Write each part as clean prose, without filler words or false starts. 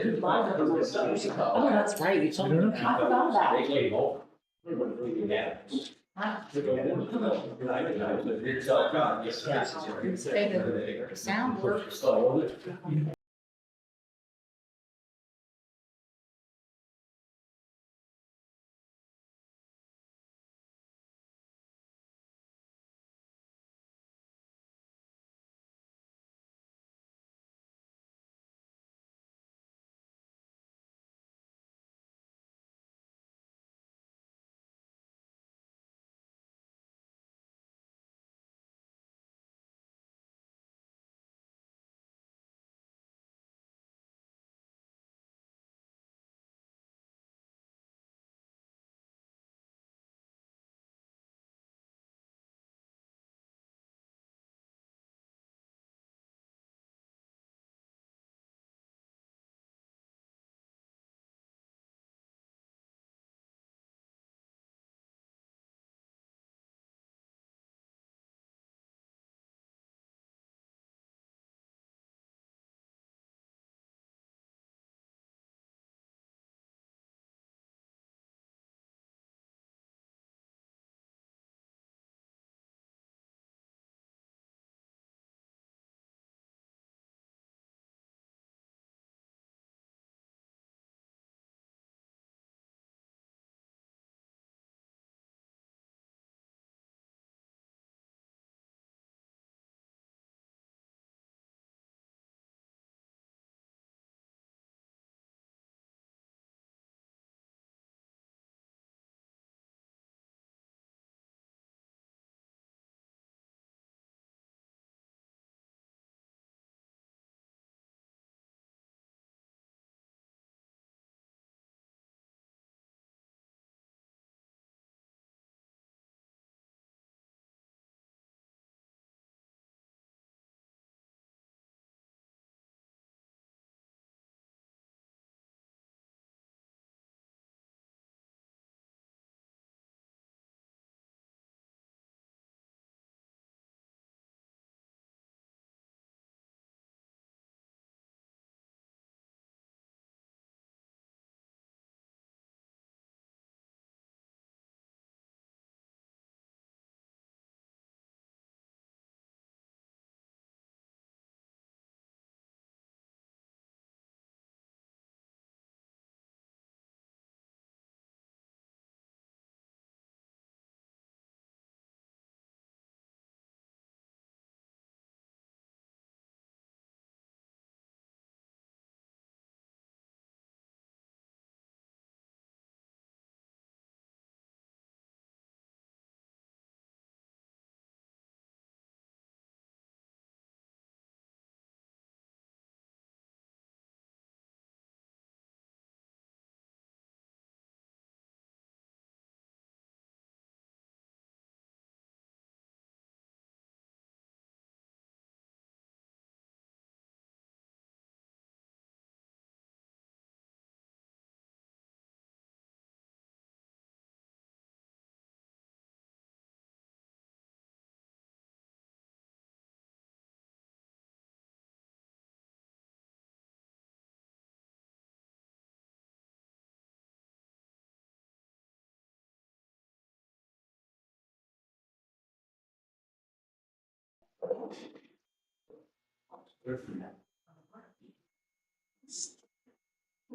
Oh, that's right, you told me that. I forgot about They it. came over. They were really mad. Huh? It's all gone. Yes, sir. Okay, the sound works.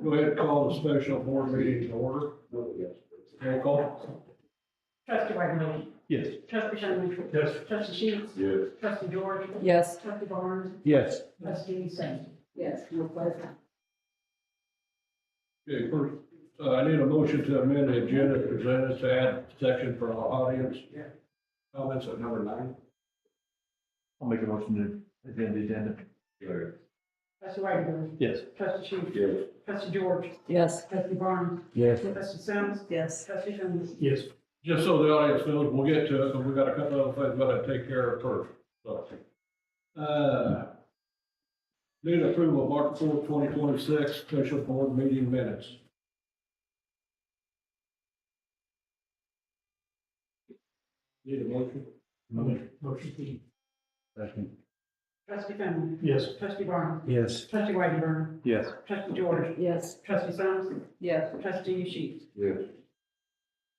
Go ahead and call the special board meeting to order. Roll call. Trustee Whiteman. Yes. Trustee Shannon. Yes. Trustee Sheets. Yes. Trustee George. Yes. Trustee Barnes. Yes. Trustee Singh. Yes, no question. Okay, first, I need a motion to amend the agenda presented to add section for our audience. Comments at number 9. I'll make a motion to amend the agenda. Trustee Whiteman. Yes. Trustee Sheets. Yes. Trustee George. Yes. Trustee Barnes. Yes. Trustee Sims. Yes. Trustee Shannon. Yes. Just so the audience knows, we'll get to it, but we got a couple of things we gotta take care of first. So, need approval of March 4th, 2026 special board meeting minutes. Need a motion? Motion. Second. Trustee Finley. Yes. Trustee Barnes. Yes. Trustee Whitebird. Yes. Trustee George. Yes. Trustee Sims. Yes. Trustee Sheets. Yes.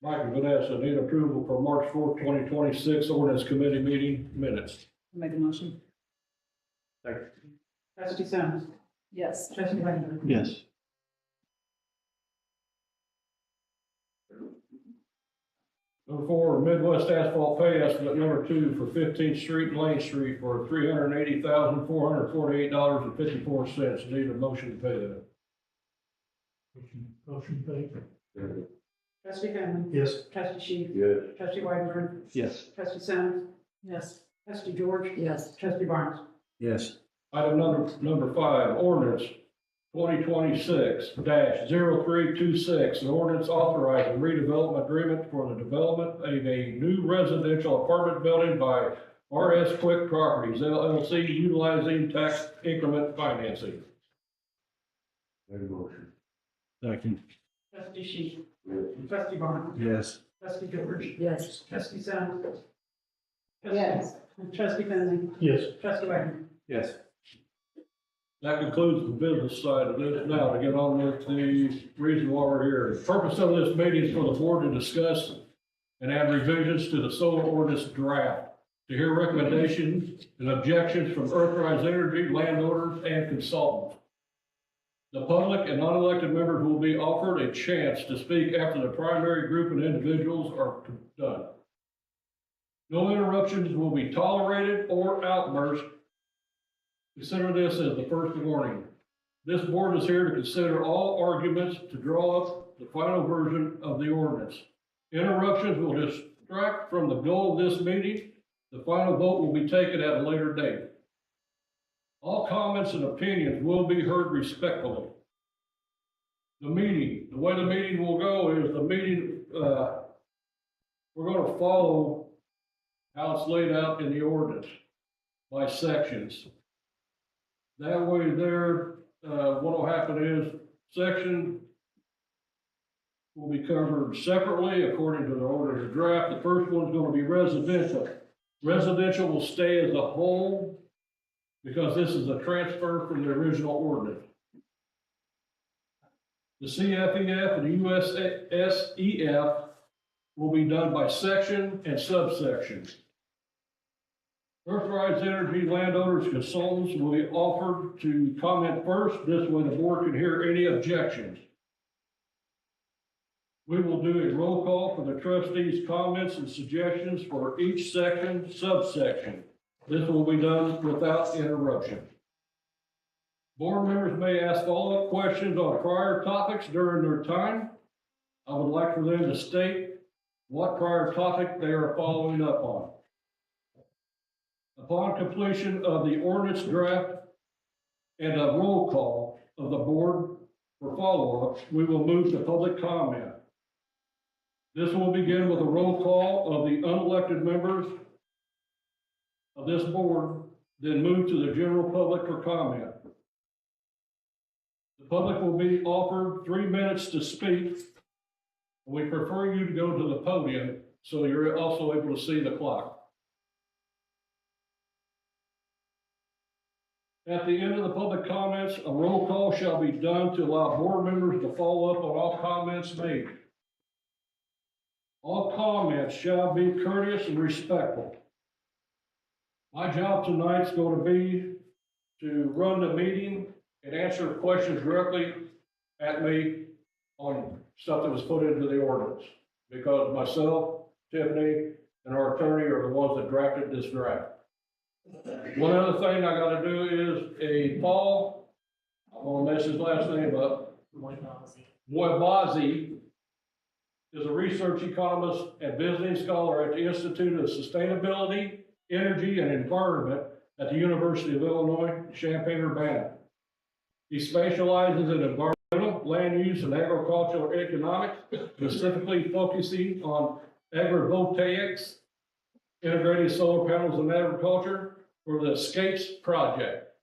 Michael Vanessa, need approval for March 4th, 2026 ordinance committee meeting minutes. Make a motion. Trustee Sims. Yes. Trustee Whitebird. Yes. Number 4, Midwest Asphalt Pay Estimate number 2 for 15th Street and Lane Street for $380,448.54. Need a motion to pay that. Motion paid. Trustee Finley. Yes. Trustee Sheets. Yes. Trustee Whitebird. Yes. Trustee Sims. Yes. Trustee George. Yes. Trustee Barnes. Yes. Item number 5, ordinance 2026-0326, an ordinance authorizing redevelopment agreement for the development of a new residential apartment building by RS Quick Properties LLC utilizing tax increment financing. Second. Trustee Sheets. Trustee Barnes. Yes. Trustee George. Yes. Trustee Sims. Yes. Trustee Finley. Yes. Trustee Whitebird. Yes. That concludes the business side of this. Now to get on with the reason why we're here. The purpose of this meeting is for the board to discuss and add revisions to the solar ordinance draft, to hear recommendations and objections from Earthrise Energy, landowners, and consultants. The public and non-elected members will be offered a chance to speak after the primary group and individuals are done. No interruptions will be tolerated or outbursts. Consider this as the first warning. This board is here to consider all arguments to draw up the final version of the ordinance. Interruptions will distract from the goal of this meeting. The final vote will be taken at a later date. All comments and opinions will be heard respectfully. The way the meeting will go is we're going to follow how it's laid out in the ordinance by sections. That way what will happen is section will be covered separately according to the order of the draft. The first one's going to be residential. Residential will stay as a whole because this is a transfer from the original ordinance. The CFEF and the USSEF will be done by section and subsection. Earthrise Energy landowners consultants will be offered to comment first. This way the board can hear any objections. We will do a roll call for the trustees' comments and suggestions for each section, subsection. This will be done without interruption. Board members may ask follow-up questions on prior topics during their time. I would like for them to state what prior topic they are following up on. Upon completion of the ordinance draft and a roll call of the board for follow-up, we will move to public comment. This will begin with a roll call of the unelected members of this board, then move to the general public for comment. The public will be offered 3 minutes to speak. We prefer you to go to the podium so you're also able to see the clock. At the end of the public comments, a roll call shall be done to allow board members to follow up on all comments made. All comments shall be courteous and respectful. My job tonight's going to be to run the meeting and answer questions directly at me on stuff that was put into the ordinance. Because myself, Tiffany, and our attorney are the ones that drafted this draft. One other thing I gotta do is Paul, I'm gonna mess his last name up. Moibazi is a research economist and visiting scholar at the Institute of Sustainability, Energy, and Environment at the University of Illinois, Champaign-Urbana. He specializes in environmental, land use, and agricultural economics, specifically focusing on agrivoltaics, integrated solar panels in agriculture for the Escapes project.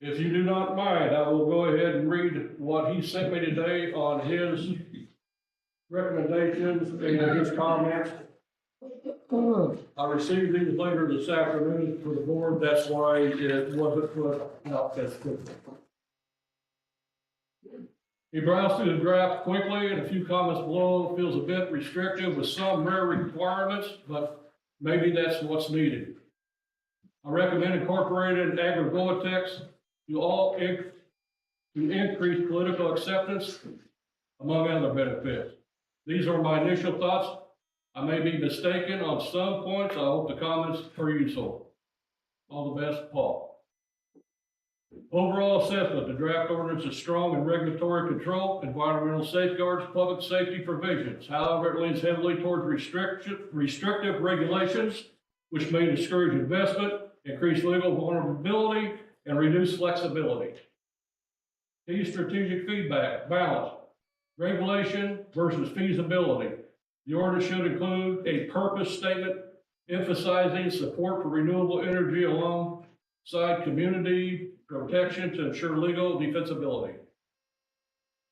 If you do not mind, I will go ahead and read what he sent me today on his recommendations and his comments I received these later this afternoon for the board, that's why it wasn't put out as quickly. He browsed through the draft quickly, and a few comments below feels a bit restrictive with some rare requirements, but maybe that's what's needed. I recommend incorporating agrivoltaics to increase political acceptance, among other benefits. These are my initial thoughts. I may be mistaken on some points. I hope the comments are useful. All the best, Paul. Overall assessment, the draft ordinance is strong in regulatory control, environmental safeguards, public safety provisions. However, it leans heavily towards restrictive regulations, which may discourage investment, increase legal vulnerability, and reduce flexibility. Key strategic feedback, balance, regulation versus feasibility. The ordinance should include a purpose statement emphasizing support for renewable energy alongside community protection to ensure legal defensibility.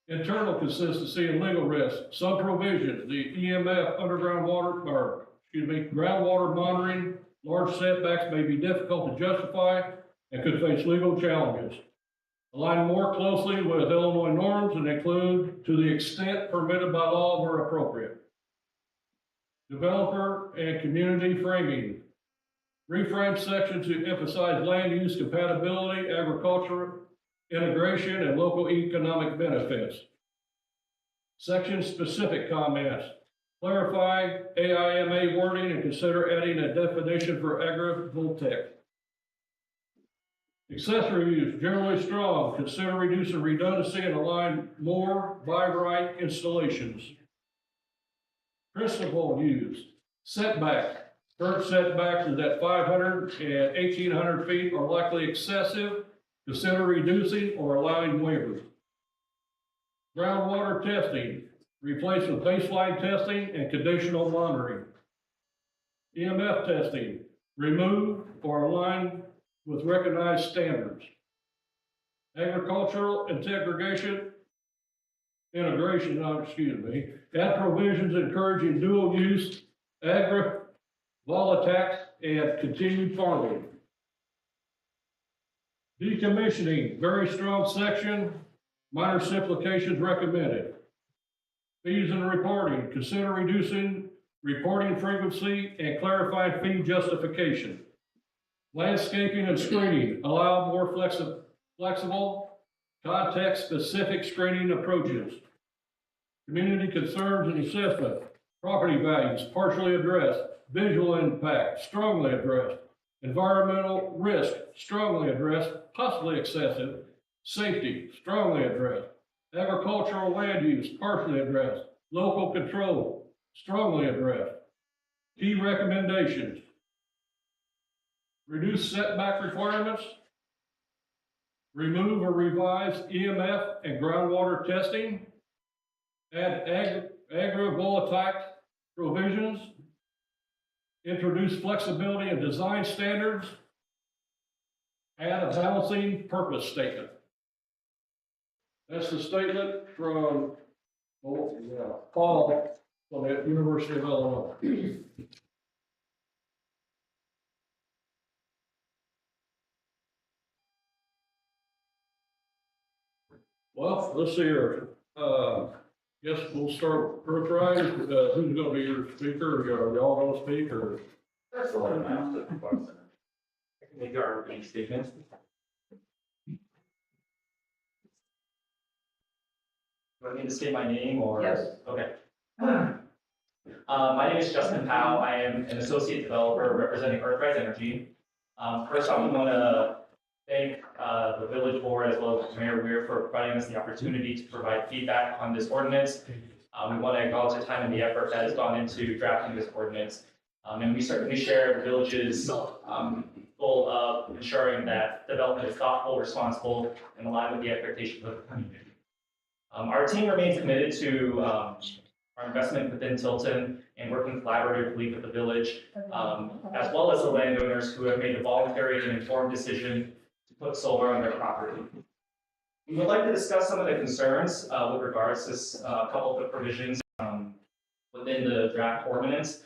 Internal consistency and legal risk. Some provisions, the EMF groundwater monitoring, large setbacks may be difficult to justify and could face legal challenges. Align more closely with Illinois norms and include to the extent permitted by law where appropriate. Developer and community framing. Reframe sections to emphasize land use compatibility, agriculture integration, and local economic benefits. Section specific comments. Clarify AIMA wording and consider adding a definition for agrivoltaic. Accessory use, generally strong. Consider reducing redundancy and align more by right installations. Principal use, setback. Current setbacks is at 500 and 1,800 feet are likely excessive. Consider reducing or allowing waivers. Groundwater testing, replace with baseline testing and conditional monitoring. EMF testing, remove or align with recognized standards. Agricultural integration, add provisions encouraging dual use, agrivoltaics, and continued farming. Decommissioning, very strong section, minor simplifications recommended. Fees and reporting, consider reducing reporting frequency and clarifying fee justification. Landscaping and screening, allow more flexible, context-specific screening approaches. Community concerns and assessment, property values partially addressed, visual impact strongly addressed, environmental risk strongly addressed, possibly excessive, safety strongly addressed, agricultural land use partially addressed, local control strongly addressed. Key recommendations: reduce setback requirements, remove or revise EMF and groundwater testing, add agrivoltaic provisions, introduce flexibility in design standards, add a balancing purpose statement. That's the statement from Paul from the University of Illinois. Well, let's see here. Guess we'll start first right. Who's gonna be your speaker? Are y'all gonna speak or? That's all I'm asking. I can make our opening statement. Do I need to say my name or? Yes. Okay. My name is Justin Powell. I am an associate developer representing Earthrise Energy. First, I want to thank the village board as well as Mayor Weir for providing us the opportunity to provide feedback on this ordinance. We want to acknowledge the time and the effort that has gone into drafting this ordinance. And we certainly share the village's goal of ensuring that development is thoughtful, responsible, and aligned with the expectations of the community. Our team remains committed to our investment within Tilton and working collaboratively with the village, as well as the landowners who have made a voluntary and informed decision to put solar on their property. We would like to discuss some of the concerns with regards to a couple of the provisions within the draft ordinance.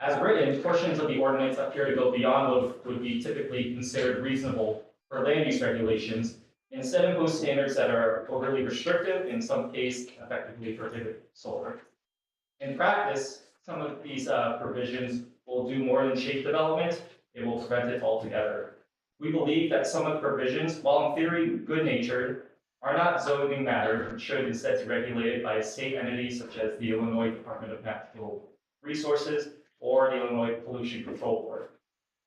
As written, portions of the ordinance appear to go beyond what would be typically considered reasonable for land use regulations, and instead impose standards that are overly restrictive, in some cases effectively prohibit solar. In practice, some of these provisions will do more than shape development, they will prevent it altogether. We believe that some of the provisions, while in theory good-natured, are not zoning matters and should instead be regulated by a state entity such as the Illinois Department of Natural Resources or the Illinois Pollution Control Board.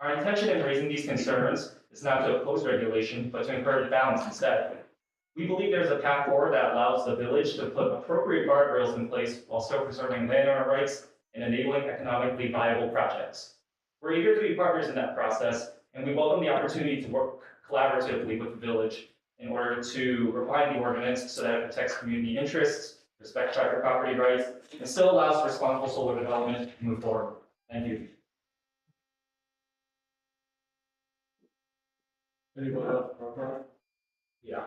Our intention in raising these concerns is not to oppose regulation, but to encourage balance instead. We believe there's a path forward that allows the village to put appropriate guardrails in place while still preserving landowner rights and enabling economically viable projects. We're eager to be partners in that process, and we welcome the opportunity to work collaboratively with the village in order to refine the ordinance so that it protects community interests, respects private property rights, and still allows for responsible solar development to move forward. Thank you. Anyone else? Yeah,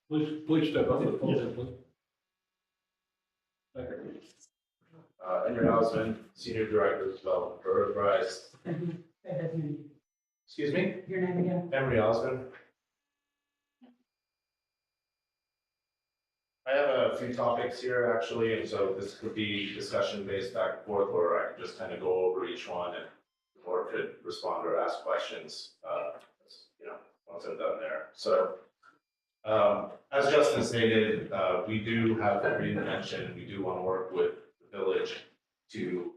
Please step up to the podium, please. Thank you. Henry Hausman, Senior Director of Development for Earthrise. Excuse me? Your name again? Henry Hausman. I have a few topics here actually, and so this could be discussion based back and forth, or I could just kind of go over each one and the board could respond or ask questions, once I'm done there. So, as Justin stated, we do have every intention, and we do want to work with the village to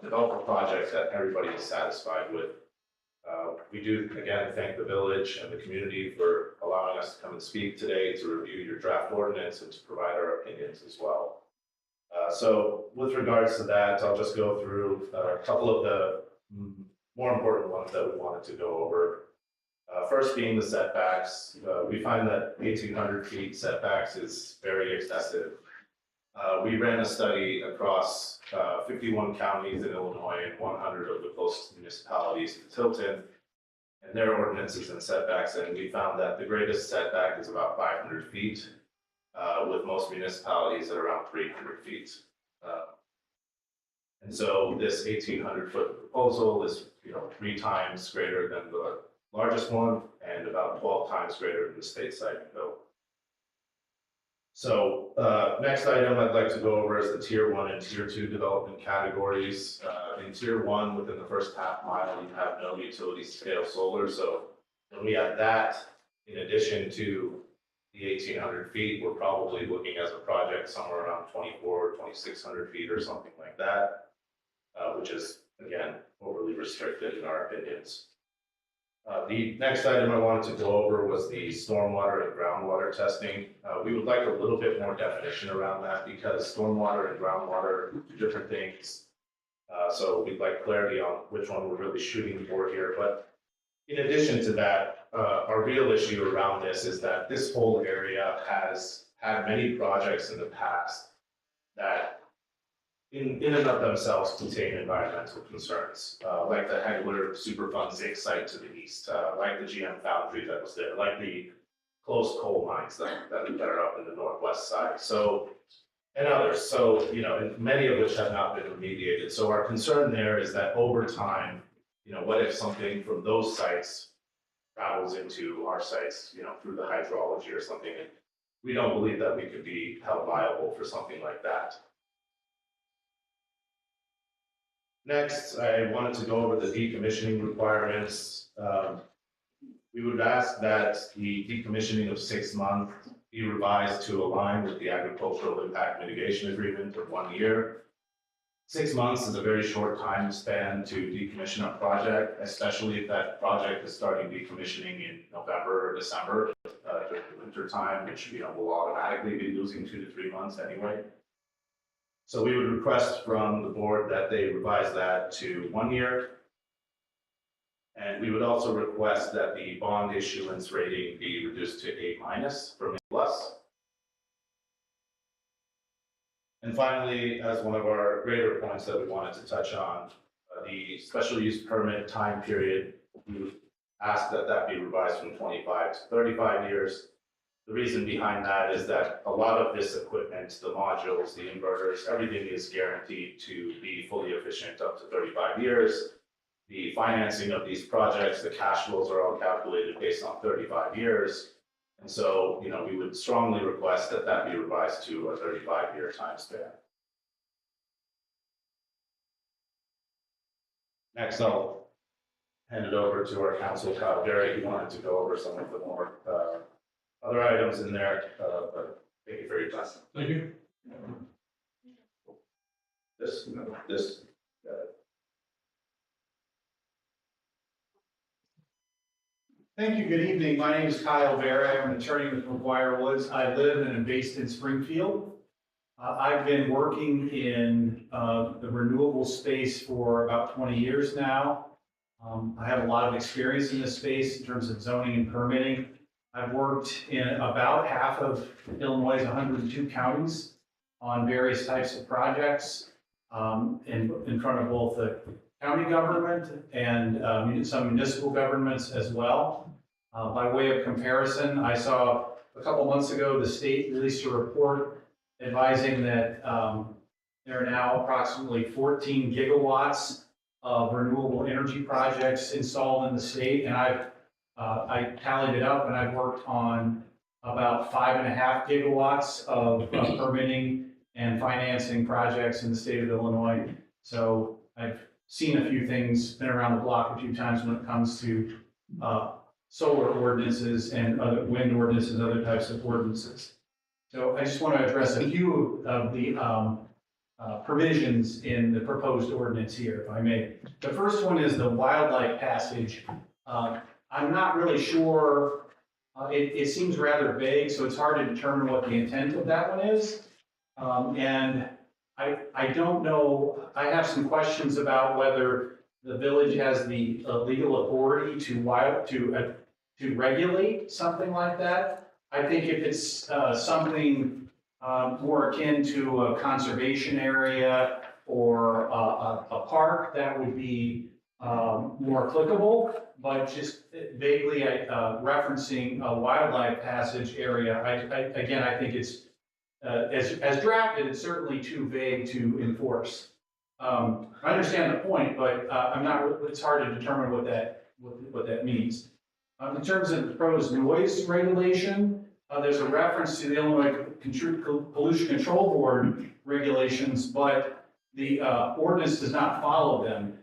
develop a project that everybody is satisfied with. We do, again, thank the village and the community for allowing us to come and speak today to review your draft ordinance and to provide our opinions as well. So with regards to that, I'll just go through a couple of the more important ones that we wanted to go over. First being the setbacks. We find that 1,800 feet setbacks is very excessive. We ran a study across 51 counties in Illinois and 100 of the closest municipalities to Tilton and their ordinances and setbacks, and we found that the greatest setback is about 500 feet, with most municipalities at around 300 feet. And so this 1,800 foot proposal is 3 times greater than the largest one and about 12 times greater than the state side bill. So next item I'd like to go over is the tier 1 and tier 2 development categories. In tier 1, within the first half mile, you have no utility scale solar. So when we add that, in addition to the 1,800 feet, we're probably looking as a project somewhere around 2,400 or 2,600 feet or something like that, which is, again, overly restricted in our opinions. The next item I wanted to go over was the stormwater and groundwater testing. We would like a little bit more definition around that because stormwater and groundwater are two different things. So we'd like clarity on which one we're really shooting for here. But in addition to that, our real issue around this is that this whole area has had many projects in the past that in and of themselves contain environmental concerns, like the Hegler Superfund zinc site to the east, like the GM foundry that was there, like the closed coal mines that are up in the northwest side. So, and others. So, and many of which have not been remediated. So our concern there is that over time, what if something from those sites travels into our sites, through the hydrology or something, and we don't believe that we could be held liable for something like that. Next, I wanted to go over the decommissioning requirements. We would ask that the decommissioning of 6 months be revised to align with the agricultural impact mitigation agreement of 1 year. 6 months is a very short time span to decommission a project, especially if that project is starting decommissioning in November or December during the winter time, which will automatically be losing 2 to 3 months anyway. So we would request from the board that they revise that to 1 year. And we would also request that the bond issuance rating be reduced to A- from A+. And finally, as one of our greater points that we wanted to touch on, the special use permit time period, we would ask that that be revised from 25 to 35 years. The reason behind that is that a lot of this equipment, the modules, the inverters, everything is guaranteed to be fully efficient up to 35 years. The financing of these projects, the cash flows are all calculated based on 35 years. And so, we would strongly request that that be revised to a 35-year time span. Next, I'll hand it over to our counsel, Kyle Berry. He wanted to go over some of the more other items in there, but thank you for your time. Thank you. This. Thank you. Good evening. My name is Kyle Berry. I'm an attorney with McGuire Woods. I live and am based in Springfield. I've been working in the renewable space for about 20 years now. I have a lot of experience in this space in terms of zoning and permitting. I've worked in about half of Illinois' 102 counties on various types of projects in front of both the county government and some municipal governments as well. By way of comparison, I saw a couple months ago, the state released a report advising that there are now approximately 14 gigawatts of renewable energy projects installed in the state. And I tallied it up, and I've worked on about 5.5 gigawatts of permitting and financing projects in the state of Illinois. So I've seen a few things, been around the block a few times when it comes to solar ordinances and other wind ordinances and other types of ordinances. So I just want to address a few of the provisions in the proposed ordinance here, if I may. The first one is the wildlife passage. I'm not really sure, it seems rather vague, so it's hard to determine what the intent of that one is. And I don't know, I have some questions about whether the village has the legal authority to regulate something like that. I think if it's something more akin to a conservation area or a park, that would be more applicable. But just vaguely referencing a wildlife passage area, I think it's as drafted, it's certainly too vague to enforce. I understand the point, but it's hard to determine what that means. In terms of the proposed noise regulation, there's a reference to the Illinois Pollution Control Board regulations, but the ordinance does not follow them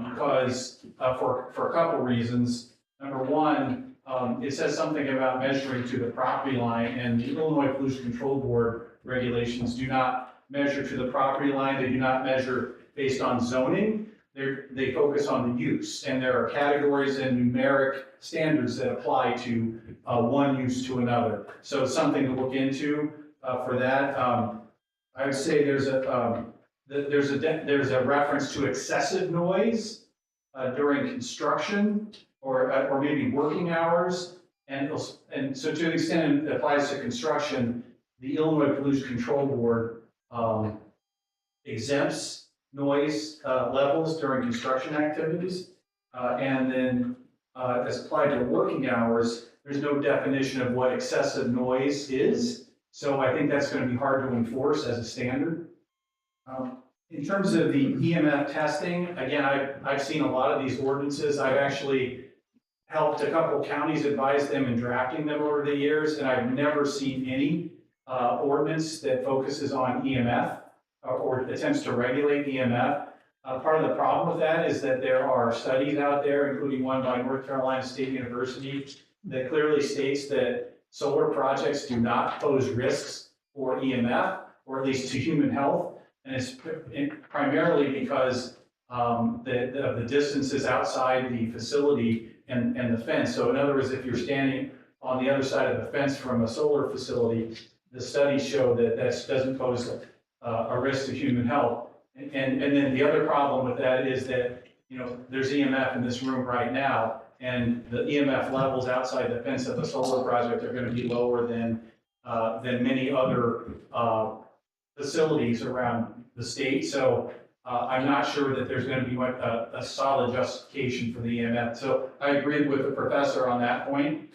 because for a couple reasons. Number one, it says something about measuring to the property line, and the Illinois Pollution Control Board regulations do not measure to the property line. They do not measure based on zoning. They focus on the use, and there are categories and numeric standards that apply to one use to another. So it's something to look into for that. I would say there's a reference to excessive noise during construction or maybe working hours, and so to the extent it applies to construction, the Illinois Pollution Control Board exempts noise levels during construction activities. And then as applied to working hours, there's no definition of what excessive noise is. So I think that's going to be hard to enforce as a standard. In terms of the EMF testing, again, I've seen a lot of these ordinances. I've actually helped a couple counties advise them in drafting them over the years, and I've never seen any ordinance that focuses on EMF or attempts to regulate EMF. Part of the problem with that is that there are studies out there, including one by North Carolina State University, that clearly states that solar projects do not pose risks for EMF, or at least to human health. And it's primarily because of the distances outside the facility and the fence. So in other words, if you're standing on the other side of the fence from a solar facility, the studies show that that doesn't pose a risk to human health. And then the other problem with that is that, there's EMF in this room right now, and the EMF levels outside the fence of the solar project are going to be lower than many other facilities around the state. So I'm not sure that there's going to be a solid justification for the EMF. So I agreed with the professor on that point.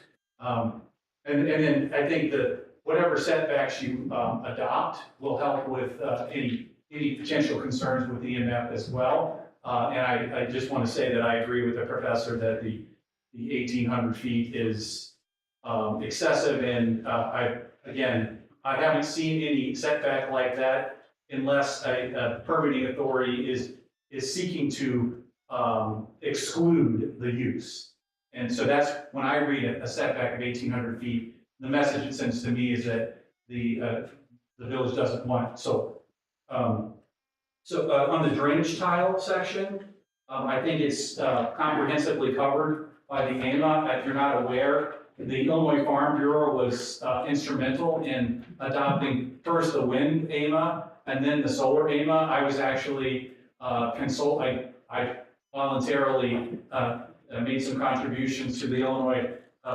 And then I think that whatever setbacks you adopt will help with any potential concerns with EMF as well. And I just want to say that I agree with the professor that the 1,800 feet is excessive, and I haven't seen any setback like that unless a permitting authority is seeking to exclude the use. And so that's, when I read a setback of 1,800 feet, the message it sends to me is that the village doesn't want it. So on the drainage tile section, I think it's comprehensively covered by the AMA. If you're not aware, the Illinois Farm Bureau was instrumental in adopting first the wind AMA and then the solar AMA. I was actually I voluntarily made some contributions to the Illinois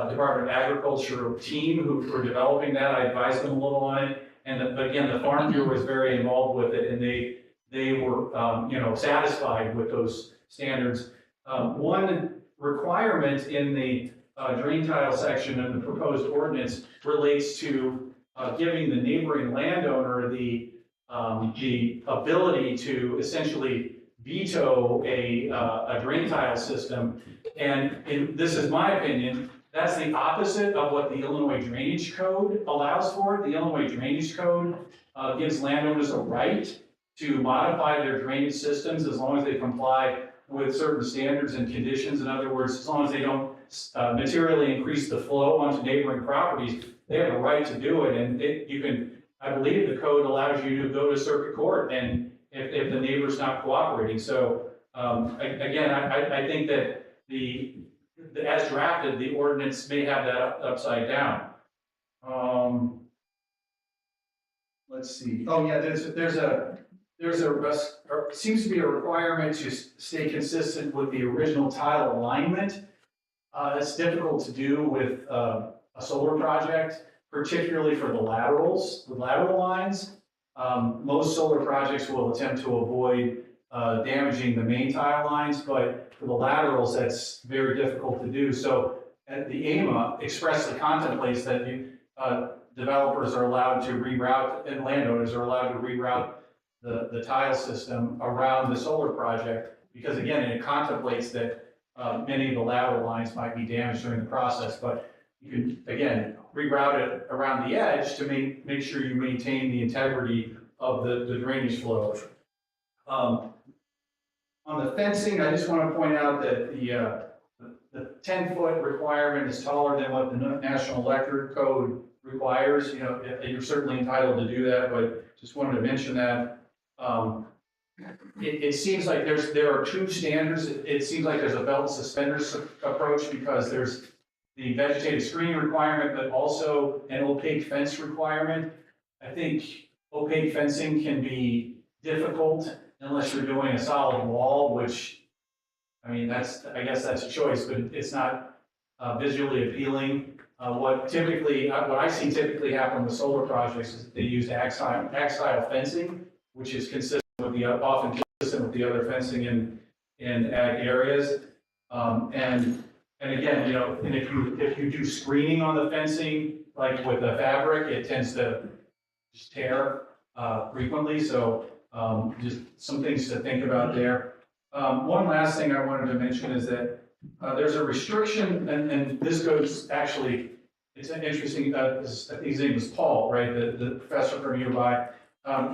Department of Agriculture team who were developing that. I advised them a little on it. But again, the Farm Bureau was very involved with it, and they were satisfied with those standards. One requirement in the drain tile section of the proposed ordinance relates to giving the neighboring landowner the ability to essentially veto a drain tile system. And this is my opinion, that's the opposite of what the Illinois Drainage Code allows for. The Illinois Drainage Code gives landowners a right to modify their drainage systems as long as they comply with certain standards and conditions. In other words, as long as they don't materially increase the flow onto neighboring properties, they have a right to do it. And I believe the code allows you to go to circuit court and if the neighbor's not cooperating. So again, I think that as drafted, the ordinance may have that upside down. Let's see. Oh yeah, seems to be a requirement to stay consistent with the original tile alignment. That's difficult to do with a solar project, particularly for the lateral lines. Most solar projects will attempt to avoid damaging the main tile lines, but for the laterals, that's very difficult to do. So the AMA expressly contemplates that developers are allowed to reroute, and landowners are allowed to reroute the tile system around the solar project, because again, it contemplates that many of the lateral lines might be damaged during the process, but you can, again, reroute it around the edge to make sure you maintain the integrity of the drainage flow. On the fencing, I just want to point out that the 10-foot requirement is taller than what the National Electric Code requires. You're certainly entitled to do that, but just wanted to mention that. It seems like there are two standards. It seems like there's a belt and suspenders approach, because there's the vegetative screening requirement, but also an opaque fence requirement. I think opaque fencing can be difficult unless you're doing a solid wall, which, I mean, I guess that's a choice, but it's not visually appealing. What I see typically happen with solar projects is that they use axile fencing, which is often consistent with the other fencing in ag areas. And again, and if you do screening on the fencing, like with the fabric, it tends to just tear frequently. So just some things to think about there. One last thing I wanted to mention is that there's a restriction, and this goes actually, it's an interesting, his name was Paul, right, the professor from UBI.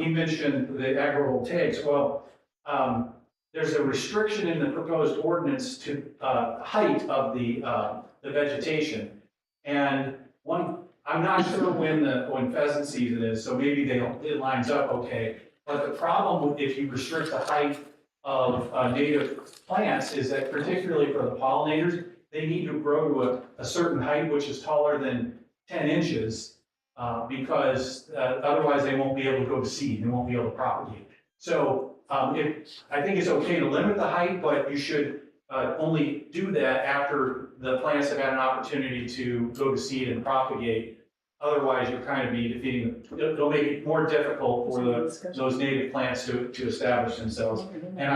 He mentioned the agrivoltaics. Well, there's a restriction in the proposed ordinance to height of the vegetation. And I'm not sure when pheasant season is, so maybe it lines up okay. But the problem if you restrict the height of native plants is that, particularly for the pollinators, they need to grow to a certain height, which is taller than 10 inches, because otherwise they won't be able to go to seed, they won't be able to propagate. So I think it's okay to limit the height, but you should only do that after the plants have had an opportunity to go to seed and propagate. Otherwise, you're kind of defeating, it'll make it more difficult for those native plants to establish themselves. And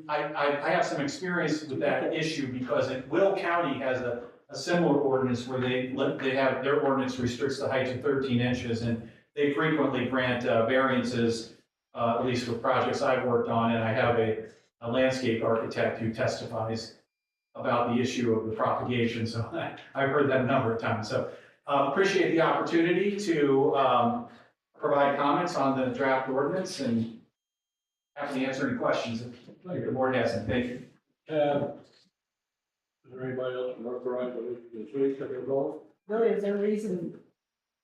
I have some experience with that issue, because Will County has a a similar ordinance where they have, their ordinance restricts the height to 13 inches, and they frequently grant variances, at least with projects I've worked on, and I have a landscape architect who testifies about the issue of the propagation, so I've heard that a number of times. So appreciate the opportunity to provide comments on the draft ordinance, and happy to answer any questions if the board has them. Thank you. Is there anybody else from North Horizon this week that can go? Really, is there a reason,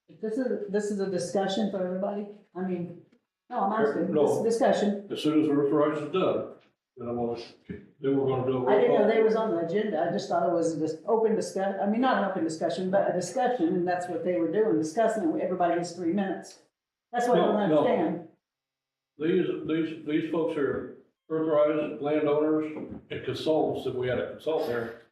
if this is a discussion for everybody? I mean, no, I'm asking, this is a discussion. As soon as North Horizon's done, then I'm gonna, then we're gonna do a roll I didn't know call. they was on the agenda, I just thought it was just open discuss, I mean, not an open discussion, but a discussion, and that's what they were doing, discussing it, everybody gets 3 minutes. That's what I don't No, no. understand. These folks are North Horizon landowners and consultants, that we had a consultant there.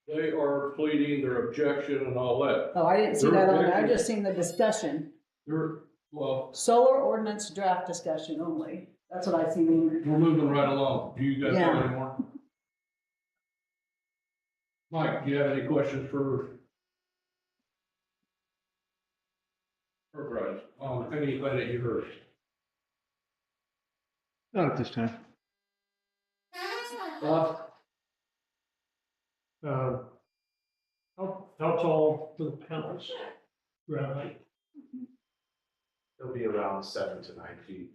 They are pleading their objection and all that. Oh, I didn't see that on there, I just seen the discussion. They're, well, Solar ordinance draft discussion only, that's what I seen in there. we're moving right along. Do you guys have Yeah. any more? Mike, do you have any questions for North Horizon on anything that you heard? Not at this time. Bob? How tall for the panels? Ground height? It'll be around 7 to 9 feet.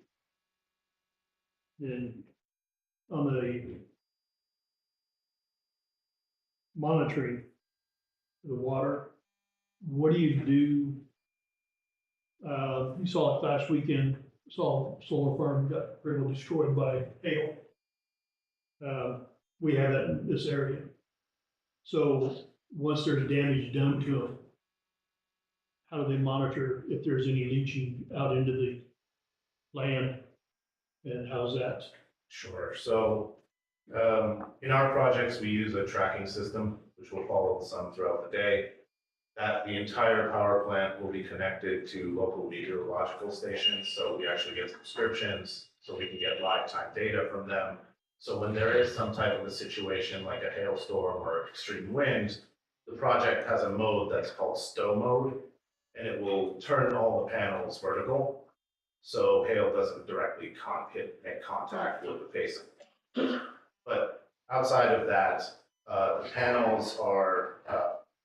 And on the monitoring the water, what do you do? You saw it last weekend, saw a solar farm got pretty well destroyed by hail. We have that in this area. So once there's damage done to them, how do they monitor if there's any leaching out into the land? And how's that? Sure. So in our projects, we use a tracking system, which will follow the sun throughout the day. That the entire power plant will be connected to local meteorological stations. So we actually get subscriptions, so we can get live time data from them. So when there is some type of a situation like a hailstorm or extreme wind, the project has a mode that's called stow mode, and it will turn all the panels vertical. So hail doesn't directly make contact with the face. But outside of that, the panels are,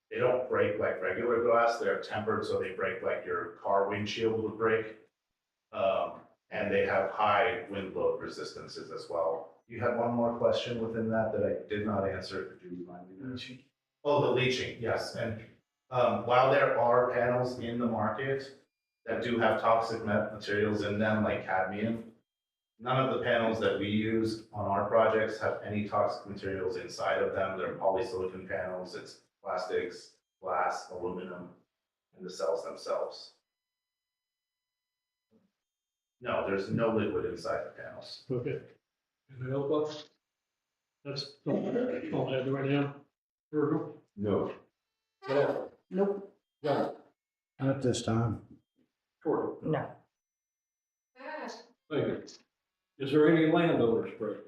they don't break like regular glass. They're tempered, so they break like your car windshield would break. And they have high wind load resistances as well. You had one more question within that I did not answer. Could you remind me? Leaching. Oh, the leaching, yes. And while there are panels in the market that do have toxic materials in them, like cadmium, none of the panels that we use on our projects have any toxic materials inside of them. They're polysilicon panels. It's plastics, glass, aluminum, and the cells themselves. No, there's no liquid inside the panels. Okay, Anything else, Bob? that's all I have right now. Virgil? No. Yeah. Nope, Yeah. Not this time. Sure. no. Thank you. Is there any landowners present?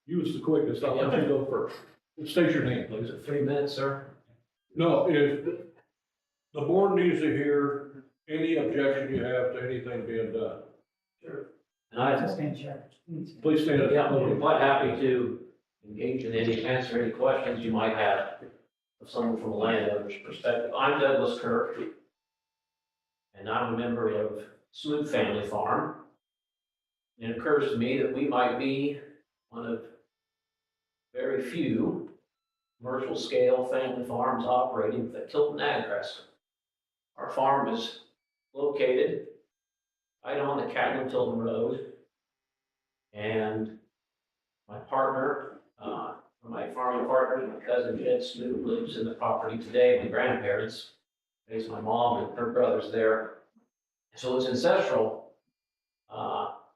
You was the quickest, I'll let you go first. State your name, please. 3 minutes, sir? No, if the board needs to hear any objection you have to anything being done, And I, please stand up. yeah, I'm quite happy to engage in answer any questions you might have of someone from a landowner's perspective. I'm Douglas Kirk, and I'm a member of Smoot Family Farm. And it occurs to me that we might be one of very few commercial scale family farms operating at Tilton address. Our farm is located right on the Catlin-Tilton Road. And my partner, my farming partner, my cousin Jed Smoot, lives in the property today. My grandparents raised my mom and her brothers there. So it's ancestral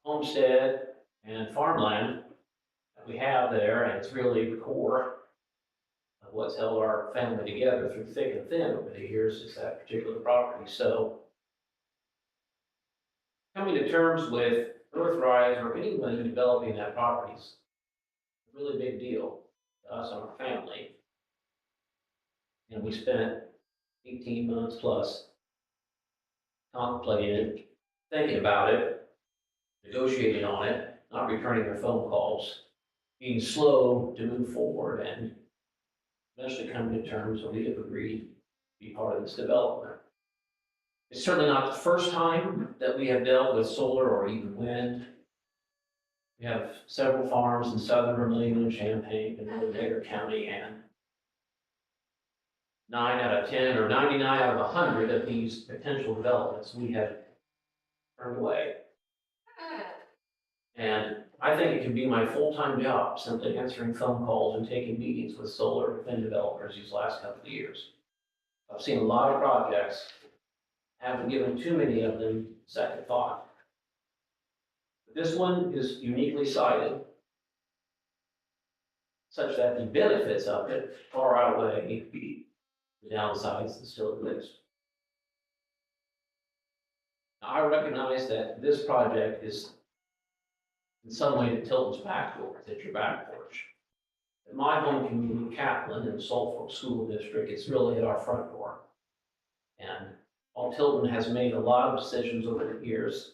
homestead and farmland that we have there, and it's really the core of what's held our family together through thick and thin over the years, is that particular property. So coming to terms with Earthrise or anyone developing that property is a really big deal. us and our family. And we spent 18 months plus contemplating it, thinking about it, negotiating on it, not returning their phone calls, being slow to move forward, and eventually coming to terms where we have agreed to be part of this development. It's certainly not the first time that we have dealt with solar or even wind. We have several farms in southern Vermilion and Champaign and northern Baker County, and 9 out of 10 or 99 out of 100 of these potential developments we have turned away. And I think it can be my full-time job, simply answering phone calls and taking meetings with solar and wind developers these last couple of years. I've seen a lot of projects, haven't given too many of them second thought. But this one is uniquely sited, such that the benefits of it far outweigh the downsides that still exist. Now, I recognize that this project is in some way the Tilton's back door, it's your back porch. In my home community, Kaplan, in the Suffolk School District, it's really at our front door. And while Tilton has made a lot of decisions over the years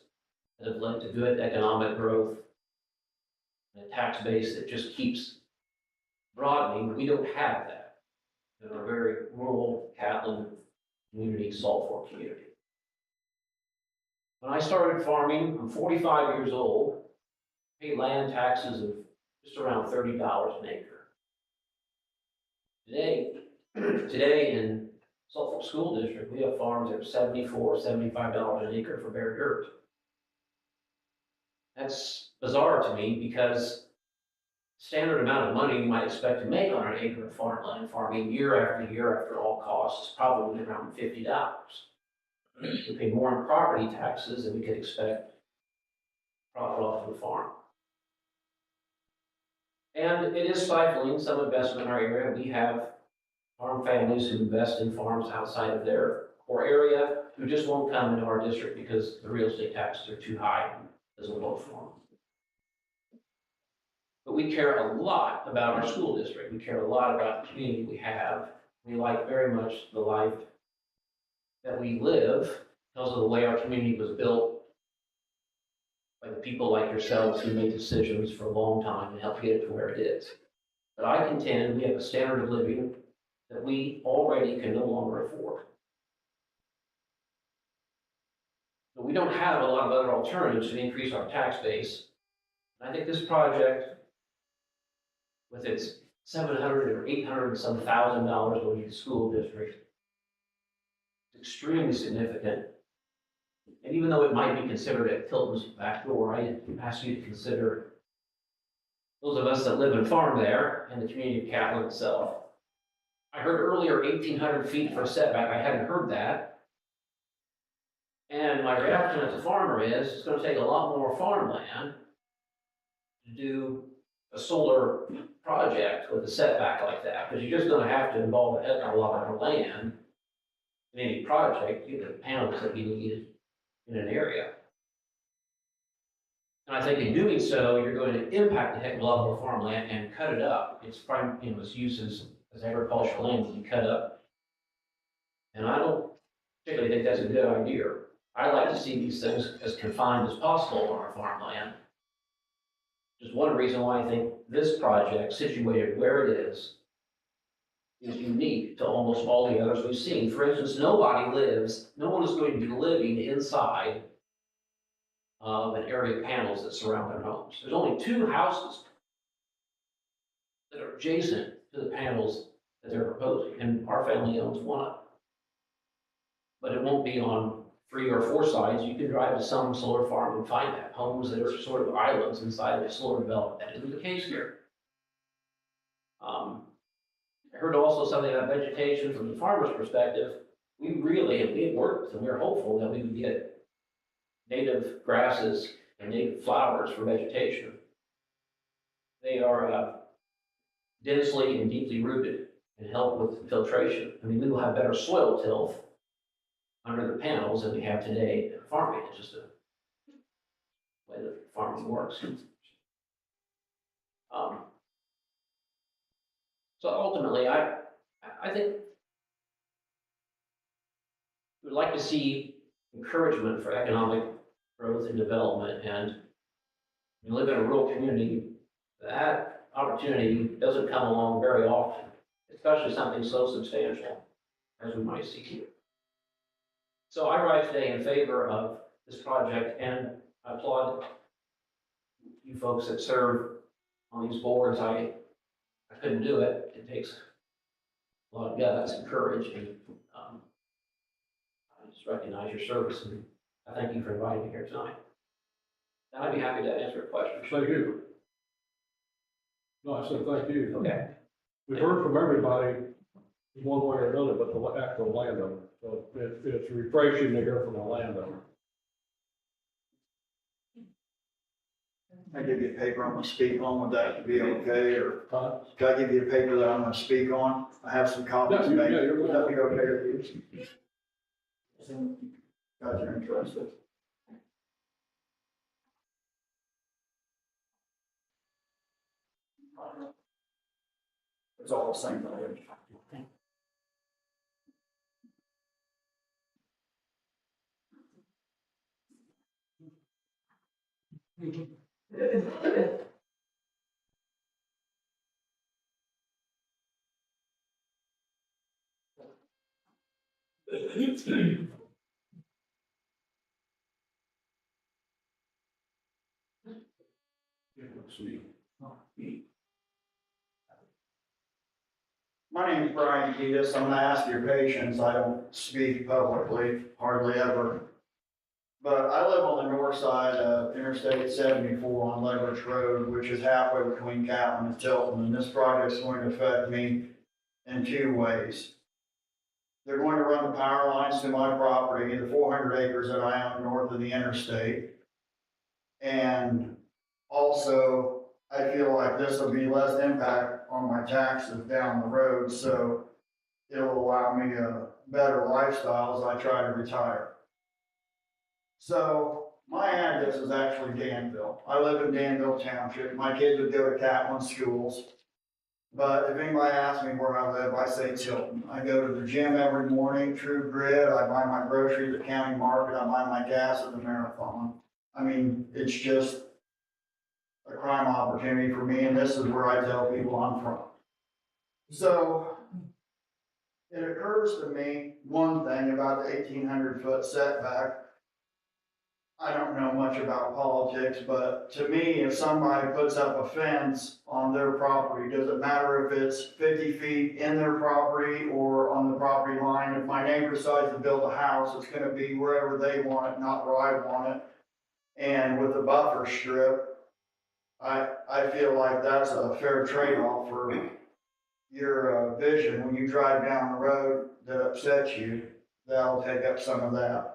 that have led to good economic growth and a tax base that just keeps broadening, we don't have that in our very rural Catlin community, Salt Fork community. When I started farming, I'm 45 years old, paid land taxes of just around $30 an acre. Today in Salt Fork School District, we have farms that are $74, $75 an acre for bare dirt. That's bizarre to me because standard amount of money you might expect to make on an acre of farmland farming year after all costs is probably around $50. We pay more in property taxes than we could expect profit off of the farm. And it is stifling some investment in our area. We have farm families who invest in farms outside of their core area who just won't come into our district because the real estate taxes are too high as a local farm. But we care a lot about our school district. We care a lot about the community we have. We like very much the life that we live because of the way our community was built by the people like yourselves who made decisions for a long time and helped get it to where it is. But I contend we have a standard of living that we already can no longer afford. But we don't have a lot of other alternatives to increase our tax base. And I think this project, with its $700 or $800 and some thousand dollars going to the school district, is extremely significant. And even though it might be considered at Tilton's back door, I ask you to consider those of us that live and farm there and the community of Catlin itself. I heard earlier 1,800 feet for a setback. I hadn't heard that. And my reaction as a farmer is it's going to take a lot more farmland to do a solar project with a setback like that, because you're just going to have to involve a heck of a lot more land in any project to get the panels that you need in an area. And I think in doing so, you're going to impact a heck of a lot more farmland and cut it up. Its prime, its uses as agricultural land will be cut up. And I don't particularly think that's a good idea. I like to see these things as confined as possible on our farmland. Just one reason why I think this project, situated where it is unique to almost all the others we've seen. For instance, no one is going to be living inside of an area of panels that surround their homes. There's only 2 houses that are adjacent to the panels that they're proposing, and our family owns one of them. But it won't be on 3 or 4 sides. You can drive to some solar farm and find that, homes that are sort of islands inside of a solar development. That isn't the case here. I heard also something about vegetation from the farmer's perspective. We had worked and we were hopeful that we would get native grasses and native flowers for vegetation. They are densely and deeply rooted and help with filtration. I mean, we will have better soil tilth under the panels than we have today in farming. It's just a way that farming works. So ultimately, I think we'd like to see encouragement for economic growth and development, and you live in a rural community, that opportunity doesn't come along very often, especially something so substantial as we might see here. So I rise today in favor of this project, and I applaud you folks that serve on these boards. I couldn't do it. It takes a lot of guts and courage, and I just recognize your service, and I thank you for inviting me here tonight. And I'd be happy to answer questions. Thank you. No, I said thank you. Okay. We've heard from everybody, one way or another, but the actual landowner. So it's refreshing to hear from a landowner. I give you a paper I'm gonna speak on, would that be okay, or Huh? can I give you a paper that I'm gonna speak on? I have some copies made, Yeah, you're would that be okay with you? Guys are interested. It's all the same language. Let's see. My name is Brian Kiedis. I'm gonna ask your patience. I don't speak publicly, hardly ever. But I live on the north side of Interstate 74 on Leverage Road, which is halfway between Catlin and Tilton, and this project's going to affect me in two ways. They're going to run the power lines to my property, the 400 acres that I own north of the interstate. And also, I feel like this will be less impact on my taxes down the road, so it'll allow me a better lifestyle as I try to retire. So my address is actually Danville. I live in Danville Township. My kids would go to Catlin schools. But if anybody asks me where I live, I say Tilton. I go to the gym every morning, True Grit. I buy my groceries at County Market. I buy my gas at the Marathon. I mean, it's just a crime opportunity for me, and this is where I tell people I'm from. So it occurs to me one thing about the 1,800-foot setback. I don't know much about politics, but to me, if somebody puts up a fence on their property, does it matter if it's 50 feet in their property or on the property line? If my neighbor decides to build a house, it's gonna be wherever they want it, not where I want it. And with the buffer strip, I feel like that's a fair trade-off for your vision. When you drive down the road that upsets you, that'll take up some of that.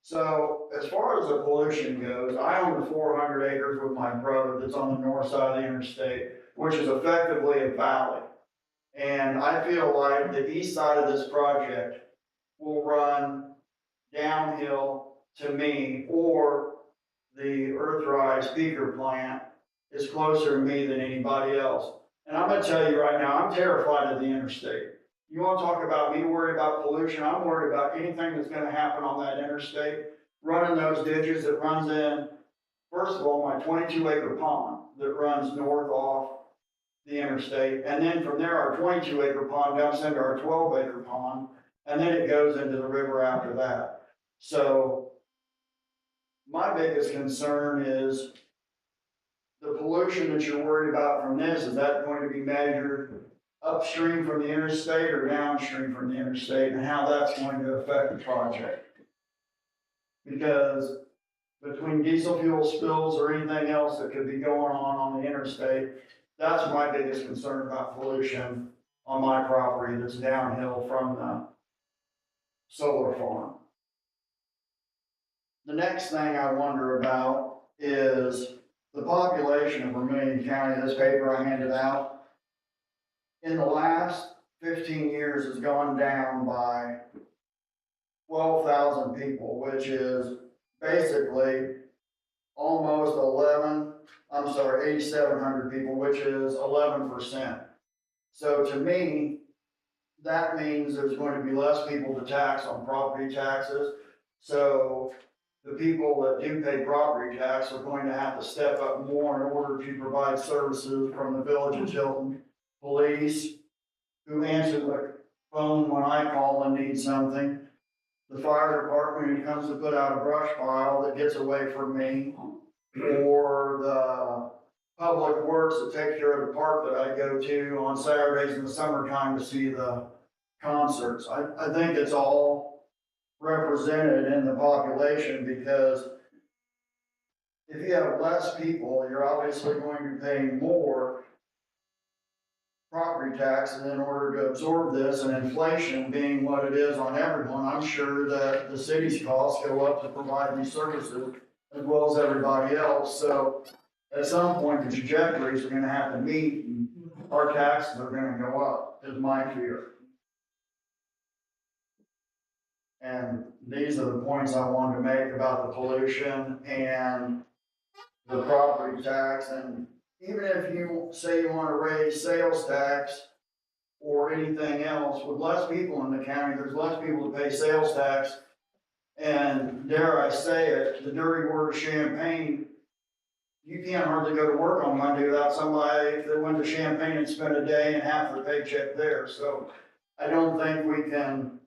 So as far as the pollution goes, I own the 400 acres with my brother that's on the north side of the interstate, which is effectively a valley. And I feel like the east side of this project will run downhill to me, or the Earthrise peaker plant is closer to me than anybody else. And I'm gonna tell you right now, I'm terrified of the interstate. You wanna talk about me worried about pollution? I'm worried about anything that's gonna happen on that interstate, running those ditches that runs in, first of all, my 22-acre pond that runs north off the interstate. And then from there, our 22-acre pond dumps into our 12-acre pond, and then it goes into the river after that. So my biggest concern is the pollution that you're worried about from this. Is that going to be measured upstream from the interstate or downstream from the interstate, and how that's going to affect the project? Because between diesel fuel spills or anything else that could be going on the interstate, that's my biggest concern about pollution on my property that's downhill from the solar farm. The next thing I wonder about is the population of Vermilion County. This paper I handed out, in the last 15 years has gone down by 12,000 people, which is basically almost 8,700 people, which is 11%. So to me, that means there's going to be less people to tax on property taxes. So the people that do pay property tax are going to have to step up more in order to provide services from the village of Tilton, police, who answer the phone when I call and need something, the fire department who comes to put out a brush pile that gets away from me, or the public works that takes care of the park that I go to on Saturdays in the summertime to see the concerts. I think it's all represented in the population, because if you have less people, you're obviously going to be paying more property taxes in order to absorb this, and inflation being what it is on everyone, I'm sure that the city's costs go up to provide these services as well as everybody else. So at some point, the trajectories are gonna have to meet, and our taxes are gonna go up, is my fear. And these are the points I wanted to make about the pollution and the property tax. And even if you say you want to raise sales tax or anything else, with less people in the county, there's less people to pay sales tax. And dare I say it, the dirty word of Champaign, you can't hardly go to work on Monday without somebody that went to Champaign and spent a day and half their paycheck there. So I don't think we can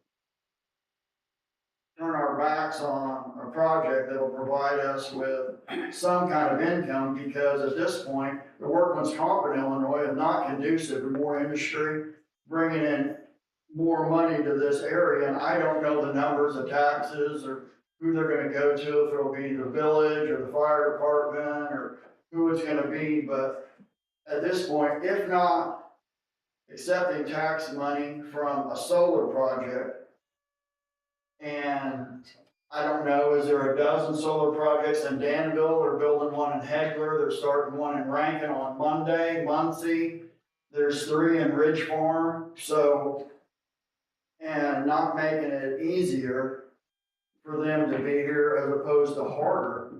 turn our backs on a project that'll provide us with some kind of income, because at this point, the workman's comp in Illinois is not conducive to more industry, bringing in more money to this area. And I don't know the numbers of taxes or who they're gonna go to, if it'll be the village or the fire department or who it's gonna be. But at this point, if not accepting tax money from a solar project, and I don't know, is there a dozen solar projects in Danville? They're building one in Hegler, they're starting one in Rankin on Monday, Muncie. There's 3 in Ridge Farm, so, and not making it easier for them to be here as opposed to harder.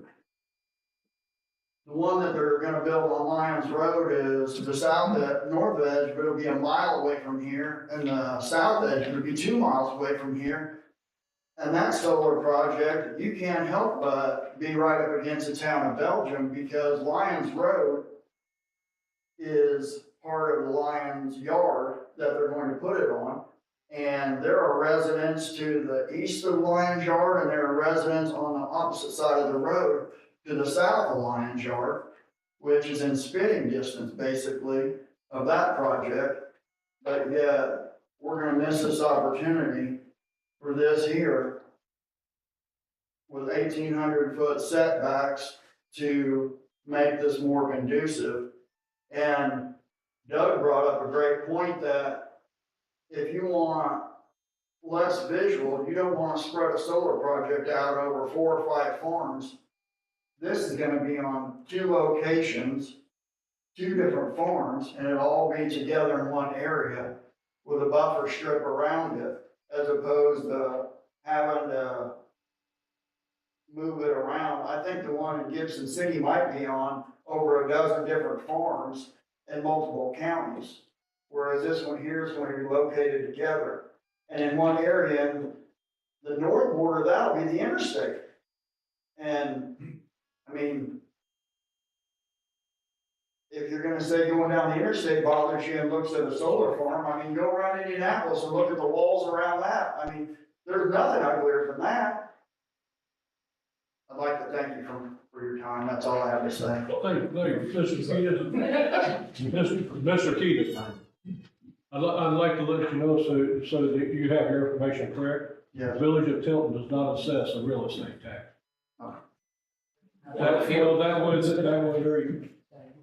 The one that they're gonna build on Lyons Road is the north edge, but it'll be a mile away from here, and the south edge would be 2 miles away from here. And that solar project, you can't help but be right up against the town of Belgium, because Lyons Road is part of the Lyons Yard that they're going to put it on. And there are residents to the east of Lyons Yard, and there are residents on the opposite side of the road to the south of Lyons Yard, which is in spitting distance, basically, of that project. But yet, we're gonna miss this opportunity for this here with 1,800-foot setbacks to make this more conducive. And Doug brought up a great point that if you want less visual, you don't want to spread a solar project out over 4 or 5 farms. This is going to be on 2 locations, 2 different farms, and it'll all be together in one area with a buffer strip around it, as opposed to having to move it around. I think the one in Gibson City might be on over a dozen different farms in multiple counties, whereas this one here is going to be located together. And in one area, in the north border, that'll be the interstate. And, I mean, if you're gonna say going down the interstate bothers you and looks at a solar farm, I mean, go around Indianapolis and look at the walls around that. I mean, there's nothing uglier than that. I'd like to thank you for your time. That's all I have to say. Well, thank you, Mr. Keaton. Mr. Keaton, I'd like to let you know, so that you have your information correct. Yes. The Village of Tilton does not assess a real estate tax. Oh. That was very.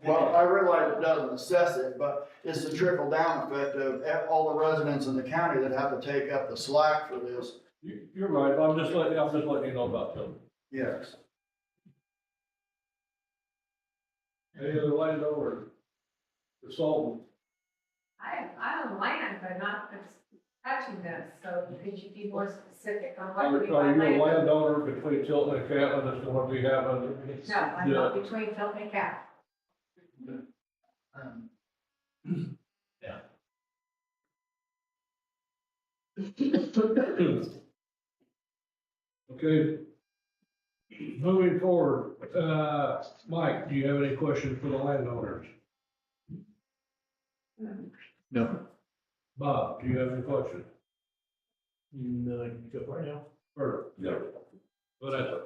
Well, I realize it doesn't assess it, but it's the trickle down effect of all the residents in the county that have to take up the slack for this. You're right, I'm just letting you know about Tilton. Yes. Any other landowner? Consultant? I own land, but not touching this, so could you be more specific on Are what we you buy a land? landowner between Tilton and Catlin that's gonna be having? No, I'm not between Tilton and Cap. Okay. Moving forward, Mike, do you have any questions for the landowners? No. Bob, do you have any questions? No, go right now. Or, no. Vanessa?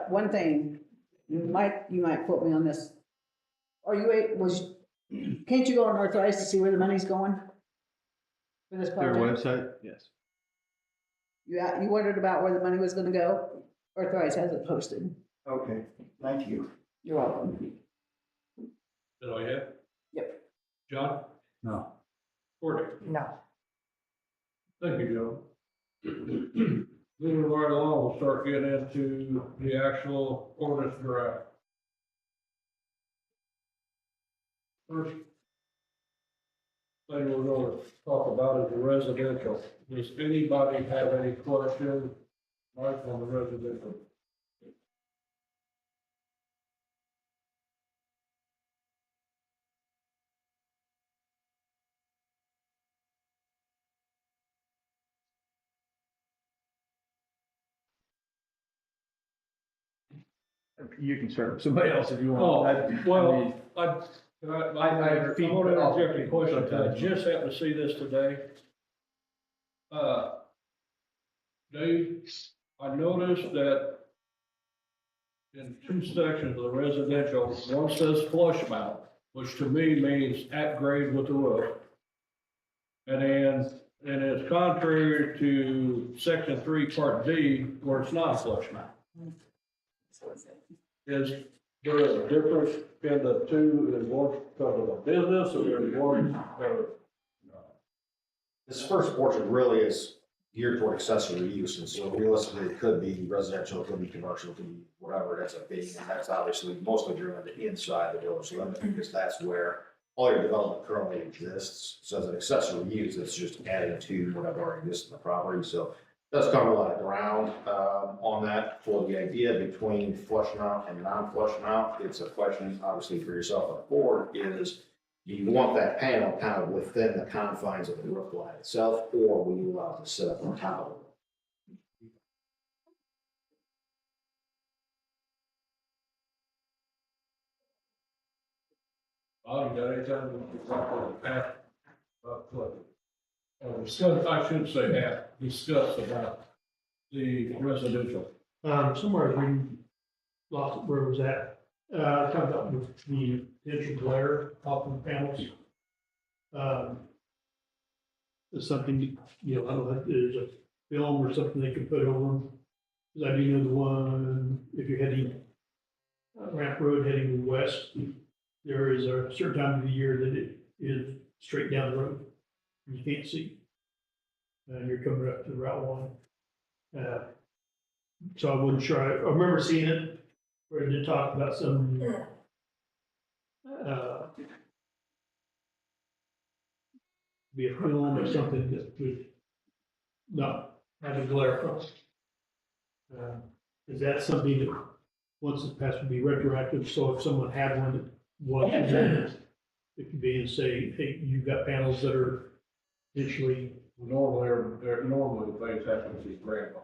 One thing, you might quote me on this. Are you, can't you go on North Ice to see where the money's going? For this Their project? website? Yes. You wondered about where the money was gonna go? Arthritis has it posted. Okay, thank you. You're welcome. That all you have? Yep. John? No. Courtney? No. Thank you, Joe. Moving right along, we'll start getting into the actual ordinance draft. First thing we're going to talk about is the residential. Does anybody have any questions, Mike, on the residential? You can start with somebody else if you Oh, want. I mean, I want to feedback off interject a question, because I sometimes. just happened to see this today. Dave, I noticed that in two sections of the residential, one says flush mount, which to me means at grade with the roof. And it's contrary to section 3, part D, where it's not a flush mount. Is there a difference in the two, is one because of a business, or is one, or? This first portion really is geared toward accessory use, and so realistically, it could be residential, it could be commercial, it could be whatever it ends up being, and that's obviously mostly driven the inside the village limit, because that's where all your development currently exists. So as an accessory use, it's just adding to whatever already exists in the property, so it does cover a lot of ground, on that. For the idea between flush mount and non-flush mount, it's a question, obviously, for yourself on the board, is do you want that panel kind of within the confines of the roof line itself, or will you allow it to sit up on top of it? Oh, you got anything to add? Discuss, I should say add, discuss about the residential. Somewhere I reading, lost it where it was at, talking about the potential glare off of the panels. It's something, you know, I don't know if there's a film or something they could put over them. Cause I do know the one, if you're heading Ramp Road heading west, there is a certain time of the year that it is straight down the road. You can't see. And you're coming up to Route 1. So I wasn't sure, I remember seeing it, where it did talk about some, be a film or something that would not have a glare from. Is that something that, once it passed, would be retroactive, so if someone had one that was, it could be and say, hey, you've got panels that are potentially. Normally things happen to be grandfather.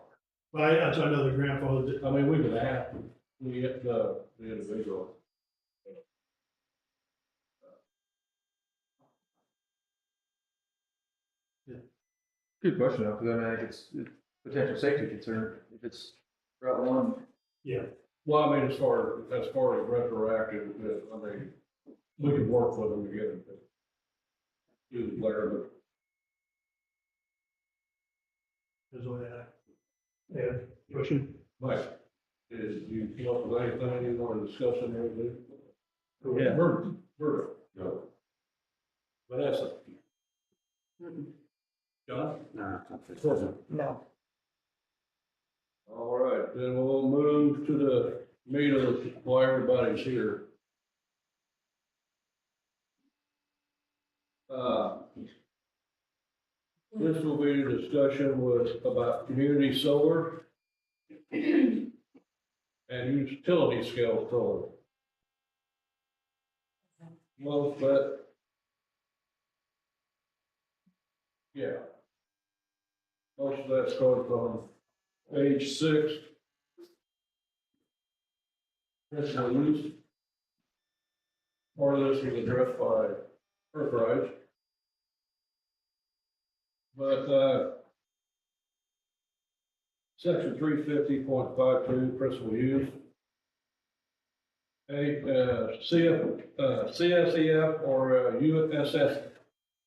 I know the grandfather that. I mean, we could ask the individual. Good question, though, because I mean, I think it's a potential safety concern if it's Route 1. Yeah. Well, I mean, as far as retroactive, I mean, we can work with them to get them to do the glare, but That's what I had. Question? Mike, is you come up with anything you want to discuss in there? Yeah. Bert, no. Vanessa? John? No. No. All right, then we'll move to the meeting while everybody's here. This will be a discussion about community solar and utility scale solar. Well, but, yeah. Most of that's coming from page 6. Principal use. Part of this was addressed by Earthrise. But, section 350.52, principal use. CSEF or USSEF,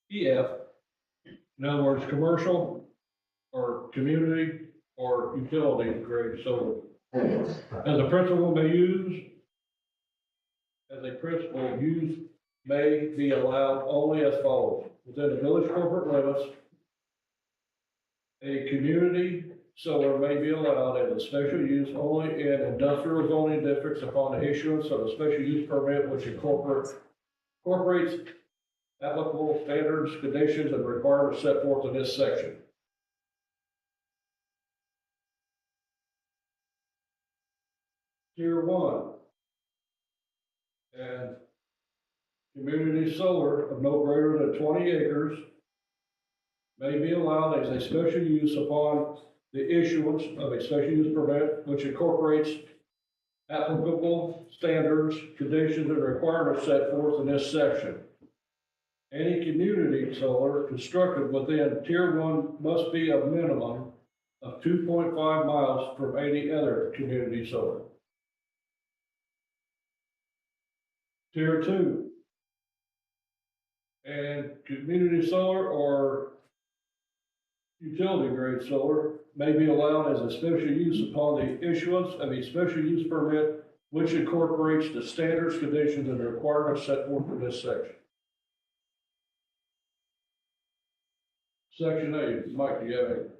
in other words, commercial or community or utility grade solar. As a principal use may be allowed only as follows. Within the village corporate limits, a community solar may be allowed as a special use only in industrial zoning districts upon the issuance of a special use permit which incorporates applicable standards, conditions, and requirements set forth in this section. Tier 1. And community solar of no greater than 20 acres may be allowed as a special use upon the issuance of a special use permit which incorporates applicable standards, conditions, and requirements set forth in this section. Any community solar constructed within Tier 1 must be a minimum of 2.5 miles from any other community solar. Tier 2. And community solar or utility grade solar may be allowed as a special use upon the issuance of a special use permit which incorporates the standards, conditions, and requirements set forth in this section. Section 8, Mike, do you have any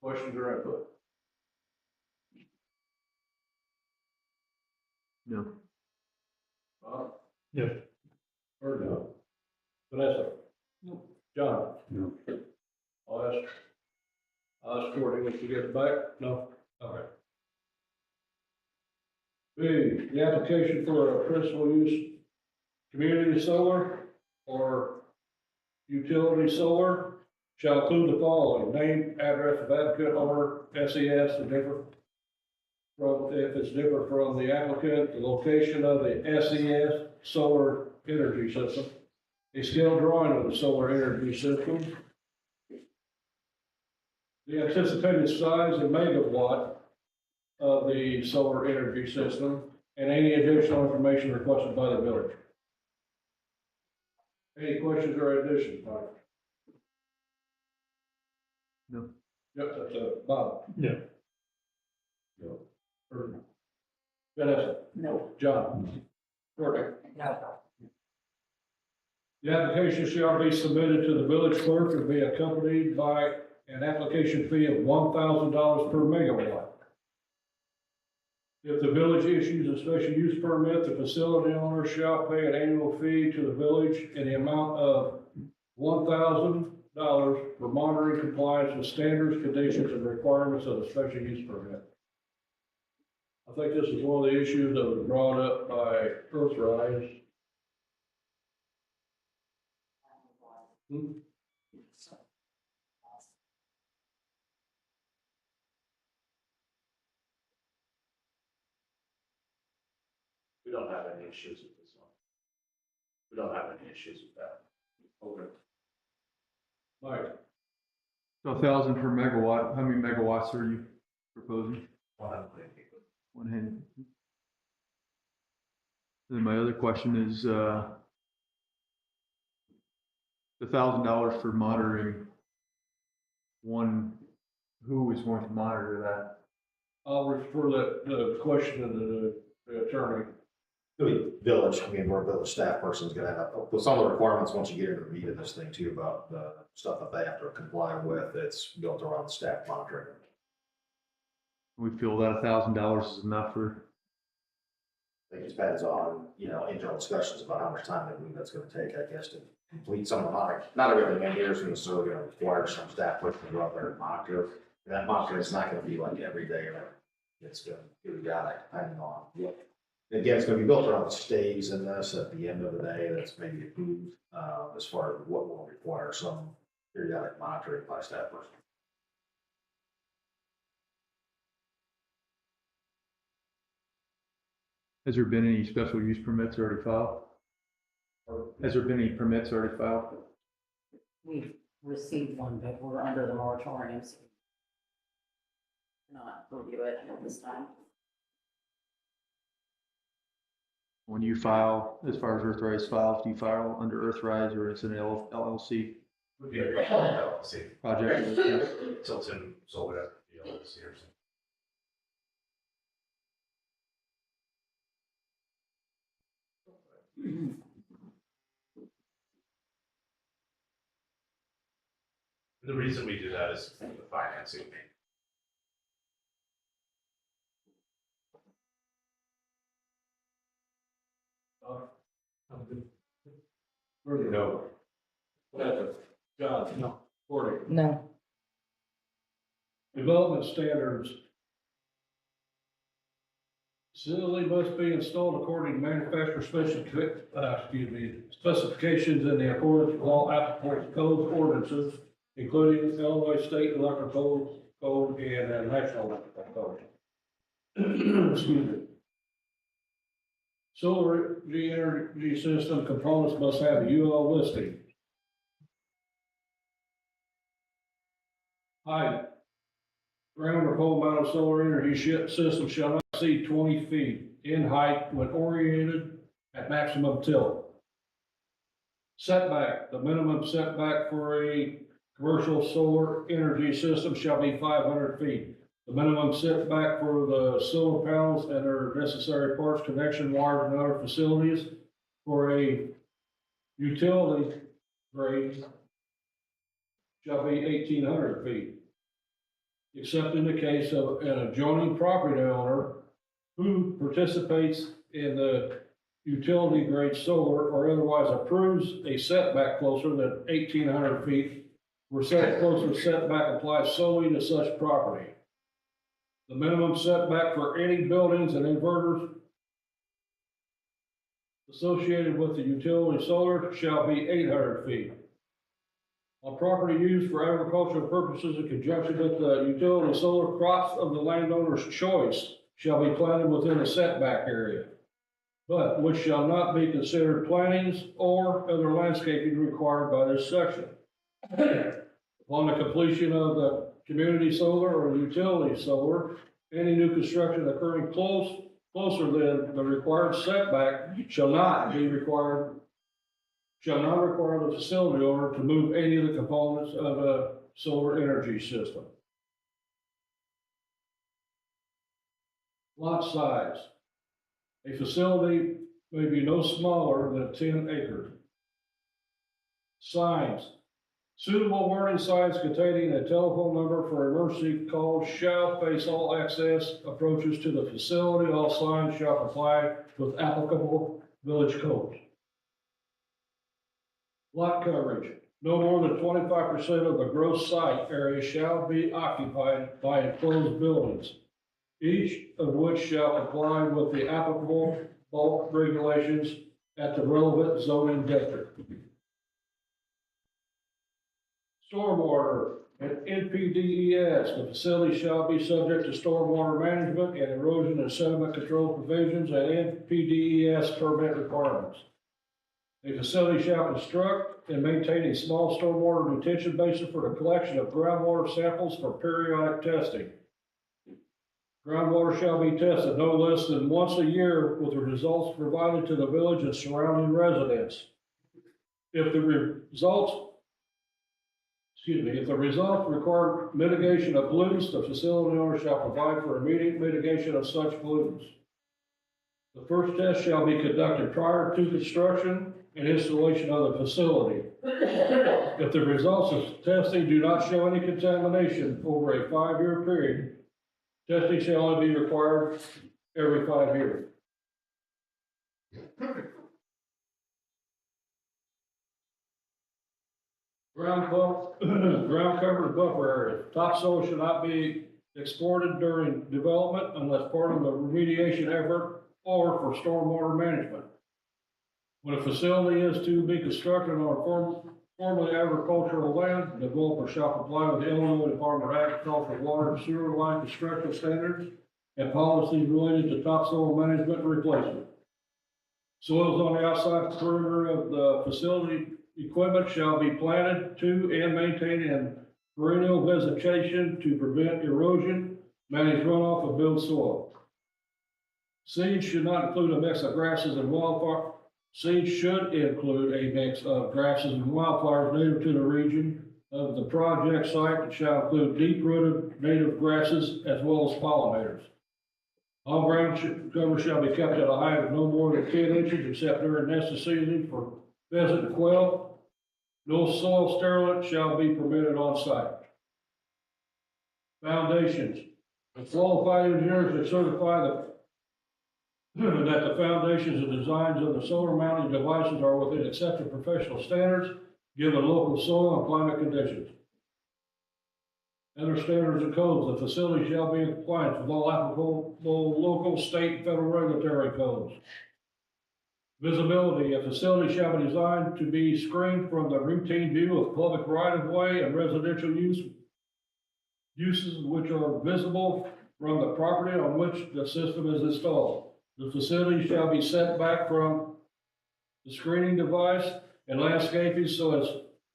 questions or input? No. No. Or no? Vanessa? No. John? No. I'll ask Courtney when she gets back. No? All right. B, the application for a principal use community solar or utility solar shall include the following: name, address of applicant, owner, SES, and different from, if it's different from the applicant, the location of the SES solar energy system, a scale drawing of the solar energy system, the anticipated size and megawatt of the solar energy system, and any additional information requested by the village. Any questions or additions, Mike? No. Yep, that's Bob. No. No. Vanessa? No. John? Courtney? No. The application shall be submitted to the village clerk and be accompanied by an application fee of $1,000 per megawatt. If the village issues a special use permit, the facility owner shall pay an annual fee to the village in the amount of $1,000 for monitoring compliance with standards, conditions, and requirements of the special use permit. I think this is one of the issues that was brought up by Earthrise. We don't have any issues with this one. We don't have any issues with that. Okay. Mike? So 1,000 per megawatt, how many megawatts are you proposing? 100. Then my other question is, the $1,000 for monitoring, who is going to monitor that? I'll refer the question to the attorney. The village, I mean, we're a village staff person's gonna have, with some of the requirements, once you get into the meat of this thing too, about the stuff that they have to comply with, it's built around the staff monitoring. We feel that $1,000 is enough for, I think it depends on, internal discussions about how much time they believe that's gonna take, I guess, to complete some of the monitoring. Not everything in here is necessarily gonna require some staff person to go out there and monitor. And that monitoring is not gonna be like every day, or it's gonna be periodic, depending on what. Again, it's gonna be built around the stays in this at the end of the day, that's maybe approved, as far as what will require some periodic monitoring by staff person. Has there been any special use permits already filed? Or has there been any permits already filed? We've received one, but we're under the moratorium, so not review it at this time. When you file, as far as Earthrise files, do you file under Earthrise or is it an LLC Would be a great LLC, project? Tilton Solar, the LLC or something. The reason we do that is the financing. No. John? No. Courtney? No. Development standards. Facility must be installed according to manufacturer specifications in the accordance with all applicable codes, ordinances, including Illinois State Electrical Code and National Electrical Code. Excuse me. Solar energy system components must have a UL listing. Height. Ground or pole mounted solar energy system shall not exceed 20 feet in height when oriented at maximum tilt. Setback. The minimum setback for a commercial solar energy system shall be 500 feet. The minimum setback for the solar panels and their necessary parts, connection wires, and other facilities for a utility grade shall be 1,800 feet, except in the case of an adjoining property owner who participates in the utility grade solar or otherwise approves a setback closer than 1,800 feet, where such closer setback applies solely to such property. The minimum setback for any buildings and inverters associated with the utility solar shall be 800 feet. On property used for agricultural purposes in conjunction with the utility solar, crops of the landowner's choice shall be planted within a setback area, but which shall not be considered plantings or other landscaping required by this section. Upon the completion of the community solar or utility solar, any new construction occurring closer than the required setback shall not require the facility owner to move any of the components of a solar energy system. Lot size. A facility may be no smaller than 10 acres. Signs. Suitable warning signs containing a telephone number for emergency calls shall face all access approaches to the facility. All signs shall comply with applicable village codes. Lot coverage. No more than 25% of the gross site area shall be occupied by enclosed buildings, each of which shall comply with the applicable bulk regulations at the relevant zoning district. Stormwater and NPDES, the facility shall be subject to stormwater management and erosion and sediment control provisions and NPDES permit requirements. A facility shall construct and maintain a small stormwater detention basin for the collection of groundwater samples for periodic testing. Groundwater shall be tested no less than once a year with the results provided to the village and surrounding residents. If the results require mitigation of pollutants, the facility owner shall provide for immediate mitigation of such pollutants. The first test shall be conducted prior to construction and installation of the facility. If the results of testing do not show any contamination over a 5-year period, testing shall only be required every 5 years. Ground cover and buffer area. Topsoil should not be exported during development unless part of the remediation effort or for stormwater management. When a facility is to be constructed on a formerly agricultural land, the developer shall comply with the Illinois Department of Agriculture, Water, and Sewer Line construction standards and policies related to topsoil management and replacement. Soils on the outside perimeter of the facility equipment shall be planted to and maintained in perennial vegetation to prevent erosion, manage runoff, and build soil. Seeds should not include a mix of grasses and wildfire. Seeds should include a mix of grasses and wildflowers native to the region of the project site and shall include deep-rooted native grasses as well as pollinators. All ground cover shall be kept at a height of no more than 10 inches except during nesting season for pheasant and quail. No soil sterilant shall be permitted on site. Foundations. The qualified engineers that certify that the foundations and designs of the solar mounting devices are within accepted professional standards given local soil and climate conditions. Other standards and codes, the facility shall be in compliance with all applicable local, state, and federal regulatory codes. Visibility, a facility shall be designed to be screened from the routine view of public right-of-way and residential uses which are visible from the property on which the system is installed. The facility shall be set back from the screening device and landscaping so as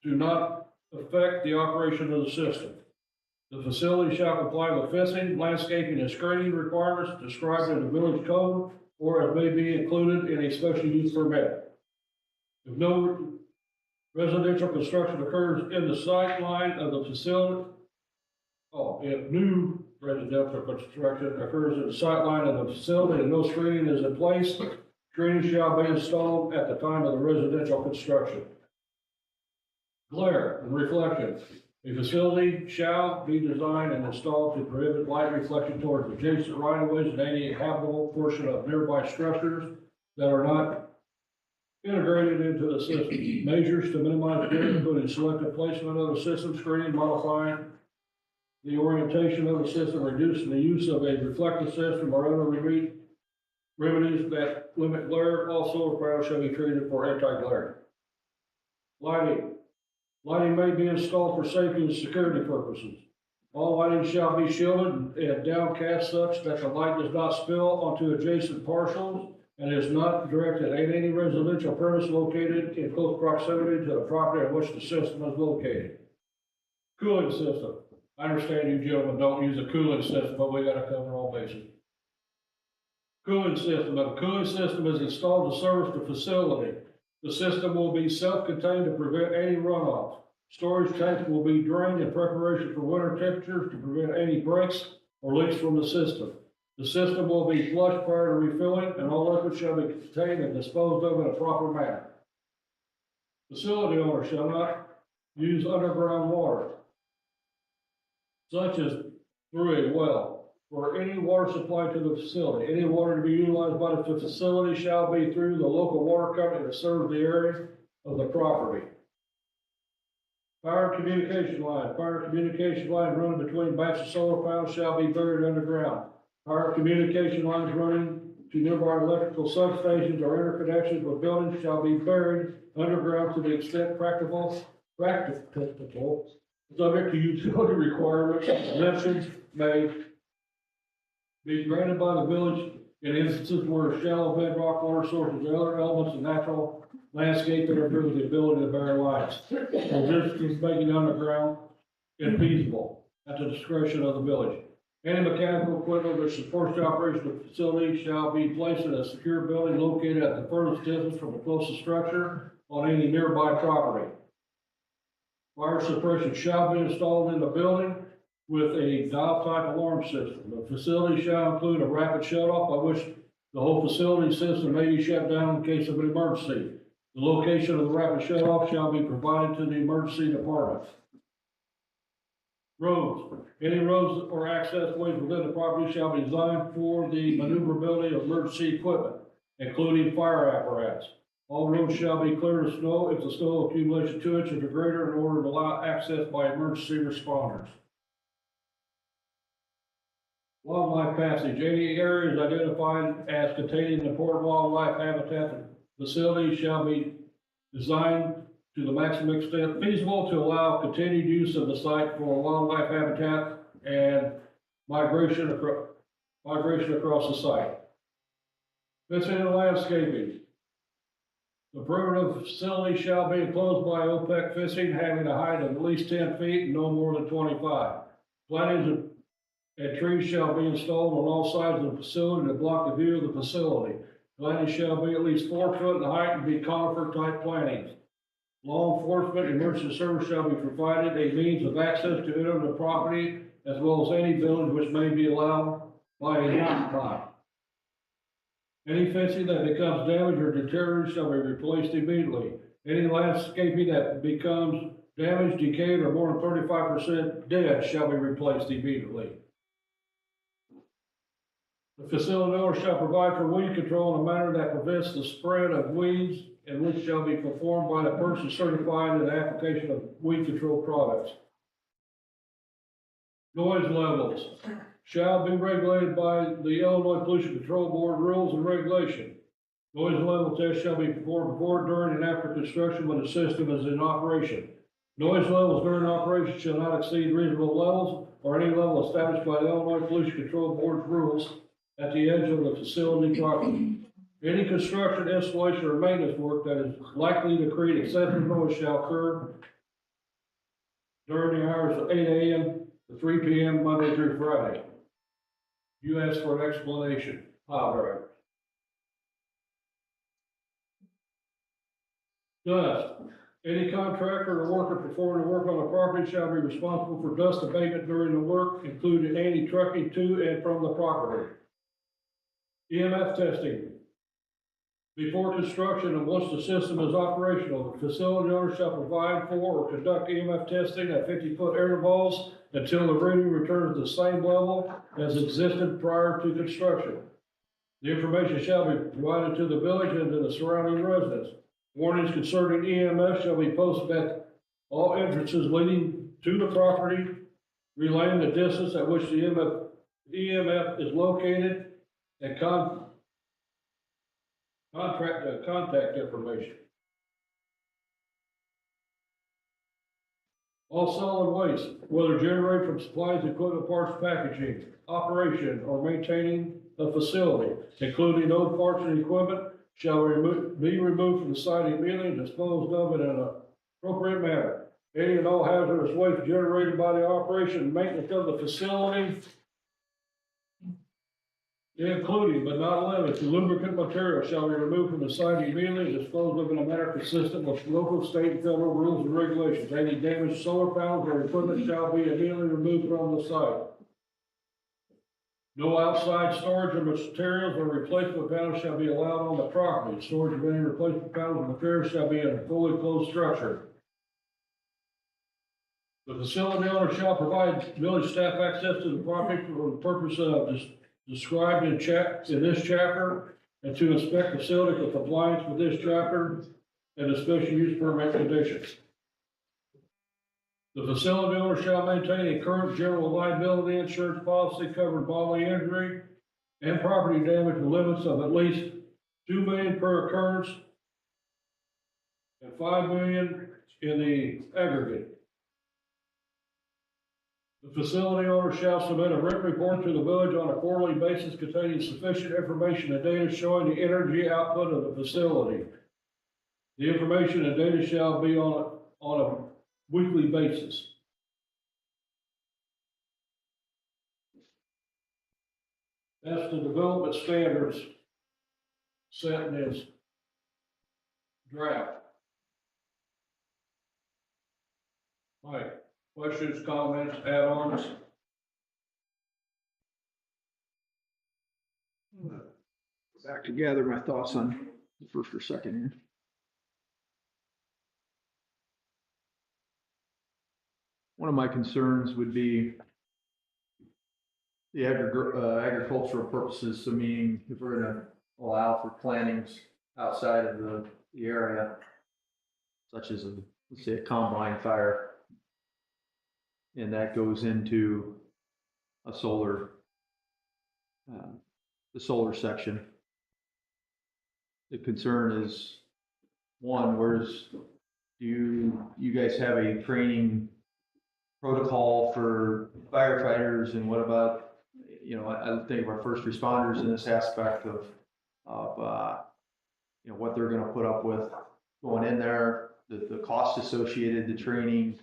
to not affect the operation of the system. The facility shall comply with fencing, landscaping, and screening requirements described in the village code or as may be included in a special use permit. If no residential construction occurs in the sight line of the facility, if new residential construction occurs in the sight line of the facility and no screening is in place, screening shall be installed at the time of the residential construction. Glare and reflection. A facility shall be designed and installed to prohibit light reflection towards adjacent right-of-ways and any habitable portion of nearby structures that are not integrated into the system. Measures to minimize glare including selective placement of the system, screening, modifying the orientation of the system, reducing the use of a reflective system or other remedies that limit glare. All solar panels shall be treated for anti-glare. Lighting. Lighting may be installed for safety and security purposes. All lighting shall be shielded and downcast such that the light does not spill onto adjacent parcels and is not directed at any residential premise located in close proximity to the property on which the system is located. Cooling system. I understand you gentlemen don't use a cooling system, but we gotta cover all bases. Cooling system. If a cooling system is installed to service the facility, the system will be self-contained to prevent any runoff. Storage tanks will be drained in preparation for winter temperatures to prevent any breaks or leaks from the system. The system will be flushed prior to refilling, and all liquids shall be contained and disposed of in a proper manner. Facility owners shall not use underground water, such as through a well, for any water supply to the facility. Any water to be utilized by the facility shall be through the local water company that serves the area of the property. Power communication line. Power communication line running between banks of solar panels shall be buried underground. Power communication lines running to nearby electrical substations or interconnections with buildings shall be buried underground to the extent practicable, subject to utility requirements. Exemptions may be granted by the village in instances where shallow bedrock water sources and other elements of natural landscape interfere with the ability to bury lines. This is making underground infeasible at the discretion of the village. Any mechanical equipment which supports the operation of the facility shall be placed in a secure building located at the furthest distance from the closest structure on any nearby property. Fire suppression shall be installed in the building with a dial-type alarm system. The facility shall include a rapid shut-off by which the whole facility system may be shut down in case of an emergency. The location of the rapid shut-off shall be provided to the emergency department. Roads. Any roads or access ways within the property shall be designed for the maneuverability of emergency equipment, including fire apparatus. All roads shall be clear of snow if the snow accumulation 2 inches or greater in order to allow access by emergency responders. Wildlife passage. Any areas identified as containing important wildlife habitat, the facility shall be designed to the maximum extent feasible to allow continued use of the site for wildlife habitat and migration across the site. Fencing and landscaping. The perimeter of the facility shall be enclosed by OPEC fencing having a height of at least 10 feet and no more than 25. Plantings and trees shall be installed on all sides of the facility to block the view of the facility. Plantings shall be at least 4 foot in height and be conifer-type plantings. Law enforcement and emergency service shall be provided a means of access to enter the property as well as any building which may be allowed by a occupier. Any fencing that becomes damaged or deteriorated shall be replaced immediately. Any landscaping that becomes damaged, decayed, or more than 35% dead shall be replaced immediately. The facility owner shall provide for weed control in a manner that prevents the spread of weeds and which shall be performed by the person certified in the application of weed control products. Noise levels shall be regulated by the Illinois Pollution Control Board rules and regulation. Noise level tests shall be performed before, during, and after construction when the system is in operation. Noise levels during operation shall not exceed reasonable levels or any level established by the Illinois Pollution Control Board's rules at the edge of the facility property. Any construction, installation, or maintenance work that is likely to create excessive noise shall occur during the hours of 8 a.m. to 3 p.m. Monday through Friday. You asked for an explanation. Pile driver. Dust. Any contractor or worker performing the work on the property shall be responsible for dust abatement during the work, including any trucking to and from the property. EMF testing. Before construction and once the system is operational, the facility owner shall provide for or conduct EMF testing at 50-foot intervals until the reading returns to the same level as existed prior to construction. The information shall be provided to the village and to the surrounding residents. Warnings concerning EMF shall be posted at all entrances leading to the property, relaying the distance at which the EMF is located and contact information. All solid waste, whether generated from supplies, equipment, parts, packaging, operation, or maintaining a facility, including old parts and equipment, shall be removed from the site immediately and disposed of in an appropriate manner. Any and all hazardous waste generated by the operation and maintenance of the facility, including but not limited to lubricant material, shall be removed from the site immediately and disposed of in a manner consistent with local, state, and federal rules and regulations. Any damaged solar panels or equipment shall be immediately removed from the site. No outside storage of materials or replacement panels shall be allowed on the property. Storage of any replacement panels or materials shall be in a fully closed structure. The facility owner shall provide village staff access to the property for the purpose of described in this chapter and to inspect the facility for compliance with this chapter and the special use permit conditions. The facility owner shall maintain a current general liability insurance policy covering bodily injury and property damage with limits of at least $2 million per occurrence and $5 million in the aggregate. The facility owner shall submit a written report to the village on a quarterly basis containing sufficient information and data showing the energy output of the facility. The information and data shall be on a weekly basis. That's the development standards set in this draft. Mike, questions, comments, add-ons? Back to gather my thoughts on the first or second here. One of my concerns would be the agricultural purposes. So meaning if we're going to allow for plantings outside of the area, such as let's say a combine fire, and that goes into a solar, the solar section. The concern is, one, do Do you guys have a training protocol for firefighters, and what about, I think of our first responders in this aspect of, what they're gonna put up with going in there, the cost associated, the training,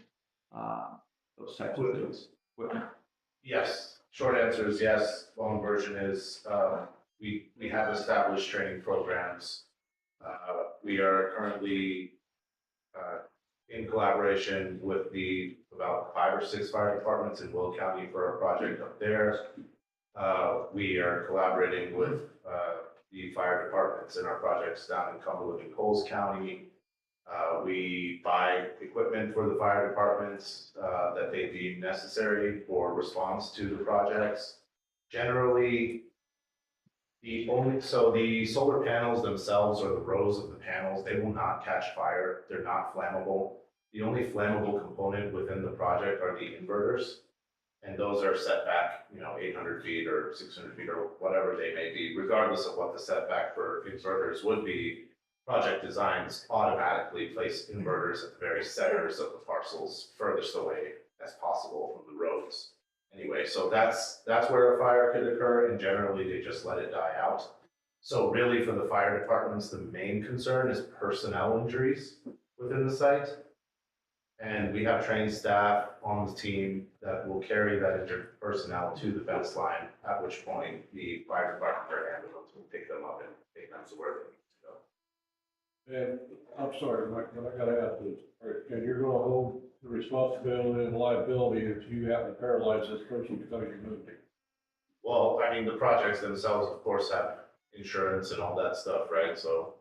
those types of things. Yes, short answer is yes. Long version is, we have established training programs. We are currently, in collaboration with about 5 or 6 fire departments in Will County for a project up there. We are collaborating with, the fire departments in our projects down in Cumberland and Coles County. We buy equipment for the fire departments, that they deem necessary for response to the projects. Generally, the solar panels themselves, or the rows of the panels, they will not catch fire. They're not flammable. The only flammable component within the project are the inverters. And those are set back, 800 feet or 600 feet or whatever they may be, regardless of what the setback for inverters would be. Project designs automatically place inverters at the very centers of the parcels, furthest away as possible from the roads. Anyway, so that's where a fire could occur, and generally they just let it die out. So really, for the fire departments, the main concern is personnel injuries within the site. And we have trained staff on the team that will carry that injured personnel to the fence line, at which point the fire department or ambulance will pick them up and take them to where they need to go. And I'm sorry, Mike, but I gotta ask this, and you're gonna hold the responsibility and liability if you happen to paralyze this person because you moved him? Well, I mean, the projects themselves, of course, have insurance and all that stuff, right? So,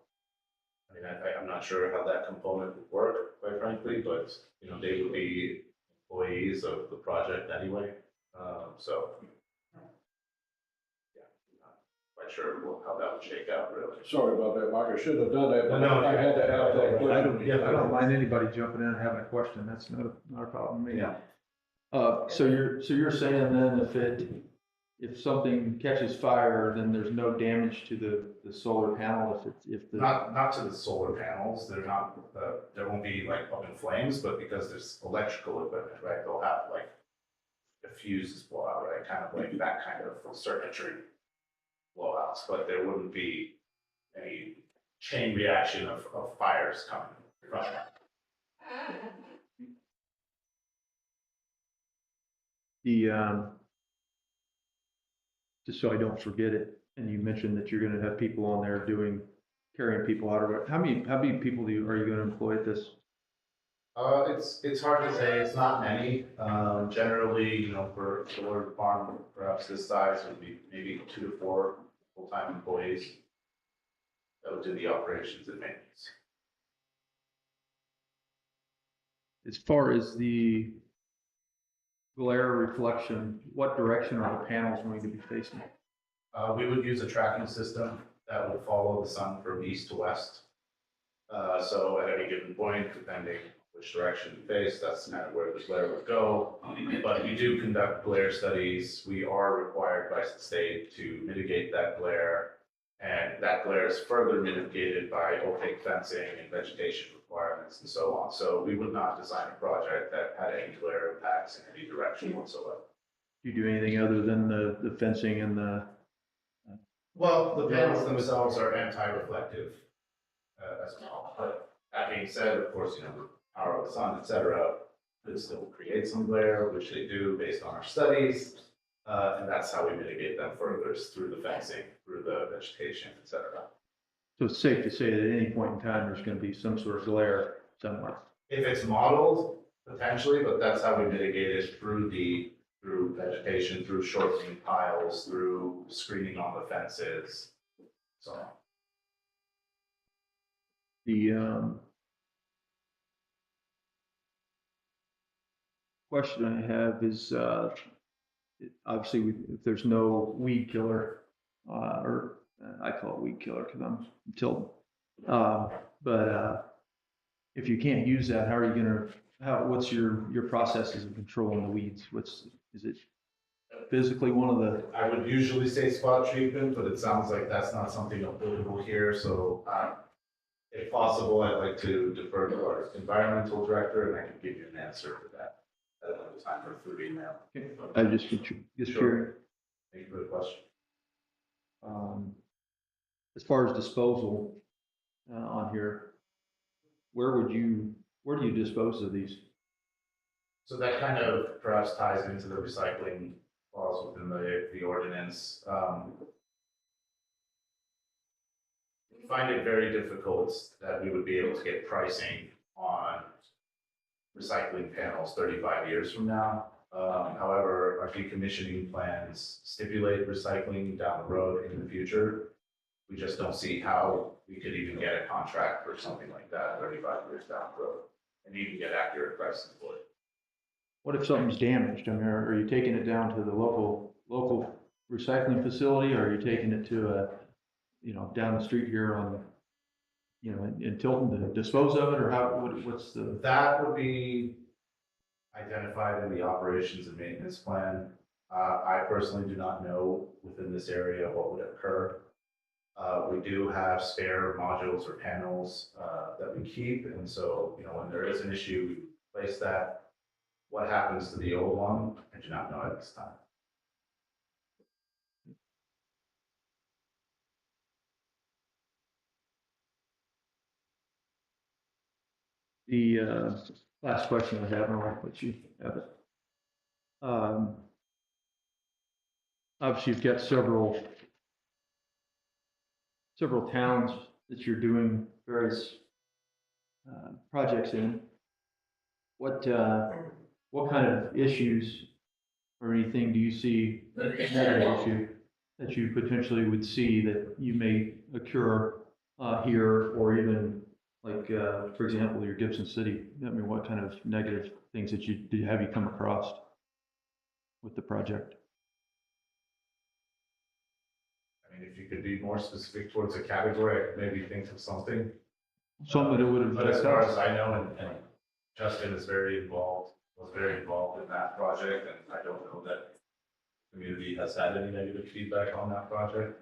I mean, I'm not sure how that component would work, quite frankly, but, they would be employees of the project anyway. So, yeah, I'm not quite sure how that would shake out, really. Sorry about that, Mike, I shouldn't have done that, but No, I had to ask that question. I don't mind anybody jumping in and having a question. That's not a problem with me. Yeah. So you're saying then if something catches fire, then there's no damage to the solar panel if the. Not to the solar panels, they're not, there won't be like up in flames, but because there's electrical equipment, right, they'll have like the fuses blow out, right, kind of like that kind of circuitry blowouts, but there wouldn't be any chain reaction of fires coming from that. Just so I don't forget it, and you mentioned that you're gonna have people on there carrying people out of it. How many people are you gonna employ at this? It's hard to say, it's not many. Generally, for a solar farm, perhaps this size would be maybe 2 to 4 full-time employees that would do the operations and maintenance. As far as the glare reflection, what direction are the panels going to be facing? We would use a tracking system that would follow the sun from east to west. So at any given point, depending which direction you face, that's kind of where the glare would go. But we do conduct glare studies. We are required by the state to mitigate that glare. And that glare is further mitigated by opaque fencing and vegetation requirements and so on. So we would not design a project that had any glare impacts in any direction whatsoever. Do you do anything other than the fencing and the? Well, the panels themselves are anti-reflective as well. But that being said, of course, the power of the sun, et cetera, could still create some glare, which they do based on our studies. And that's how we mitigate them further, is through the fencing, through the vegetation, et cetera. So it's safe to say that at any point in time, there's going to be some sort of glare somewhere. If it's modeled, potentially, but that's how we mitigate it through vegetation, through shortening piles, through screening on the fences, so on. The question I have is, obviously, if there's no weed killer, or I call it weed killer because I'm from Tilton. But if you can't use that, how are you what's your processes of controlling the weeds? Is it physically one of the? I would usually say spot treatment, but it sounds like that's not something applicable here, so If possible, I'd like to defer to our environmental director, and I can give you an answer for that. I don't have time for through email. I just curious. Thank you for the question. As far as disposal, on here, where do you dispose of these? So that kind of perhaps ties into the recycling clause within the ordinance. We find it very difficult that we would be able to get pricing on recycling panels 35 years from now. However, our decommissioning plans stipulate recycling down the road in the future. We just don't see how we could even get a contract for something like that 35 years down the road and even get accurate pricing for it. What if something's damaged? I mean, are you taking it down to the local recycling facility, or are you taking it to down the street here on, in Tilton to dispose of it, or what's the? That would be identified in the operations and maintenance plan. I personally do not know within this area what would occur. We do have spare modules or panels that we keep, and so, when there is an issue, we replace that. What happens to the old one, I do not know at this time. The last question I have, and I'll let you have it. Obviously, you've got several towns that you're doing various projects in. What kind of issues or anything do you see, negative issue, that you potentially would see that you may occur here, or even like, for example, your Gibson City? I mean, what kind of negative things that have you come across with the project? I mean, if you could be more specific towards a category, I could maybe think of something. Something that would have. But as far as I know, and Justin is was very involved in that project, and I don't know that the community has had any negative feedback on that project.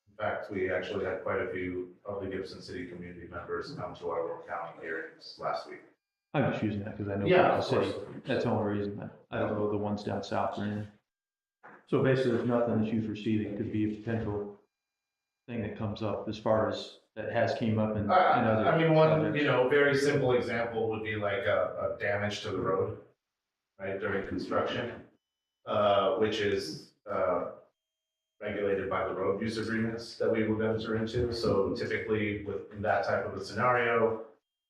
In fact, we actually had quite a few of the Gibson City community members come to our Will County hearings last week. I'm just using that because I know. Yeah, the city. That's the only reason. I don't know the ones down south or anything. So basically, there's nothing that you foresee that could be a potential thing that comes up as far as that has came up in other. I mean, one, projects. very simple example would be like a damage to the road, right, during construction, which is, regulated by the road use agreements that we would enter into. So typically in that type of a scenario,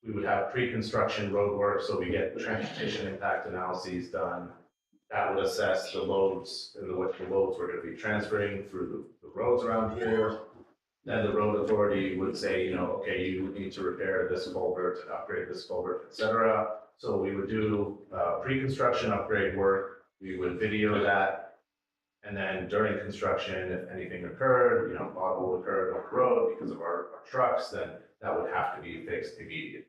we would have pre-construction road work, so we get transportation impact analyses done. That would assess the loads and what the loads we're gonna be transferring through the roads around here. Then the road authority would say, okay, you need to repair this culvert and upgrade this culvert, et cetera. So we would do pre-construction upgrade work, we would video that. And then during construction, if anything occurred, pothole occurred on the road because of our trucks, then that would have to be fixed immediately.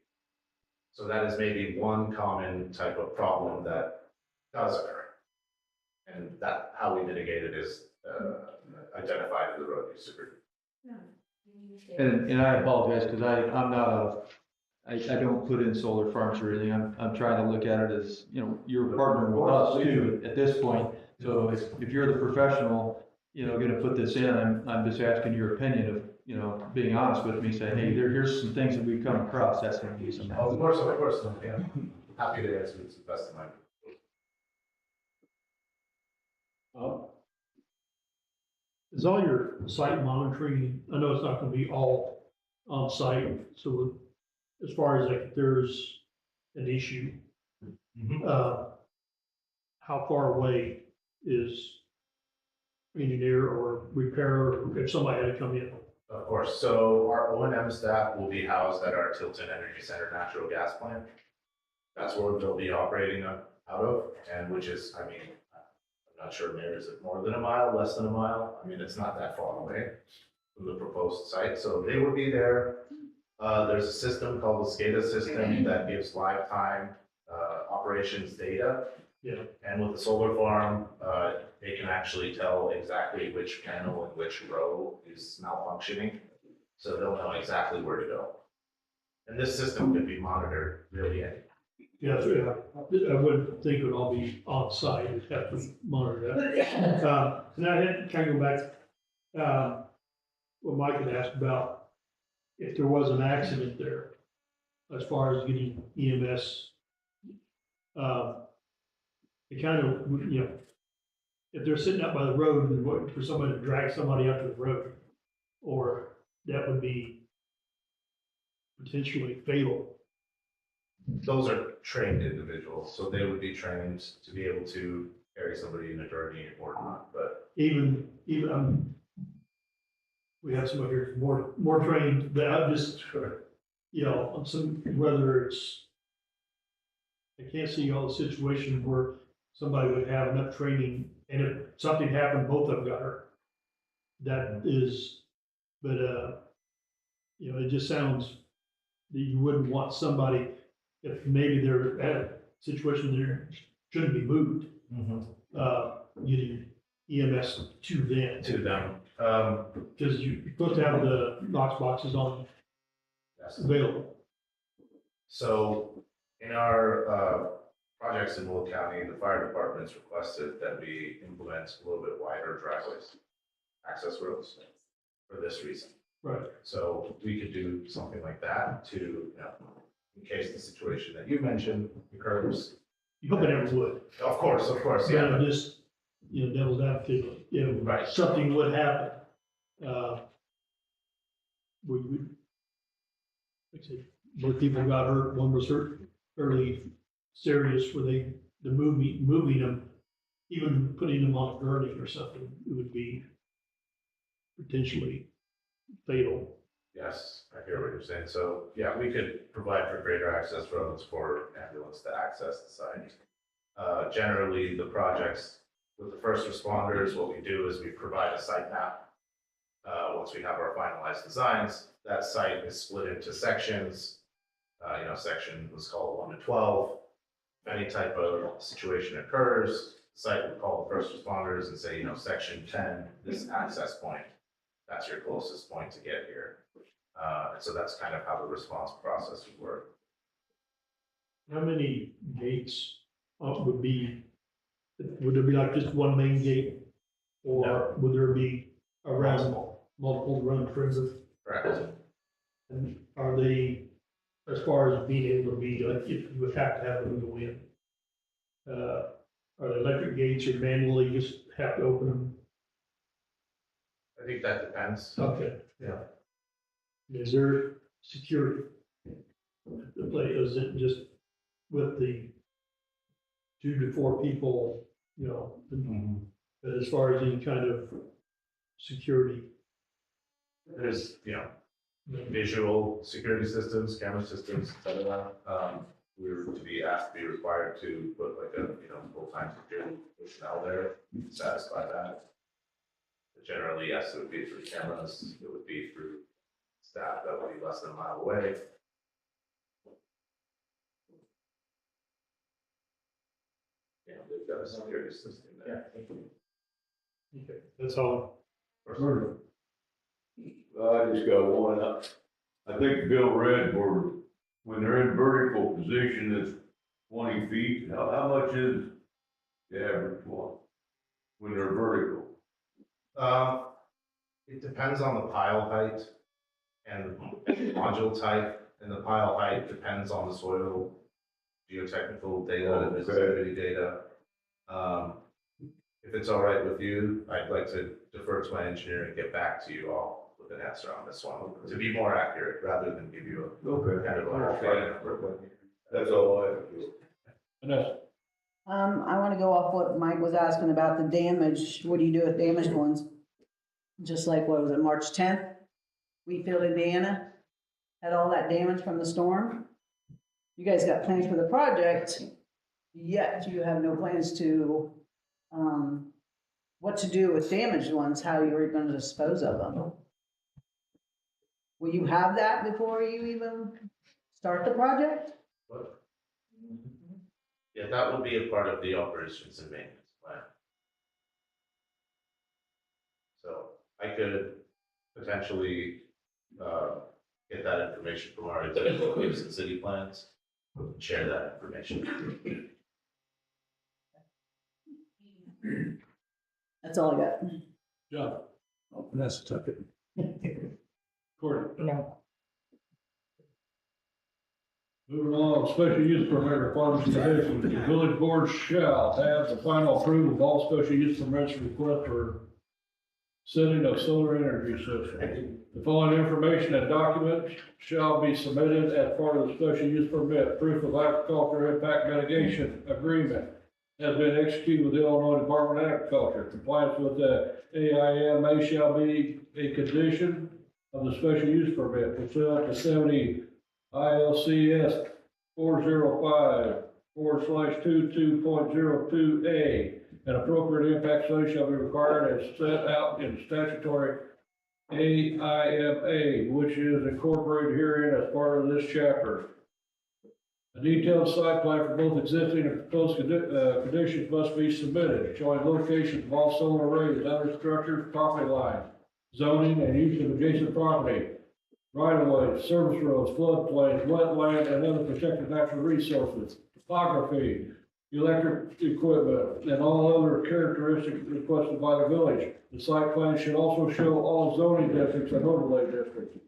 So that is maybe one common type of problem that does occur. And that, how we mitigate it is identified in the road use agreement. And I apologize because I'm not I don't put in solar farms or anything. I'm trying to look at it as, you're partnering with us too at this point. So if you're the professional, going to put this in, I'm just asking your opinion of, being honest with me, saying, hey, here's some things that we've come across. That's going to be some. Of course, yeah. Happy to answer to the best of my. Is all your site monitoring, I know it's not gonna be all on site, so as far as like if there's an issue, how far away is engineer or repairer if somebody had to come in? Of course, so our O&M staff will be housed at our Tilton Energy Center natural gas plant. That's where they'll be operating out of, and which is, I'm not sure, Mayor, is it more than a mile, less than a mile? It's not that far away from the proposed site, so they will be there. There's a system called the SCADA system that gives lifetime operations data. Yeah. And with the solar farm, they can actually tell exactly which panel and which row is malfunctioning. So they'll know exactly where to go. And this system can be monitored really any. Yeah, I wouldn't think it would all be on site, it'd have to monitor that. And I had, kind of go back, what Mike had asked about, if there was an accident there, as far as getting EMS. It kind of, you know, if they're sitting out by the road and waiting for somebody to drag somebody out to the road, or that would be potentially fatal. Those are trained individuals, so they would be trained to be able to carry somebody in a gurney or not, but Even, we have somebody here who's more trained, but I'm just, you know, on some, whether it's, I can't see all the situations where somebody would have enough training, and if something happened, both of them got hurt. That is, but, you know, it just sounds that you wouldn't want somebody, if maybe they're at a situation that shouldn't be moved, getting EMS to them. to them. Because you're supposed to have the Knox boxes on available. So in our projects in Will County, the fire department's requested that we implement a little bit wider driveways, access roads for this reason. Right. So we could do something like that to, you know, in case the situation that you mentioned occurs. You hope it never would. Of course, yeah. But just, you know, devil's advocate, you know, Right. something would happen. We, like I said, both people got hurt, one was hurt fairly serious where the moving them, even putting them on a gurney or something, it would be potentially fatal. Yes, I hear what you're saying. So, yeah, we could provide for greater access roads for ambulance to access the site. Generally, the projects with the first responders, what we do is we provide a site map. Once we have our finalized designs, that site is split into sections. You know, section was called 1 to 12. If any type of situation occurs, the site would call the first responders and say, you know, section 10, this access point, that's your closest point to get here. And so that's kind of how the response process would work. How many gates would there be like just one main gate? Or No. would there be around Multiple. multiple run triggers? Correct. And are they, as far as being able to be, like, if you would have to have them go in? Are they electric gates or manually just have to open them? I think that depends. Okay. Yeah. Is there security? The play, is it just with the 2 to 4 people, you know? But as far as any kind of security? There's, you know, visual security systems, camera systems, et cetera. We were to be asked to be required to put like a, you know, full-time security personnel there to satisfy that. But generally, yes, it would be through cameras, it would be through staff that would be less than a mile away. Yeah, they've got a security system there. Okay, that's all. I just got one up. I think Bill read where, when they're in vertical position, it's 20 feet. How much is the average one when they're vertical? It depends on the pile height and module type, and the pile height depends on the soil geotechnical data and visibility data. If it's all right with you, I'd like to defer to my engineer and get back to you all with an answer on this one, to be more accurate, rather than give you a kind of a number. That's all I have. I wanna go off what Mike was asking about the damage. What do you do with damaged ones? Just like, what was it, March 10th? Wheatfield, Indiana, had all that damage from the storm. You guys got plans for the project, yet you have no plans to, what to do with damaged ones, how you're gonna dispose of them. Will you have that before you even start the project? Yeah, that would be a part of the operations and maintenance plan. So I could potentially get that information from our identical Gibson city plans, share that information. That's all I got. John, Vanessa took it. Courtney. No. Moving along, special use permit requirements and conditions. The village board shall have the final approval of all special use permits request for setting of solar energy system. The following information and documents shall be submitted as part of the special use permit. Proof of agricultural impact mitigation agreement has been executed with the Illinois Department of Agriculture. Compliance with the AIMA shall be a condition of the special use permit pursuant to 70 ILCS 405/22.02A. An appropriate impact study shall be required as set out in statutory AIMA, which is incorporated herein as part of this chapter. A detailed site plan for both existing and proposed conditions must be submitted, showing locations of all solar arrays, other structures, property lines, zoning, and use of adjacent property, right-of-ways, service roads, floodplains, wetland, and other protected natural resources, topography, electric equipment, and all other characteristics requested by the village. The site plan should also show all zoning districts and overlay districts.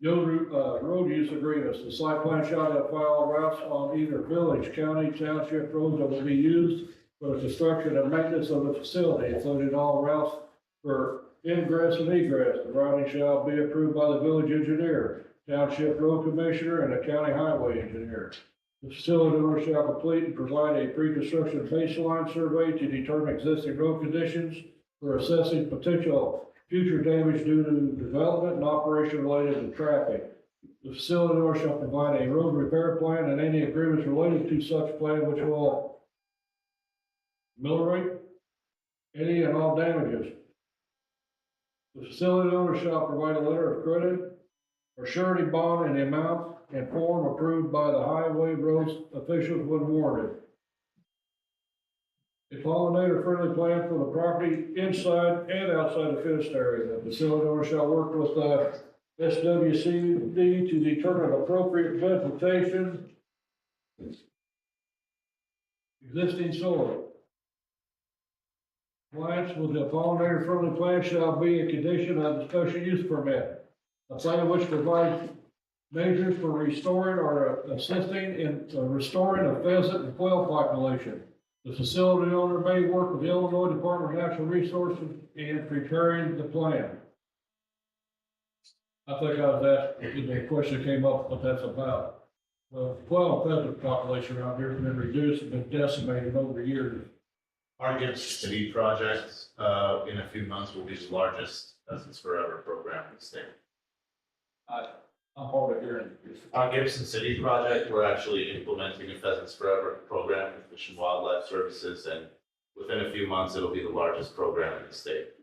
Road use agreements. The site plan shall identify all routes on either village, county, township roads that will be used for the construction and maintenance of the facility, including all routes for ingress and egress. The routing shall be approved by the village engineer, township road commissioner, and the county highway engineer. The facility owner shall complete and provide a pre-construction baseline survey to determine existing road conditions for assessing potential future damage due to development and operation related to traffic. The facility owner shall provide a road repair plan and any agreements related to such plan which will ameliorate any and all damages. The facility owner shall provide a letter of credit or surety bond in the amount and form approved by the highway roads officials when warranted. A pollinator-friendly plan for the property inside and outside the fenced area. The facility owner shall work with SWCD to determine appropriate vegetation, existing soil. Compliance with the pollinator-friendly plan shall be a condition of the special use permit. A plan which provides measures for restoring or assisting in restoring a pheasant and quail population. The facility owner may work with the Illinois Department of Natural Resources in preparing the plan. I think I was asked, the question came up, what that's about. Well, quail and pheasant population around here has been reduced and been decimated over the years. Our Gibson City project, in a few months will be the largest Pheasants Forever program in the state. I'm hard of hearing. Our Gibson City project, we're actually implementing a Pheasants Forever program with Fish and Wildlife Services, and within a few months, it'll be the largest program in the state.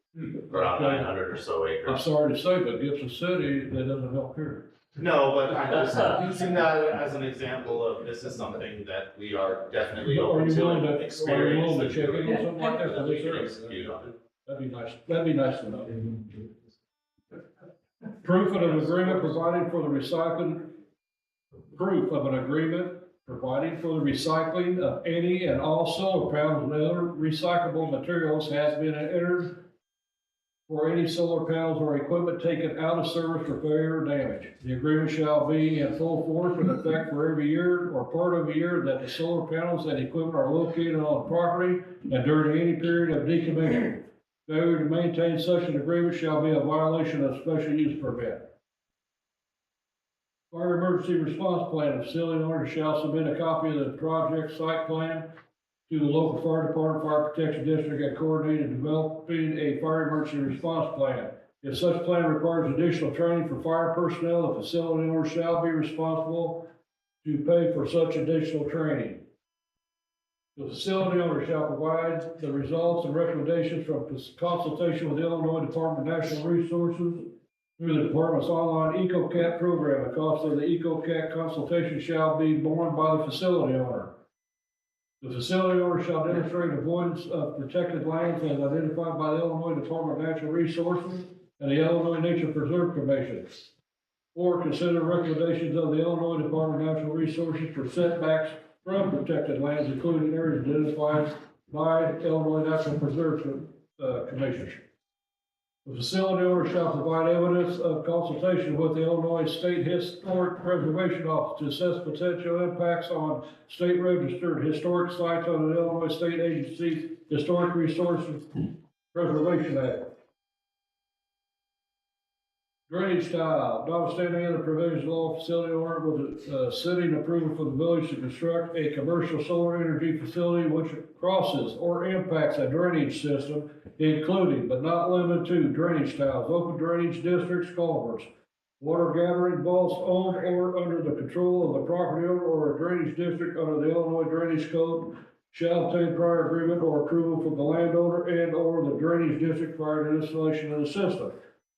Around 900 or so acres. I'm sorry to say, but Gibson City, that doesn't help here. No, but I'm just using that as an example of this is something that we are definitely open to and experience. Are you willing to check in on something like that? That we can execute on it. That'd be nice to know. Proof of an agreement providing for the recycling, proof of an agreement providing for the recycling of any and all solar panels and other recyclable materials has been entered for any solar panels or equipment taken out of service for failure or damage. The agreement shall be in full force and effect for every year or part of a year that the solar panels and equipment are located on the property and during any period of decommissioning. Failure to maintain such an agreement shall be a violation of special use permit. Fire emergency response plan. The facility owner shall submit a copy of the project site plan to the local fire department, fire protection district, and coordinate developing a fire emergency response plan. If such plan requires additional training for fire personnel, the facility owner shall be responsible to pay for such additional training. The facility owner shall provide the results and recommendations from consultation with the Illinois Department of Natural Resources through the department's online EcoCat program. The cost of the EcoCat consultation shall be borne by the facility owner. The facility owner shall demonstrate avoidance of protected lands as identified by the Illinois Department of Natural Resources and the Illinois Nature Preserve Commission. Or consider recommendations of the Illinois Department of Natural Resources for setbacks from protected lands, including areas identified by Illinois Natural Preserve Commission. The facility owner shall provide evidence of consultation with the Illinois State Historic Preservation Office to assess potential impacts on state registered historic sites under the Illinois State Agency Historic Resources Preservation Act. Drainage tile, notwithstanding other provisions of law, facility owner with sitting approval for the village to construct a commercial solar energy facility which crosses or impacts a drainage system, including but not limited to drainage tiles, open drainage districts, culverts, water gathering vaults owned or under the control of the property owner or a drainage district under the Illinois Drainage Code, shall obtain prior agreement or approval from the landowner and or the drainage district prior to installation of the system.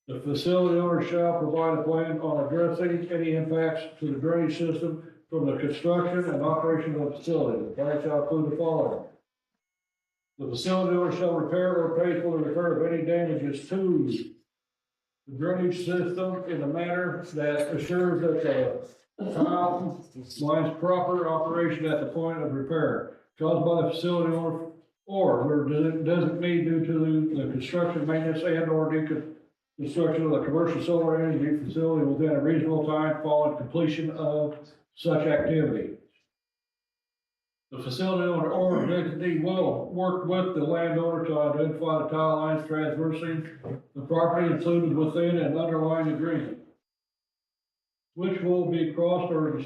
The facility owner shall provide a plan on addressing any impacts to the drainage system from the construction and operation of the facility. The plan shall include the following. The facility owner shall repair or pay for the repair of any damages to the drainage system in a manner that assures that the tile lines proper operation at the point of repair caused by the facility owner or where designate due to the construction, maintenance, and or construction of a commercial solar energy facility within a reasonable time following completion of such activity. The facility owner or designee will work with the landowner to identify the tile lines traversing the property included within an underlying agreement, which will be crossed or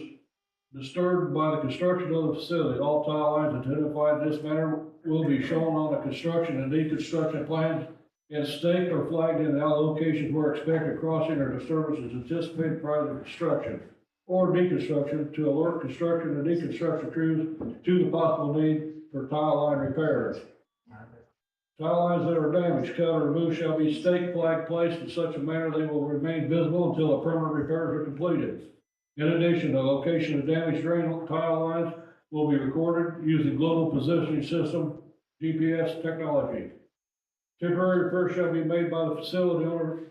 disturbed by the construction of the facility. All tile lines identified in this manner will be shown on the construction and deconstruction plans and staked or flagged in the locations where expected crossing or disturbance is anticipated prior to construction or deconstruction to alert construction and deconstruction crews to the possible need for tile line repairs. Tile lines that are damaged, cut, or removed shall be stake flag placed in such a manner they will remain visible until the permanent repairs are completed. In addition, the location of damaged drain tile lines will be recorded using global positioning system GPS technology. Temporary repairs shall be made by the facility owner,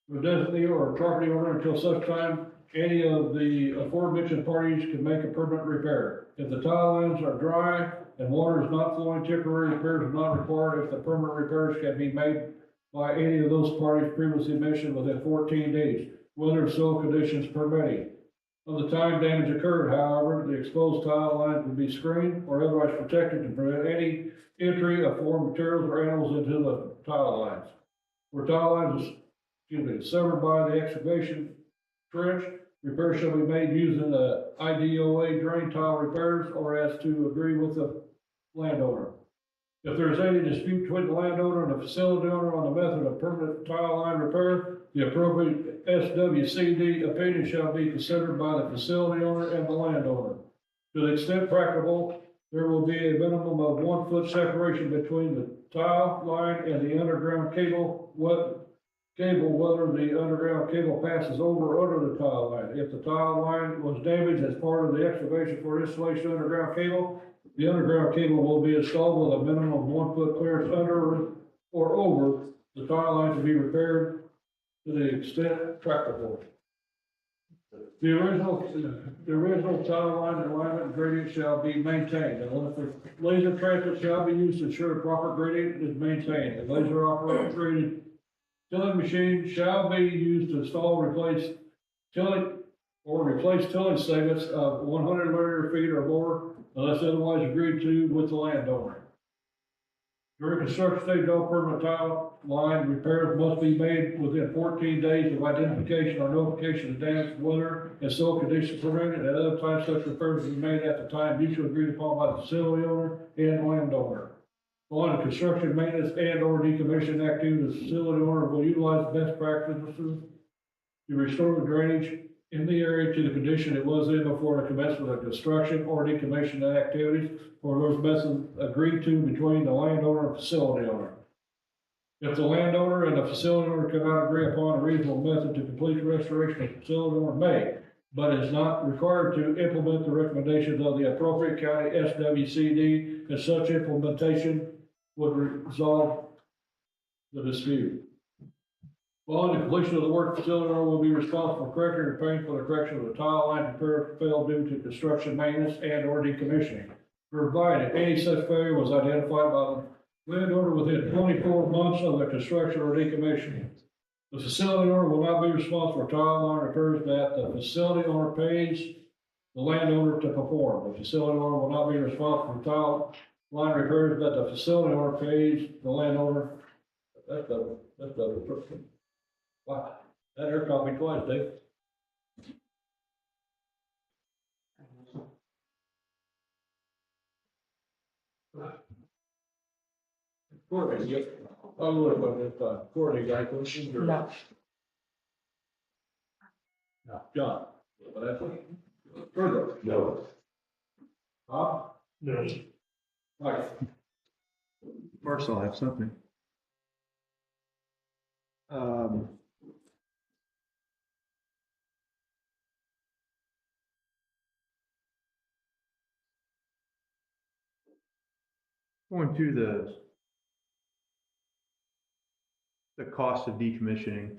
the designee, or property owner until such time any of the aforementioned parties can make a permanent repair. If the tile lines are dry and water is not flowing, temporary repairs are not required if the permanent repairs can be made by any of those parties previously mentioned within 14 days, weather and soil conditions permitting. Of the time damage occurred, however, the exposed tile lines will be screened or otherwise protected to prevent any entry of foreign materials or animals into the tile lines. Where tile lines is severed by the excavation trench, repairs shall be made using the IDOA drain tile repairs or as to agree with the landowner. If there is any dispute between the landowner and the facility owner on the method of permanent tile line repair, the appropriate SWCD opinion shall be considered by the facility owner and the landowner. To the extent practicable, there will be a minimum of 1 foot separation between the tile line and the underground cable, whether the underground cable passes over or under the tile line. If the tile line was damaged as part of the excavation for installation of underground cable, the underground cable will be installed with a minimum of 1 foot clearance under or over the tile line to be repaired to the extent practicable. The original tile line alignment and gradient shall be maintained. The laser transfer shall be used to ensure proper gradient is maintained. The laser operated tilling machine shall be used to install, replace tilling segments of 100 linear feet or more unless otherwise agreed to with the landowner. During construction stage, all permanent tile line repairs must be made within 14 days of identification or notification of damage, weather and soil conditions permitted. At other times, such repairs will be made at the time mutually agreed upon by the facility owner and landowner. On construction, maintenance, and or decommissioning activities, the facility owner will utilize the best practices to restore the drainage in the area to the condition it was in before the commencement of construction or decommissioning activities or those methods agreed to between the landowner and facility owner. If the landowner and the facility owner cannot agree upon a reasonable method to complete the restoration, the facility owner may, but is not required to implement the recommendations of the appropriate county SWCD, and such implementation would resolve the dispute. Following the completion of the work, facility owner will be responsible for correcting or paying for the correction of the tile line repair failed due to construction maintenance and or decommissioning. Provided any such failure was identified by the landowner within 24 months of the construction or decommissioning. The facility owner will not be responsible for tile line repairs that the facility owner pays the landowner to perform. The facility owner will not be responsible for tile line repairs that the facility owner pays the landowner. That's the. Wow, that air caught me twice, Dave. Courtney, I'll look on this time. Courtney, got any questions or? No. No, John, but that's it. Further? No. Huh? No. Mike? First, I'll have something. Going through the cost of decommissioning.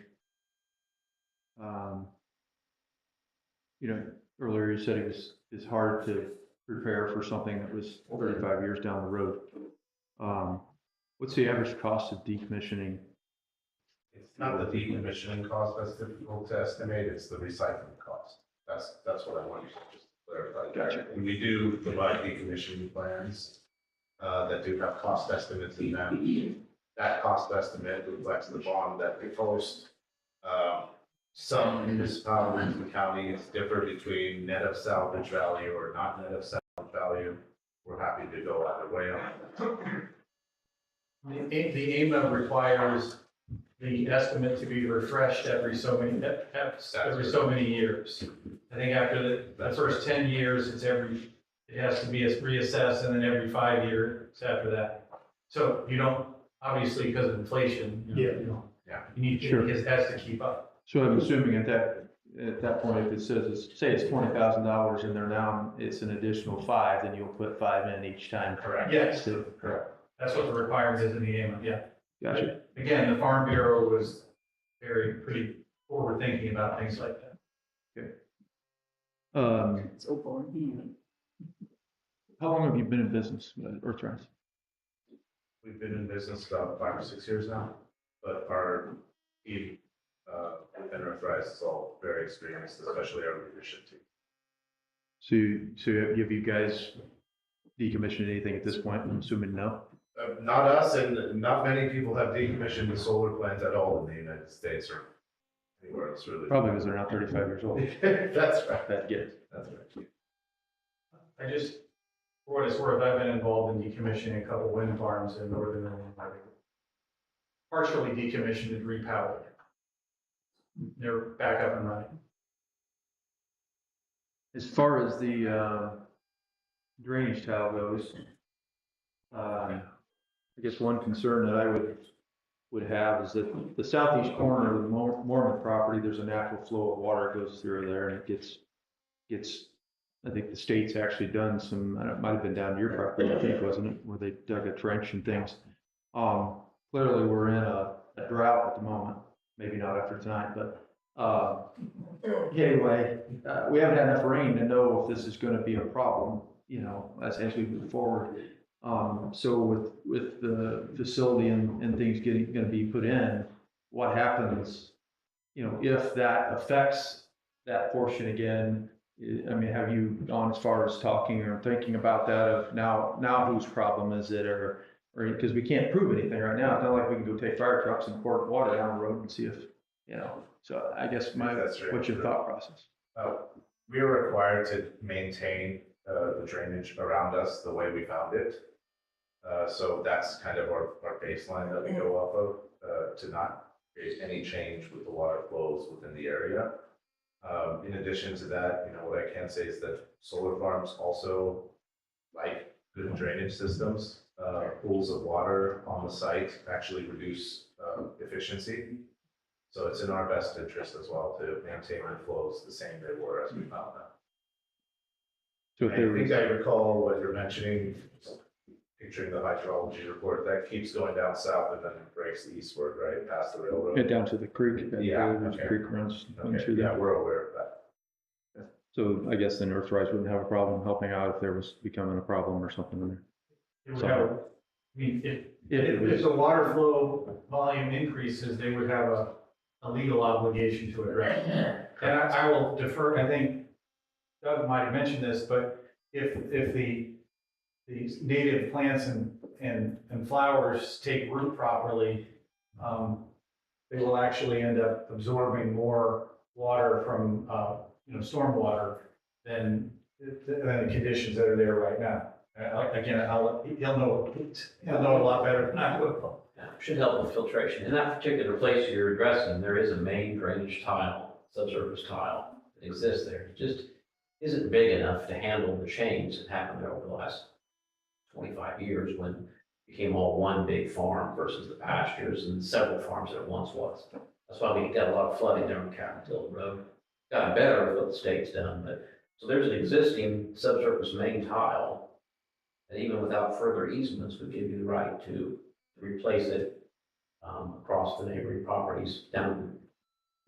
You know, earlier you said it's hard to prepare for something that was 35 years down the road. What's the average cost of decommissioning? It's not the decommissioning cost that's difficult to estimate, it's the recycling cost. That's what I want you to just clarify. Gotcha. And we do provide decommissioning plans that do have cost estimates in them. That cost estimate reflects the bond that we post. Some municipalities and counties differ between net of salvage value or not net of salvage value. We're happy to go either way on that. The AMA requires the estimate to be refreshed every so many years. I think after the first 10 years, it has to be reassessed, and then every 5 years after that. So you don't, obviously because of inflation, you need, Sure. it has to keep up. So I'm assuming at that point, if it says, say it's $20,000 in there now, it's an additional 5, then you'll put 5 in each time. Correct. Yes, Correct. that's what the requirement is in the AMA, yeah. Gotcha. Again, the Farm Bureau was pretty forward thinking about things like that. It's open. How long have you been in business, Earthrise? We've been in business about 5 or 6 years now, but our team within Earthrise is all very experienced, especially our leadership team. So have you guys decommissioned anything at this point? I'm assuming no. Not us, and not many people have decommissioned the solar plants at all in the United States or anywhere else really. Probably because they're not 35 years old. That's right. That gets. That's right. I just, for what it's worth, I've been involved in decommissioning a couple wind farms in northern Illinois. Partially decommissioned and repowered. They're back up and running. As far as the drainage tile goes, I guess one concern that I would have is that the southeast corner of the Mormon property, there's a natural flow of water that goes through there, and it gets. I think the state's actually done some. It might have been down to your property, I think, wasn't it, where they dug a trench and things. Clearly, we're in a drought at the moment. Maybe not after tonight, but anyway, we haven't had enough rain to know if this is going to be a problem. You know, as we move forward. So with the facility and things going to be put in, what happens, you know, if that affects that portion again? I mean, have you gone as far as talking or thinking about that of now whose problem is it, or because we can't prove anything right now. It's not like we can go take fire trucks and pour water down the road and see if, you know. So I guess what's your thought process? We are required to maintain the drainage around us the way we found it. So that's kind of our baseline that we go off of, to not create any change with the water flows within the area. In addition to that, you know, what I can say is that solar farms also like good drainage systems. Pools of water on the site actually reduce efficiency. So it's in our best interest as well to maintain the flows the same they were as we found them. So I think I recall what you're mentioning. picturing the hydrology report, that keeps going down south and then breaks eastward, right, past the Head railroad. down to the creek. There's a okay. creek runs Okay, through yeah, there. we're aware of that. So I guess the Earthrise wouldn't have a problem helping out if there was becoming a problem or something in there. It would have, I mean, If if, it was- if the water flow volume increases, they would have a legal obligation to address it. And I will defer, I think Doug might have mentioned this, but if these native plants and flowers take root properly, they will actually end up absorbing more water from, stormwater than the conditions that are there right now. Again, he'll know a lot better than I will. Yeah, should help with filtration. In that particular place you're addressing, there is a main drainage tile, subsurface tile that exists there. It just isn't big enough to handle the change that happened there over the last 25 years when it became all one big farm versus the pastures and several farms that it once was. That's why we got a lot of flooding there on Capitol Road. Got better with what the state's done, but so there's an existing subsurface main tile that even without further easements would give you the right to replace it across the neighboring properties down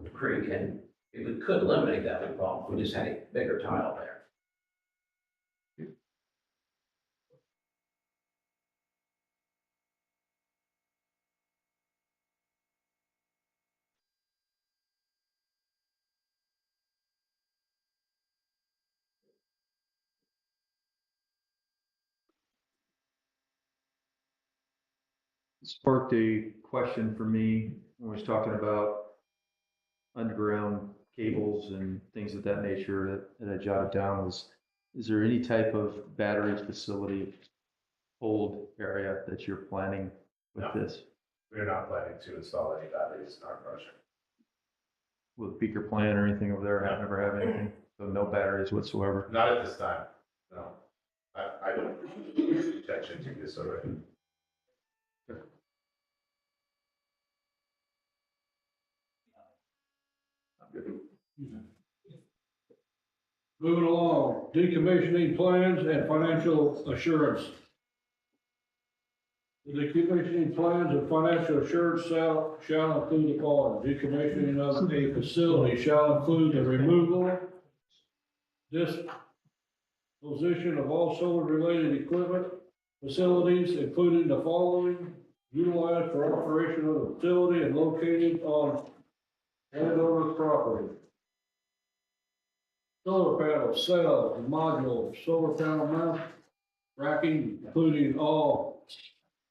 the creek, and it could eliminate that big problem if we just had a bigger tile there. Sparked a question for me when we was talking about underground cables and things of that nature that I jotted down was, is there any type of battery facility hold area that you're planning with No. this? We're not planning to install any batteries in our project. With beaker plant or anything over there? I never have anything, so no batteries whatsoever. Not at this time, no. I don't intention to do so right. Moving along, decommissioning plans and financial assurance. The decommissioning plans and financial assurance shall include the following: decommissioning of a facility shall include the removal, disposition of all solar-related equipment, facilities, including the following, utilized for operation of the facility and located on landowner's property: solar panels, cells, and modules, solar panel mount racking, including all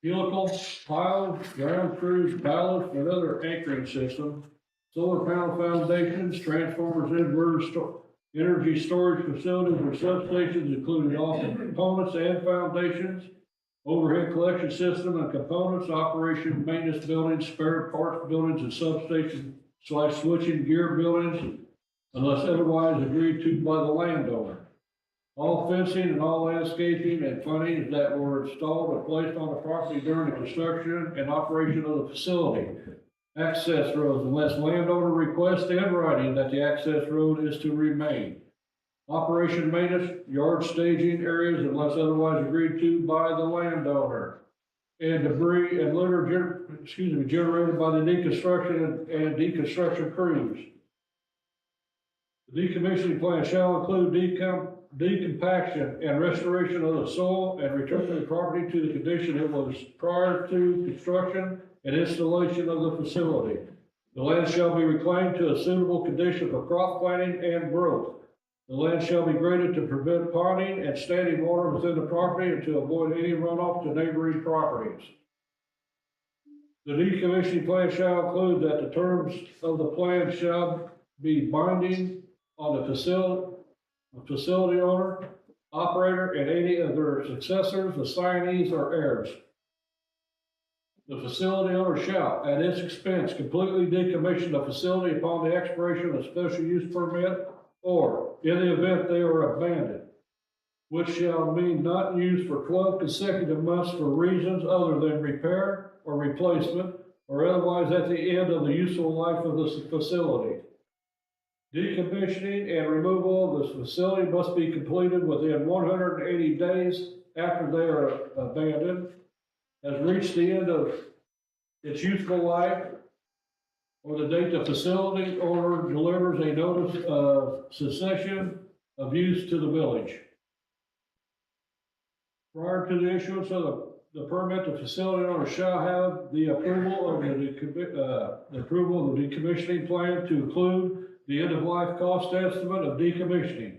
helical, piles, ground screws, ballasts, and other anchoring systems, solar panel foundations, transformers, inverters, energy storage facilities or substations, including all components and foundations, overhead collection system and components, operation, maintenance buildings, spare parts buildings, and substation/switching gear buildings, unless otherwise agreed to by the landowner. All fencing and all landscaping and footings that were installed or placed on the property during the construction and operation of the facility. Access roads, unless landowner requests in writing that the access road is to remain. Operation maintenance, yard staging areas, unless otherwise agreed to by the landowner. And debris and litter, generated by the deconstruction and deconstruction crews. The decommissioning plan shall include decompaction and restoration of the soil and return the property to the condition it was prior to construction and installation of the facility. The land shall be reclaimed to a suitable condition for crop planting and growth. The land shall be graded to prevent ponding and standing water within the property and to avoid any runoff to neighboring properties. The decommissioning plan shall include that the terms of the plan shall be binding on the facility owner, operator, and any of their successors, assignees, or heirs. The facility owner shall, at its expense, completely decommission the facility upon the expiration of a special use permit, or in the event they are abandoned, which shall mean not used for 12 consecutive months for reasons other than repair or replacement, or otherwise at the end of the useful life of the facility. Decommissioning and removal of this facility must be completed within 180 days after they are abandoned, has reached the end of its useful life, or the date the facility owner delivers a notice of cessation of use to the village. Prior to the issuance of the permit, the facility owner shall have the approval of the approval of the decommissioning plan to include the end-of-life cost estimate of decommissioning,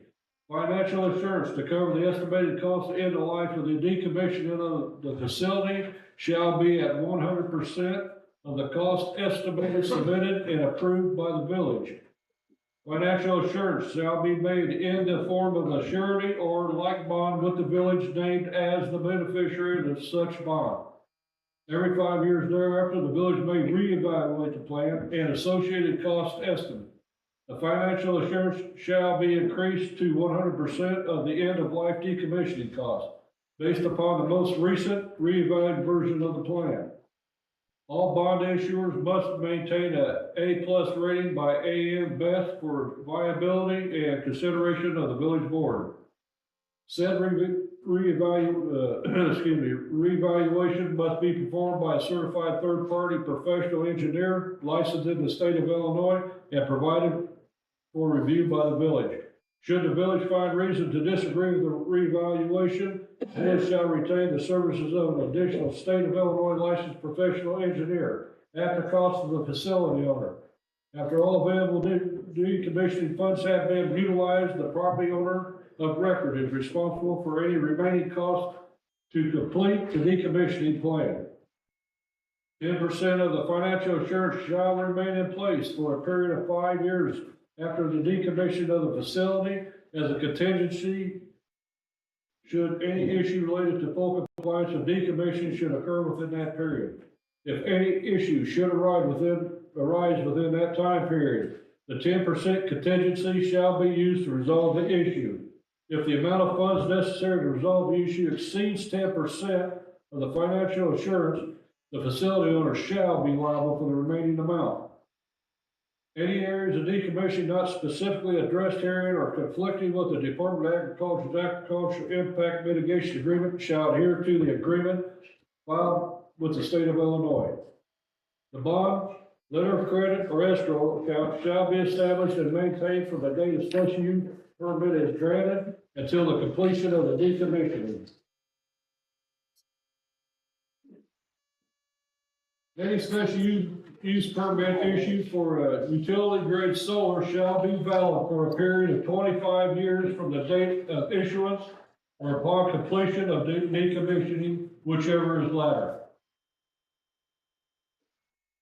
financial assurance to cover the estimated cost of end-of-life of the decommissioning of the facility shall be at 100% of the cost estimated submitted and approved by the village. Financial assurance shall be made in the form of a surety or like bond with the village named as the beneficiary of such bond. Every 5 years thereafter, the village may reevaluate the plan and associated cost estimate. The financial assurance shall be increased to 100% of the end-of-life decommissioning cost, based upon the most recent reevaluated version of the plan. All bond issuers must maintain a A+ rating by AM Best for viability and consideration of the village board. Said reevaluation must be performed by a certified third-party professional engineer licensed in the state of Illinois and provided for review by the village. Should the village find reason to disagree with the reevaluation, it shall retain the services of an additional state of Illinois licensed professional engineer at the cost of the facility owner. After all available decommissioning funds have been utilized, the property owner of record is responsible for any remaining costs to complete the decommissioning plan. 10% of the financial assurance shall remain in place for a period of 5 years after the decommission of the facility as a contingency should any issue related to full compliance of decommission should occur within that period. If any issue should arise within that time period, the 10% contingency shall be used to resolve the issue. If the amount of funds necessary to resolve the issue exceeds 10% of the financial assurance, the facility owner shall be liable for the remaining amount. Any areas of decommission not specifically addressed herein or conflicting with the Department of Agriculture's Agricultural Impact Mitigation Agreement shall adhere to the agreement filed with the state of Illinois. The bond, letter of credit, or escrow account shall be established and maintained from the date a special use permit is granted until the completion of the decommissioning. Any special use permit issued for utility grade solar shall be valid for a period of 25 years from the date of issuance or upon completion of decommissioning, whichever is latter.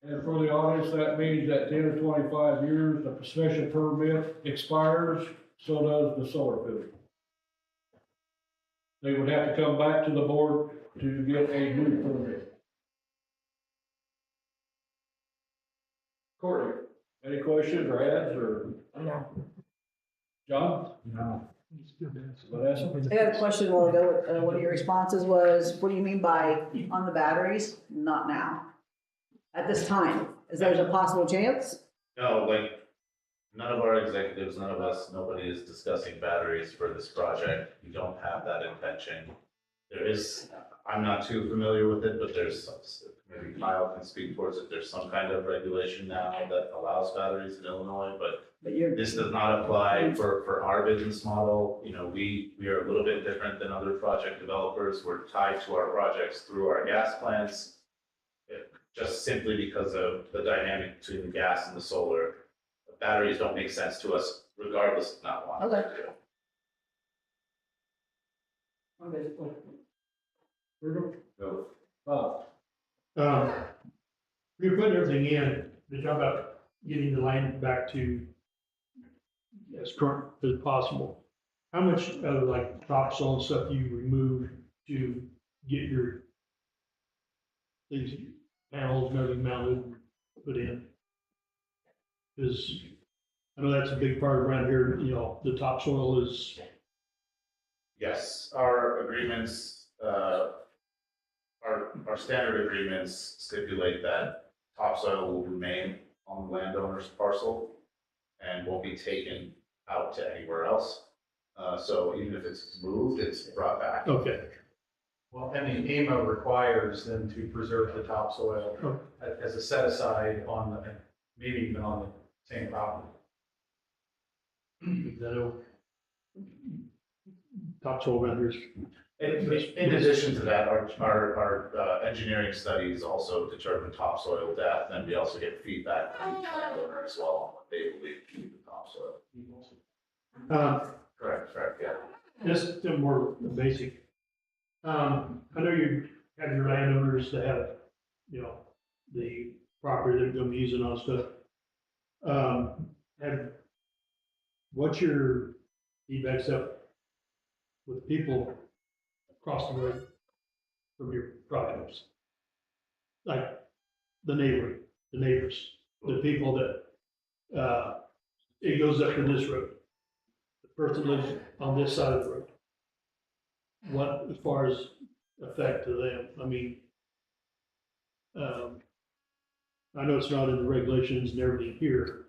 And for the audience, that means that 10 or 25 years, the special permit expires, so does the solar field. They would have to come back to the board to get a new permit. Courtney, any questions or adds or? No. John? No. Vanessa? I got a question a while ago. One of your responses was, what do you mean by on the batteries? Not now. At this time, is there a possible chance? No, like, none of our executives, none of us, nobody is discussing batteries for this project. We don't have that intention. There is, I'm not too familiar with it, but there's, maybe Kyle can speak towards it. There's some kind of regulation now that allows batteries in Illinois, but this does not apply for our business model. You know, we are a little bit different than other project developers. We're tied to our projects through our gas plants. Just simply because of the dynamic between the gas and the solar. The batteries don't make sense to us regardless of not wanting to do. You're putting everything in, the job about getting the land back to as current as possible. How much of like topsoil and stuff you remove to get your these panels and everything mounted, and put in? Because I know that's a big part around here, you know, the topsoil is. Yes, our agreements, our standard agreements stipulate that topsoil will remain on the landowner's parcel and won't be taken out to anywhere else. So even if it's moved, it's brought back. Okay. Well, and the AMA requires them to preserve the topsoil as a set aside on the, maybe even on the same property. Topsoil around here is In addition to that, our engineering studies also determine topsoil depth, and we also get feedback from the landowner as well on what they believe to be the topsoil. Correct, yeah. Just a more basic. I know you have your landowners that have, you know, the property they're gonna be using on stuff. What's your feedback stuff with people across the road from your projects? Like the neighbors, the people that, it goes up to this road. The person lives on this side of the road. What, as far as effect to them, I mean, I know it's not in the regulations and everything here,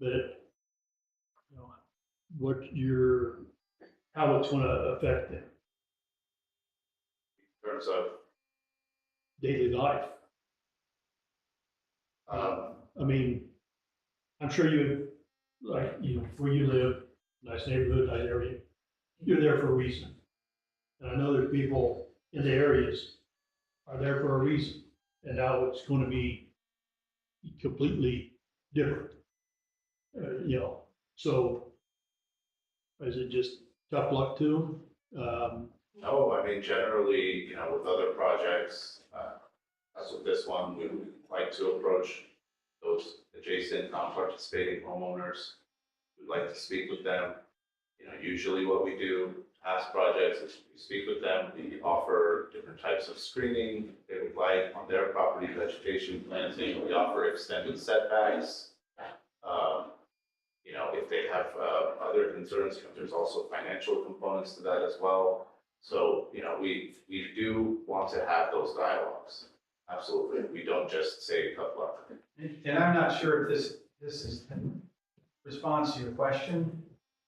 but, you know, how it's gonna affect them, In terms of, daily life. I mean, I'm sure you, like, you know, where you live, nice neighborhood, nice area, you're there for a reason. And I know there's people in the areas are there for a reason, and now it's gonna be completely different. You know, so is it just tough luck to them? no, I mean, generally, with other projects, as with this one, we would like to approach those adjacent non-participating homeowners. We'd like to speak with them. Usually what we do, past projects, is we speak with them, we offer different types of screening they would like on their property, vegetation planting, we offer extended setbacks. If they have other concerns, there's also financial components to that as well. So, we do want to have those dialogues. Absolutely. We don't just say tough luck. And I'm not sure if this is response to your question,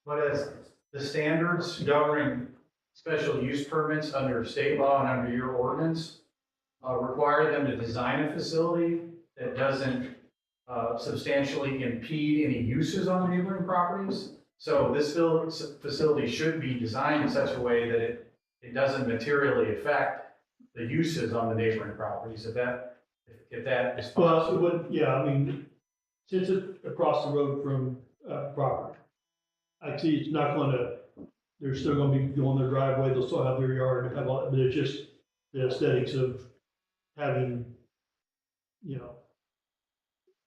but as the standards governing special use permits under state law and under your ordinance require them to design a facility that doesn't substantially impede any uses on neighboring properties. So this facility should be designed in such a way that it doesn't materially affect the uses on the neighboring properties. If that is Well, it possible. would, yeah, I mean, since it's across the road from, property, I see it's not gonna, they're still gonna be going their driveway, they'll still have their yard, and have all, but it's just the aesthetics of having,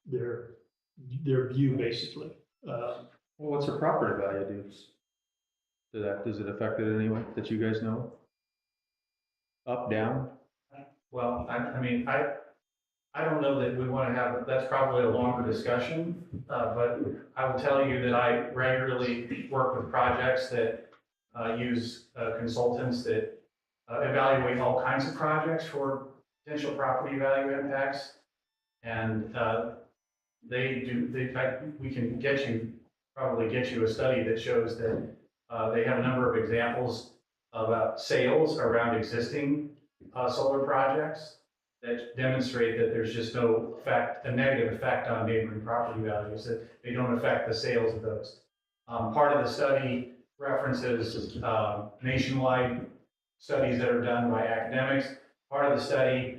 their view, basically. Well, what's the property value to that? Does it affect it anyway, that you guys know? Up, down? Well, I don't know that we want to have, that's probably a longer discussion, but I will tell you that I regularly work with projects that use consultants that evaluate all kinds of projects for potential property value impacts. And in fact, we can probably get you a study that shows that they have a number of examples of sales around existing solar projects that demonstrate that there's just no a negative effect on neighboring property values, that they don't affect the sales of those. Part of the study references nationwide studies that are done by academics. Part of the study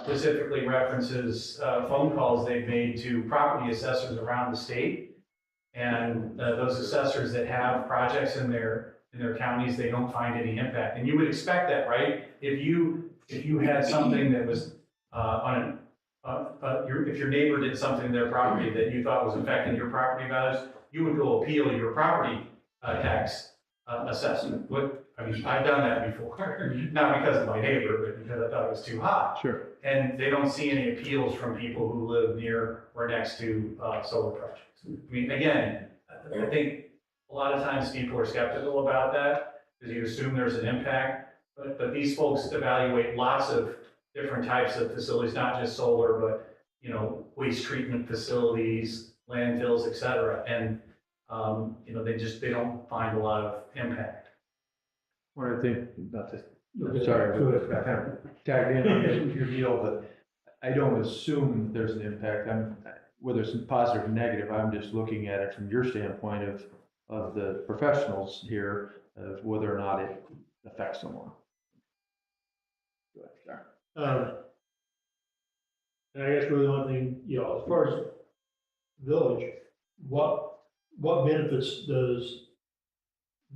specifically references phone calls they've made to property assessors around the state. And those assessors that have projects in their counties, they don't find any impact. And you would expect that, right? If you had something that was if your neighbor did something to their property that you thought was affecting your property values, you would go appeal your property tax assessment. I've done that before, not because of my neighbor, but because I thought it was too high. Sure. And they don't see any appeals from people who live near or next to solar projects. Again, I think a lot of times people are skeptical about that because you assume there's an impact. But these folks evaluate lots of different types of facilities, not just solar, but waste treatment facilities, landfills, et cetera. And they don't find a lot of impact. What I think, not to Sorry, Go I ahead. kind of tagged in on your deal, but I don't assume there's an impact. Whether it's positive or negative, I'm just looking at it from your standpoint of the professionals here, of whether or not it affects someone. Go ahead, sorry. And I guess really the only thing, as far as village, what benefits does,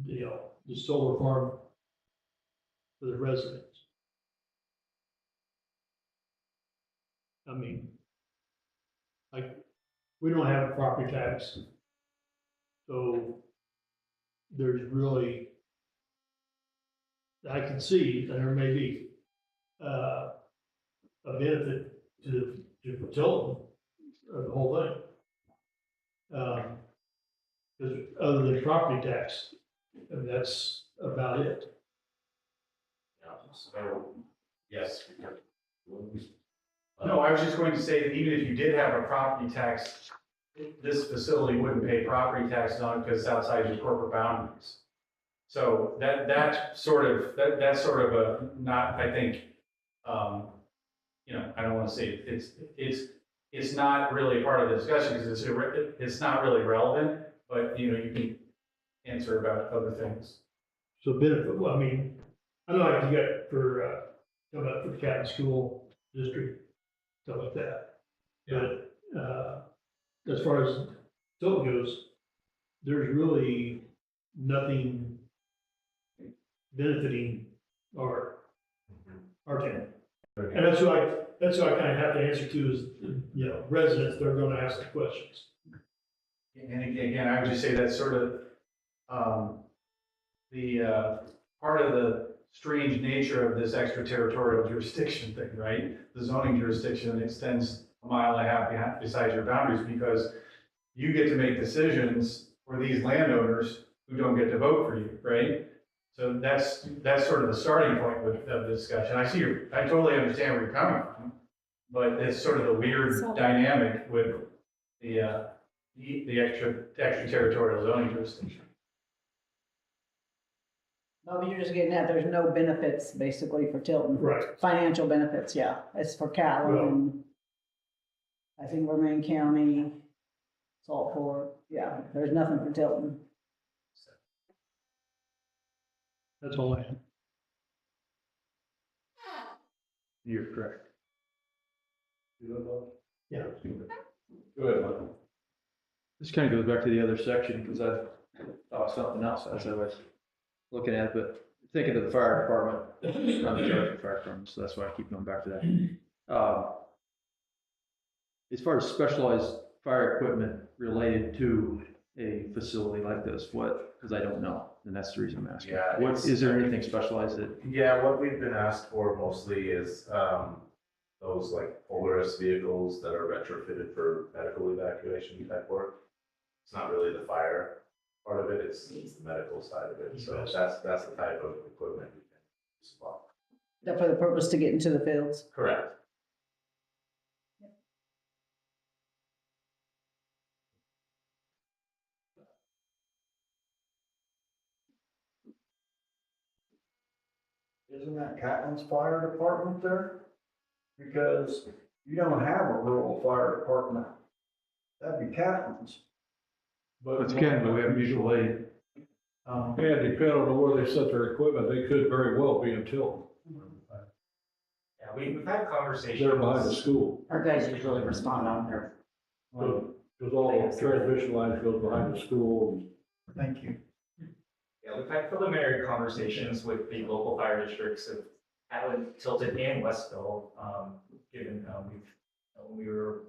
the solar farm for the residents? I mean, like, we don't have a property tax, so there's really, I can see, and there may be, a benefit to Tilton, the whole thing. Because other than property tax, and that's about it. So, yes. No, I was just going to say that even if you did have a property tax, this facility wouldn't pay property taxes on it because it's outside your corporate boundaries. So that's sort of a, not, I think, I don't want to say it's not really part of the discussion because it's not really relevant, but you can answer about other things. So benefit, well, I mean, I know like you got for, talking about for the Catton School District, stuff like that. But, as far as Tilton goes, there's really nothing benefiting our town. And that's who I kind of have to answer to is, residents, they're gonna ask the questions. And again, I would just say that's sort of, the part of the strange nature of this extraterritorial jurisdiction thing, right? The zoning jurisdiction extends a mile and a half beside your boundaries because you get to make decisions for these landowners who don't get to vote for you, right? So that's sort of the starting point of the discussion. I totally understand where you're coming from, but it's sort of the weird dynamic with the extraterritorial zoning jurisdiction. No, but you're just getting at, there's no benefits basically for Tilton. Right. Financial benefits, yeah. It's for cattle Well- and I think Romaine County, Salt Fork, yeah, there's nothing for Tilton. That's all I have. You're correct. Yeah. Go ahead, Mike. This kind of goes back to the other section because I thought something else as I was looking at it, but thinking of the fire department, I'm in charge of the fire department, so that's why I keep going back to that. As far as specialized fire equipment related to a facility like this, because I don't know, and that's the reason I'm asking. Yeah, Is there anything specialized that? Yeah, what we've been asked for mostly is, those like Polaris vehicles that are retrofitted for medical evacuation type work. It's not really the fire part of it, it's the medical side of it, so that's the type of equipment we can supply. That for the purpose to get into the fields. Correct. Isn't that Catlin's fire department there? Because you don't have a rural fire department. That'd be Catlin's. It's Ken, but we have mutual aid. And depending on where they set their equipment, they could very well be in Tilton. Yeah, we've had conversations. They're behind the school, Our guys usually respond on their. because all the transmission lines go behind the school. Thank you. Yeah, we've had preliminary conversations with the local fire districts of Allen, Tilton, and Westville, given, when we were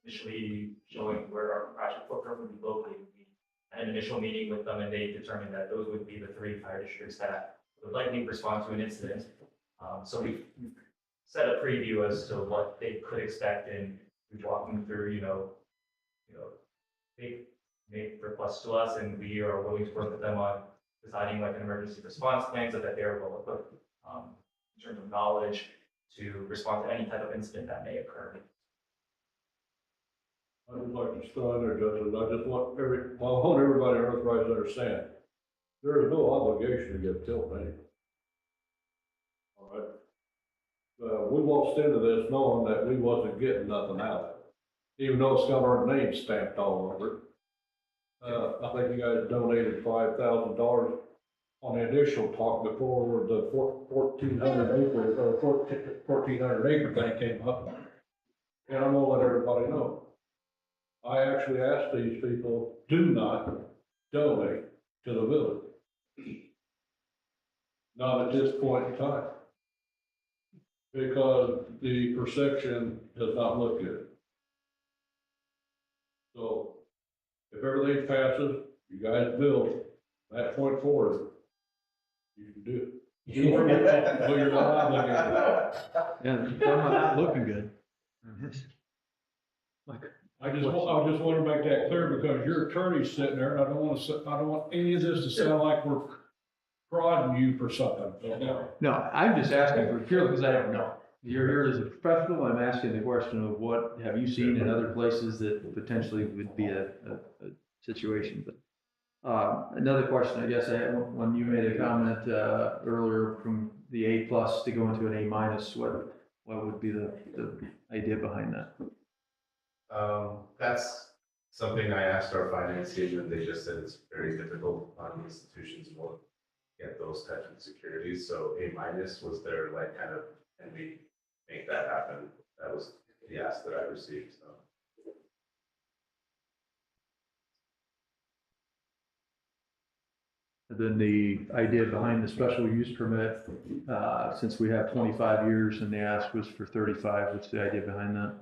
initially showing where our project footprint would be located. We had an initial meeting with them and they determined that those would be the 3 fire districts that would likely respond to an incident. So we've set a preview as to what they could expect and we've walked them through, they make requests to us and we are willing to work with them on designing like an emergency response plan so that they're well equipped in terms of knowledge to respond to any type of incident that may occur. I would like to start there, Judge, I just want I want everybody in Earthrise to understand, there is no obligation to get Tilton anyway. All right. We waltzed into this knowing that we wasn't getting nothing out of it, even though it's got our name stamped all over it. I think you guys donated $5,000 on the initial talk before the 1,400 acre, or 1,400 acre thing came up. And I'm gonna let everybody know. I actually asked these people, do not donate to the village. Not at this point in time. Because the perception does not look good. So, if everything passes, you guys build, that point forward, you can do it. But you're not obligated. Yeah, it's not looking good. I just want to make that clear because your attorney's sitting there and I don't want any of this to sound like we're prodding you for something. No, I'm just asking for purely because I don't know. You're here as a professional, I'm asking the question of what have you seen in other places that potentially would be a situation, but. Another question, I guess, I had when you made a comment, earlier from the A+ to go into an A-, what would be the idea behind that? That's something I asked our finance team, and they just said it's very difficult on institutions won't get those types of securities. So A- was their like kind of, can we make that happen? That was the ask that I received. So. And then the idea behind the special use permit, since we have 25 years and the ask was for 35, what's the idea behind that?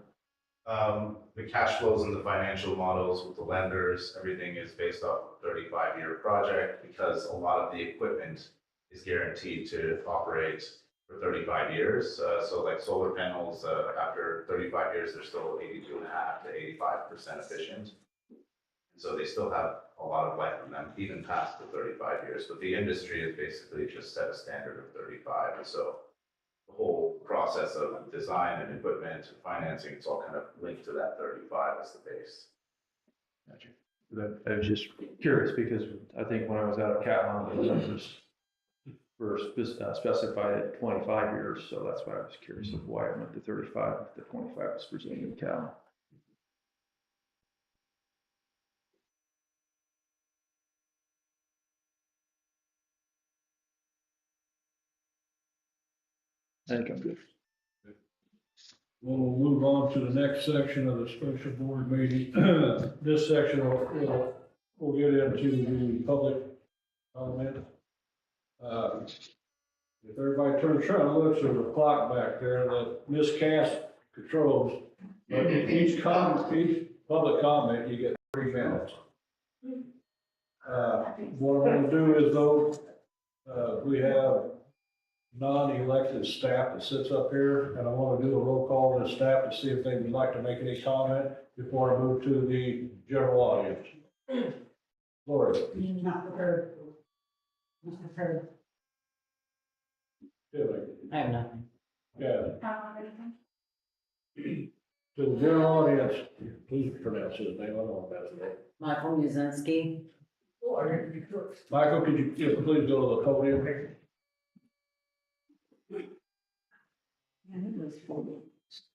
The cash flows and the financial models with the lenders, everything is based off of a 35-year project because a lot of the equipment is guaranteed to operate for 35 years. So like solar panels, after 35 years, they're still 82.5% to 85% efficient. And so they still have a lot of life in them, even past the 35 years. But the industry has basically just set a standard of 35. And so the whole process of design and equipment and financing, it's all kind of linked to that 35 as the base. Gotcha. I was just curious because I think when I was out of Catlin, the numbers were specified at 25 years. So that's why I was curious of why I went to 35 if the 25 was presented in Catlin. I think I'm good. We'll move on to the next section of the special board meeting. This section we'll get into the public comment. If everybody turns around and looks, there's a clock back there that Miss Cass controls. But each public comment, you get 3 minutes. What I'm gonna do is though, we have non-elected staff that sits up here, and I want to do a roll call to the staff to see if they would like to make any comment before I move to the general audience. Lori. Not prepared. Not prepared. Tilly. I have nothing. Yeah. To the general audience, please pronounce his name, I don't know about his name. Michael Muzinski. Michael, could you please go to the podium here?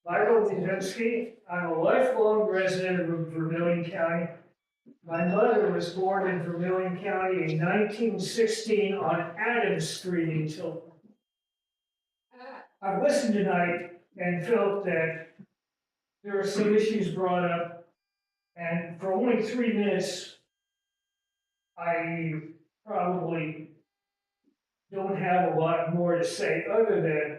Michael Muzinski, I'm a lifelong resident of Vermilion County. My mother was born in Vermilion County in 1916 on Adams Street in Tilton. I've listened tonight and felt that there are some issues brought up, and for only 3 minutes, I probably don't have a lot more to say other than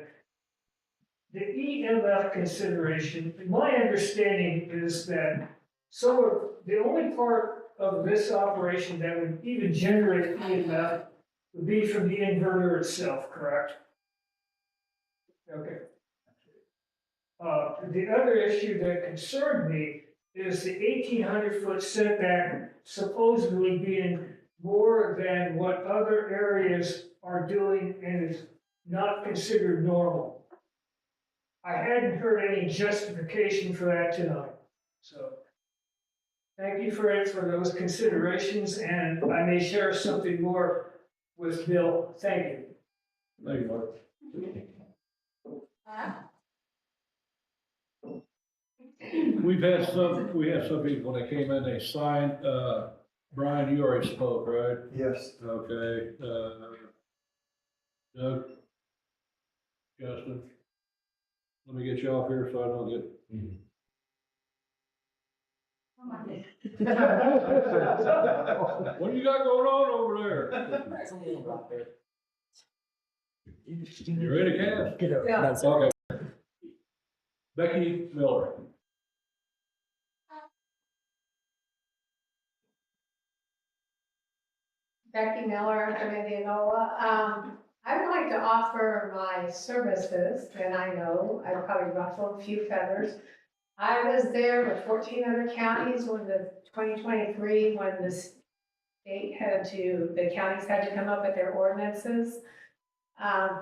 the EMF consideration. My understanding is that the only part of this operation that would even generate EMF would be from the inverter itself, correct? Okay. The other issue that concerned me is the 1,800-foot setback supposedly being more than what other areas are doing and is not considered normal. I hadn't heard any justification for that tonight. So thank you for those considerations, and I may share something more with Bill. Thank you. Thank you, Mark. We had some people that came in, they signed, Brian, you already spoke, right? Yes. Okay, Doug? Justin? Let me get you off here so I don't get. What do you got going on over there? You ready, Cass? Yeah. Okay. Becky Miller. Becky Miller from Indianola. I would like to offer my services, and I know I probably ruffled a few feathers. I was there with 14 other counties when the 2023, when the state the counties had to come up with their ordinances.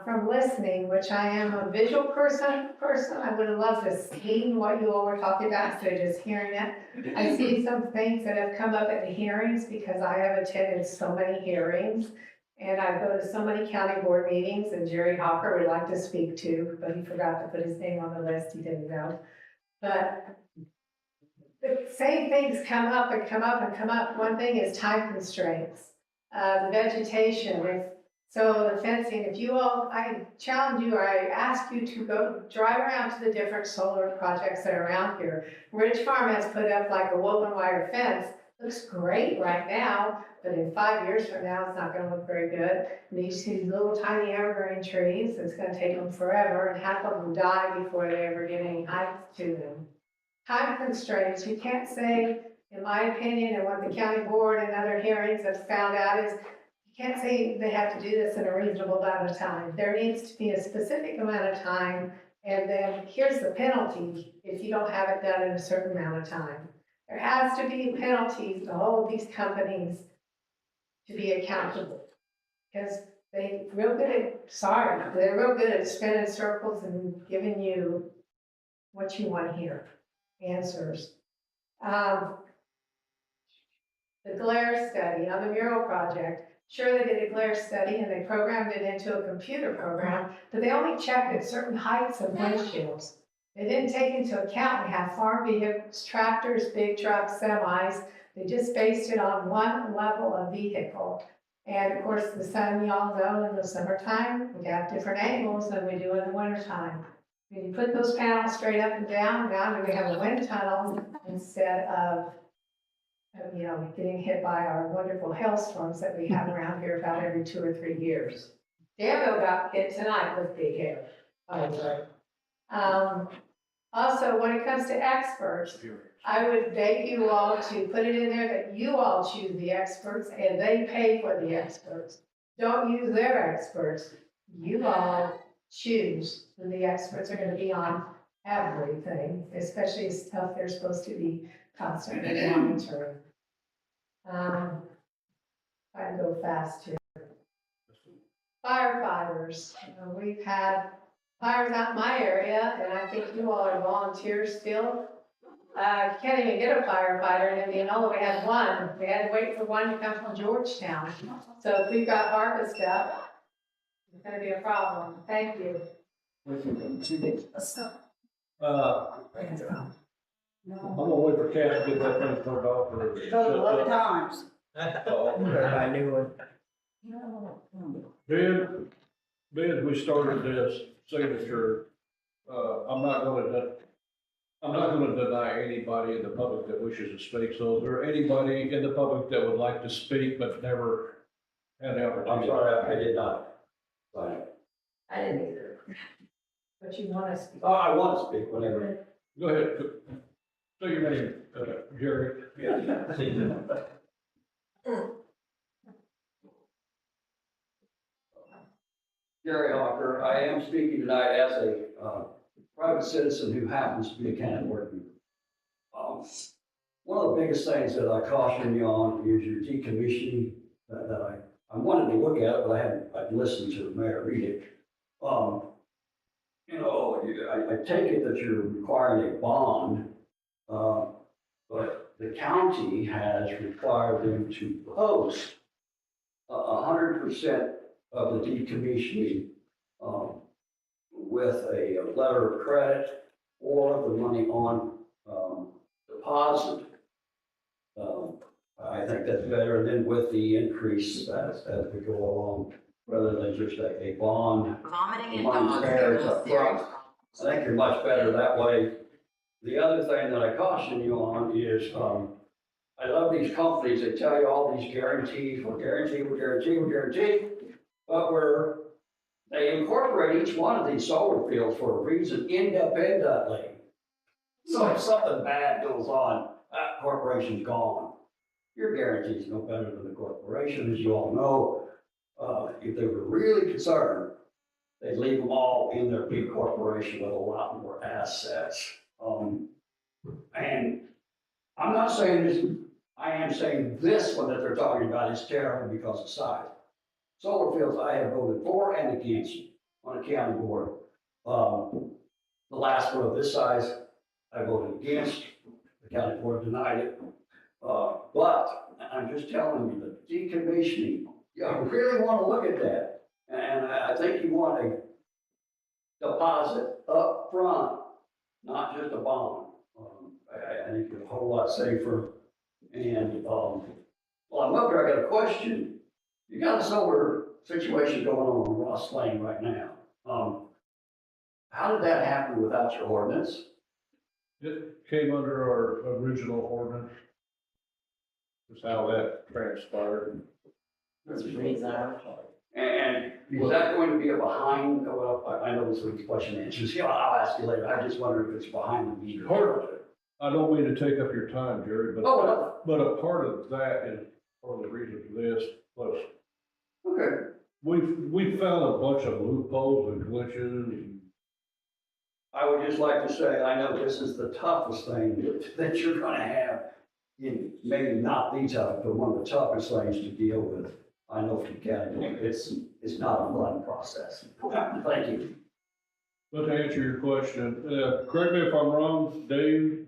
From listening, which I am a visual person, I would have loved to see what you all were talking about instead of just hearing it. I see some things that have come up at the hearings because I have attended so many hearings. And I go to so many county board meetings, and Jerry Hawker would like to speak to, but he forgot to put his name on the list, he didn't know. But the same things come up and come up and come up. One thing is time constraints, the vegetation. So the fencing, I challenge you, or I ask you to go drive around to the different solar projects that are around here. Ridge Farm has put up like a woven wire fence. Looks great right now, but in 5 years from now, it's not gonna look very good. And these little tiny evergreen trees, it's gonna take them forever, and half of them die before they ever get any height to them. Time constraints, you can't say, in my opinion, and what the county board and other hearings have found out is, you can't say they have to do this in a reasonable amount of time. There needs to be a specific amount of time, and then here's the penalty if you don't have it done in a certain amount of time. There has to be penalties to hold these companies to be accountable. Because they're real good at spinning circles and giving you what you want to hear, answers. The glare study on the mural project, sure, they did a glare study and they programmed it into a computer program, but they only checked at certain heights of windshields. They didn't take into account we have farm vehicles, tractors, big trucks, semis. They just based it on one level of vehicle. And of course, the sun, y'all know, in the summertime, we got different angles than we do in the wintertime. When you put those panels straight up and down, now we have a wind tunnel instead of getting hit by our wonderful hailstorms that we have around here about every 2 or 3 years. Danville got hit tonight with big hail. Also, when it comes to experts, I would beg you all to put it in there that you all choose the experts and they pay for the experts. Don't use their experts. You all choose who the experts are going to be on everything, especially stuff they're supposed to be constantly monitoring. I can go fast here. Firefighters, we've had fires out in my area, and I think you all are volunteers still. You can't even get a firefighter in Indianola. We had one. We had to wait for one to come from Georgetown. So if we've got harvest up, it's going to be a problem. Thank you. I'm gonna wait for Cass to get that thing turned off. Times. I knew it. Ben, we started this signature, I'm not gonna deny anybody in the public that wishes to speak, so is there anybody in the public that would like to speak but never had the opportunity? I'm sorry, I did not. I didn't either. But you want to speak? Oh, I want to speak whenever. Go ahead, say your name, Jerry. Gary Hawker, I am speaking tonight as a private citizen who happens to be a county board member. One of the biggest things that I caution you on is your decommissioning that I wanted to look at it, but I've listened to the mayor read it. I take it that you're requiring a bond, but the county has required them to post 100% of the decommissioning with a letter of credit or the money on, deposit. I think that's better than with the increase as we go along, rather than just a bond. Vomiting The and money's dogs there, are it's the up serious. front. I think you're much better that way. The other thing that I caution you on is, I love these companies, they tell you all these guarantees, we're guaranteed, we're guaranteed, we're guaranteed. But they incorporate each one of these solar fields for a reason independently. So if something bad goes on, that corporation's gone. Your guarantee's no better than the corporation, as you all know. If they were really concerned, they'd leave them all in their big corporation with a lot more assets. And I'm not saying this, I am saying this one that they're talking about is terrible because of size. Solar fields I have voted for and against on a county board. The last one of this size, I voted against, the county board denied it. But I'm just telling you, the decommissioning, you really want to look at that. And I think you want a deposit up front, not just a bond. I think it's a whole lot safer. And, well, I'm up there, I got a question. You got a solar situation going on Ross Lane right now. How did that happen without your ordinance? It came under our original ordinance. Is how that transpired. It's rezoned. And is that going to be a behind, well, I know this was question and answers, I'll ask you later, I just wonder if it's behind the meter. I don't mean to take up your time, Jerry, but, Oh, no. but a part of that is, part of the reason for this, plus Okay. we found a bunch of loopholes and glitches. I would just like to say, I know this is the toughest thing that you're gonna have. Maybe not the toughest, but one of the toughest things to deal with. I know from county, it's not a fun process. Thank you. But to answer your question, correct me if I'm wrong, Dave,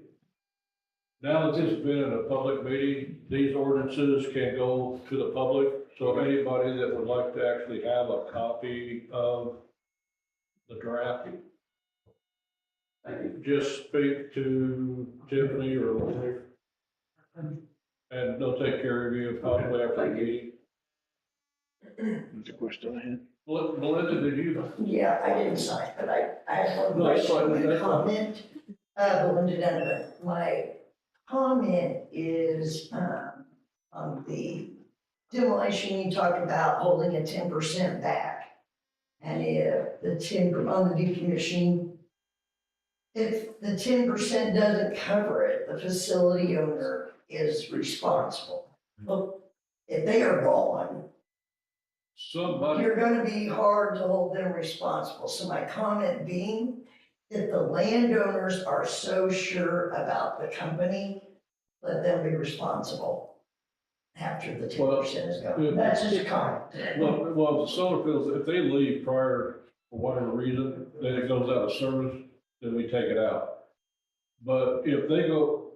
now that this has been in a public meeting, these ordinances can go to the public. So anybody that would like to actually have a copy of the draft, Thank you. just speak to Tiffany or Lori. And they'll take care of you probably after the meeting. That's a question I had. Melinda, did you? Yeah, I didn't sign, but I have one No, that's question fine, and a that's fine. comment. Belinda Donovan, my comment is, on the demolition, you talk about holding a 10% back. And if the 10, on the decommissioning, if the 10% doesn't cover it, the facility owner is responsible. But if they are gone, Somebody, you're gonna be hard to hold them responsible. So my comment being, if the landowners are so sure about the company, let them be responsible after the 10% is gone. That's just a comment. well, the solar fields, if they leave prior, for whatever reason, then it goes out of service, then we take it out. But if they go,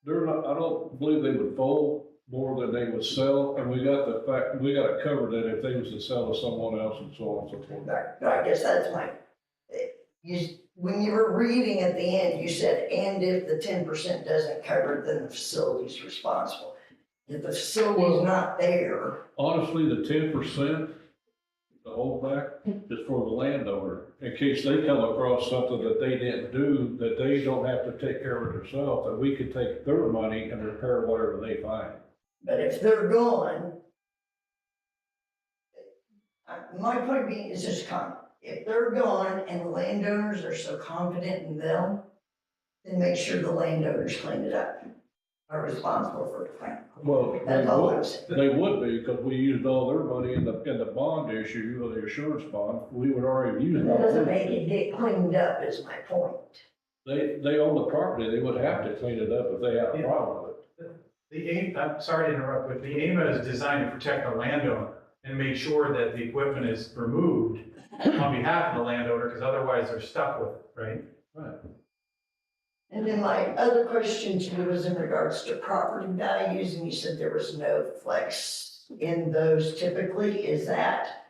they're not, I don't believe they would fold more than they would sell, and we got it covered that if they was to sell to someone else and so on and so forth. But I guess that's my, when you were reading at the end, you said, and if the 10% doesn't cover it, then the facility's responsible. If the facility's not there. Honestly, the 10%, the holdback, is for the landowner, in case they come across something that they didn't do, that they don't have to take care of it themselves, that we could take their money and repair whatever they find. But if they're gone, my point being is just comment. If they're gone and the landowners are so confident in them, then make sure the landowners clean it up, are responsible for it. Well, That's all I'm saying. they would be, because we used all their money in the bond issue, or the assurance bond, we would already use That doesn't make it. it get cleaned up is my point. They own the property, they would have to clean it up if they had a problem with it. The aim, I'm sorry to interrupt, but the AIMA is designed to protect the landowner and make sure that the equipment is removed on behalf of the landowner, because otherwise they're stuck with it, right? Right. And then my other question to you was in regards to property values, and you said there was no flex in those typically. Is that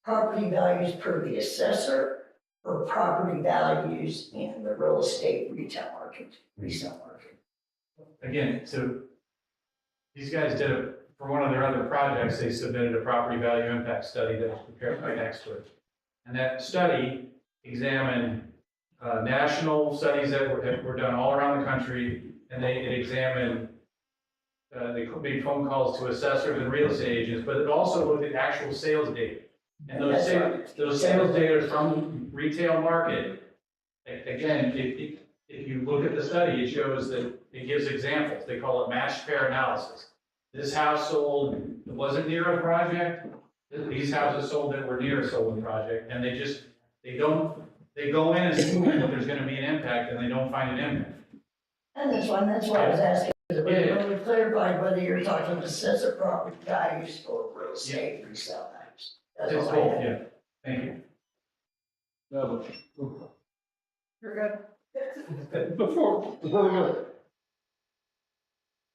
property values per the assessor? for property values in the real estate retail market, resale market. Again, so these guys did a, for one of their other projects, they submitted a property value impact study that was prepared by experts. And that study examined national studies that were done all around the country, and it examined they made phone calls to assessors and real estate agents, but it also looked at actual sales data. And those sales data from retail market, again, if you look at the study, it shows that it gives examples. They call it matched pair analysis. This house sold, it wasn't near a project. These houses sold that were near a solar project, and they go in assuming that there's gonna be an impact, and they don't find an impact. And that's why I was asking, because it Yeah. really clarified whether you're talking assessor property values or real estate resale values. That's It's all I both, had. yeah. Thank you. You're good. Before we go.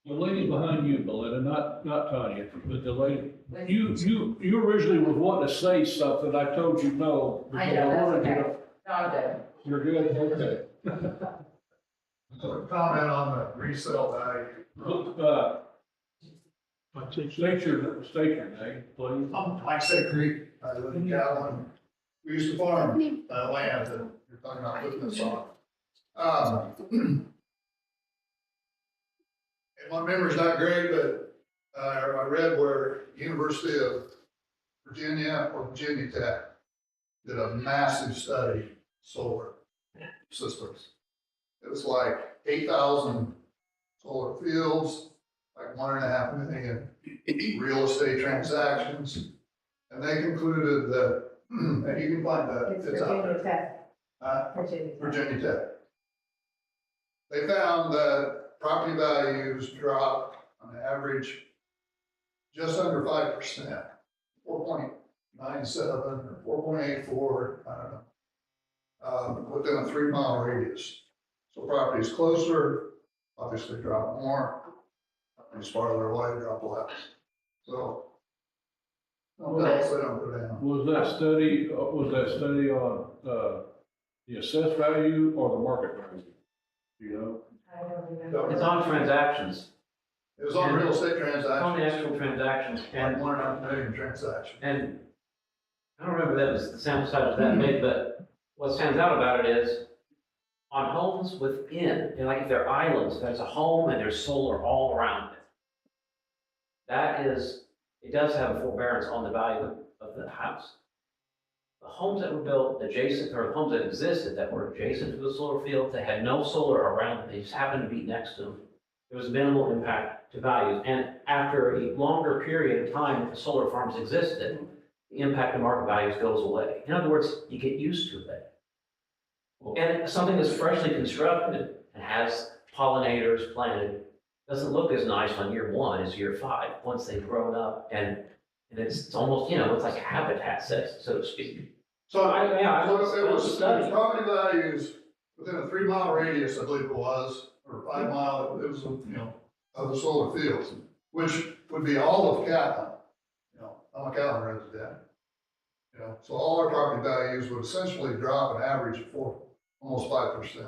The lady behind you, Belinda, not Tanya, but the lady, you originally was wanting to say something, I told you no. I because know, wanted that's you okay. No, I'm good. to- You're good, okay. Comment on the resale value. State your name, please. I'm Mike Creek, I live in Calhoun. We used to farm, land that you're talking about putting this on. And my memory's not great, but, I read where University of Virginia or Virginia Tech did a massive study, solar systems. It was like 8,000 solar fields, like 1.5 million real estate transactions. And they concluded that, and you can find that, It's it's out Virginia there. Tech. Virginia. Virginia Tech. They found that property values dropped on average just under 5%, 4.97 or 4.84, I don't know, within a 3-mile radius. So properties closer, obviously drop more, properties farther away drop less. So, no, they don't go down. Was that study on, the assessed value or the market value? Do you know? I don't remember. It's on transactions, It was on real estate on the transactions, actual transactions, like and 1.5 million transactions. And I don't remember that was the sample size was that big, but what stands out about it is on homes within, like if they're islands, there's a home and there's solar all around it. That is, it does have a forbearance on the value of the house. The homes that were built adjacent, or the homes that existed that were adjacent to the solar field, they had no solar around them, they just happened to be next to them. There was minimal impact to values, and after a longer period of time that the solar farms existed, the impact to market values goes away. In other words, you get used to it. And something that's freshly constructed and has pollinators planted doesn't look as nice on year 1 as year 5, once they've grown up, and it's almost, it's like a habitat, so to speak. So, So it was property values within a 3-mile radius, I believe it was, or 5 mile, it was, of the solar fields, which would be all of Calhoun. I'm a Calhoun resident. So all our property values would essentially drop an average of almost 5%.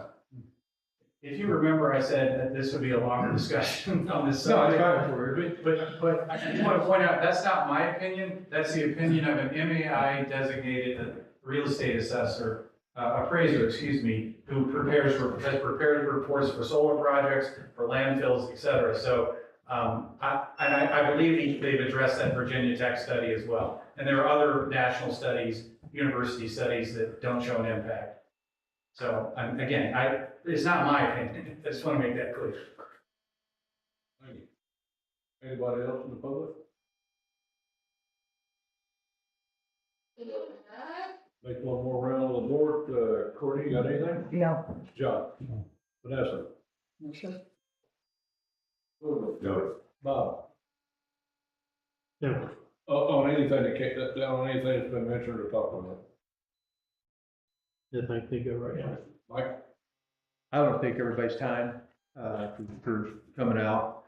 If you remember, I said that this would be a longer discussion on this No, subject. I I just want to point out, that's not my opinion, that's the opinion of an MAI designated real estate assessor, appraiser, excuse me, who has prepared reports for solar projects, for landfills, et cetera. So, I believe they've addressed that Virginia Tech study as well. And there are other national studies, university studies that don't show an impact. So, again, it's not my opinion, I just want to make that clear. Thank you. Anybody else in the public? Make one more round on the board. Courtney, you got anything? No. John? Vanessa? No, sure. No. Bob? No. On anything on anything that's been mentioned or talked about? I think go right now. Mike? I want to thank everybody's time, for coming out.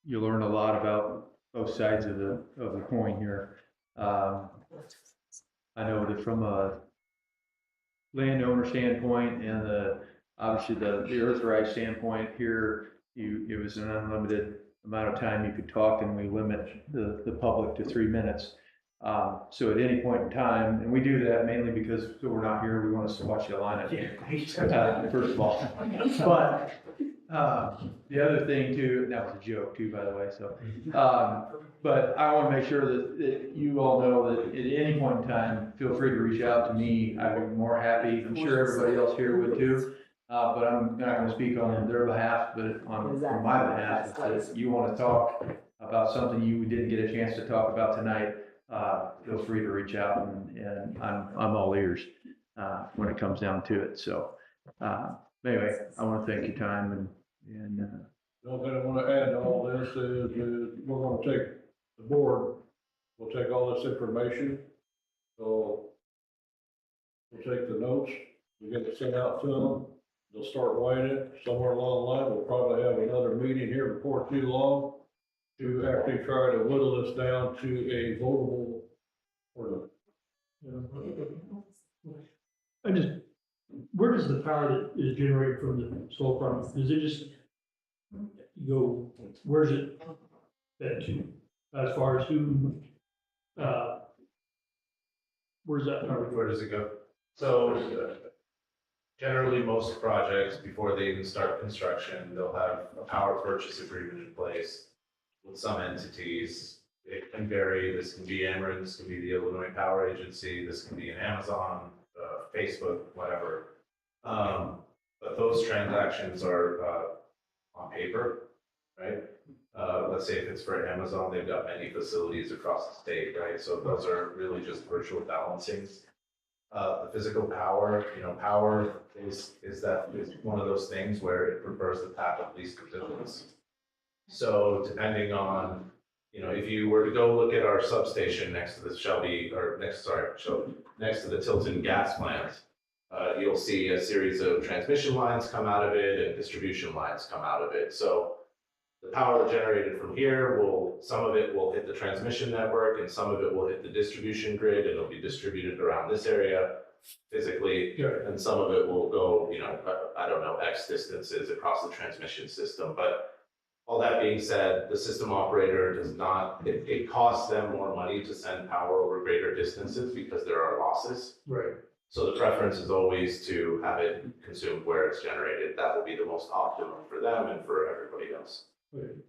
You learn a lot about both sides of the coin here. I know that from a landowner standpoint and obviously the earth right standpoint here, it was an unlimited amount of time you could talk, and we limit the public to 3 minutes. So at any point in time, and we do that mainly because we're not here, we want to watch the lineup. First of all. But the other thing too, and that was a joke too, by the way, so. But I want to make sure that you all know that at any point in time, feel free to reach out to me. I'd be more happy. I'm sure everybody else here would too. But I'm not going to speak on their behalf, but on my behalf, if you want to talk about something you didn't get a chance to talk about tonight, feel free to reach out, and I'm all ears when it comes down to it. So anyway, I want to thank your time and The only thing I want to add to all this is we're going to take, the board will take all this information. So we'll take the notes, we'll get it sent out to them. They'll start writing it somewhere along the line. We'll probably have another meeting here before too long to actually try to whittle this down to a votable ordinance. Where does the power that is generated from the solar farm, does it just go, where's it fed to? As far as who, where's that power? Where does it go? So generally, most projects, before they even start construction, they'll have a power purchase agreement in place with some entities. It can vary. This can be Ameren, this can be the Illinois Power Agency, this can be an Amazon, Facebook, whatever. But those transactions are on paper, right? Let's say if it's for Amazon, they've got many facilities across the state, right? So those are really just virtual balancings. The physical power, power is one of those things where it prefers the path of least resistance. So depending on, if you were to go look at our substation next to the next to the Tilton gas plant, you'll see a series of transmission lines come out of it and distribution lines come out of it. So the power generated from here some of it will hit the transmission network and some of it will hit the distribution grid, and it'll be distributed around this area physically, and some of it will go, I don't know, X distances across the transmission system. But all that being said, the system operator does not, it costs them more money to send power over greater distances because there are losses. Right. So the preference is always to have it consumed where it's generated. That will be the most optimum for them and for everybody else. Right.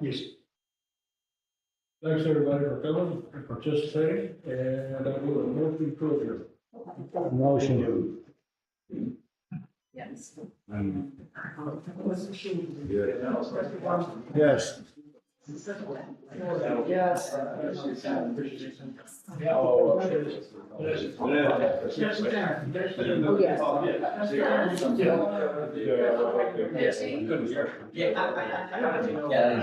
Yes. Thanks, everybody, for coming and participating, and I will motion to adjourn. Motion. Yes. Yes. Yes. Oh, Yeah.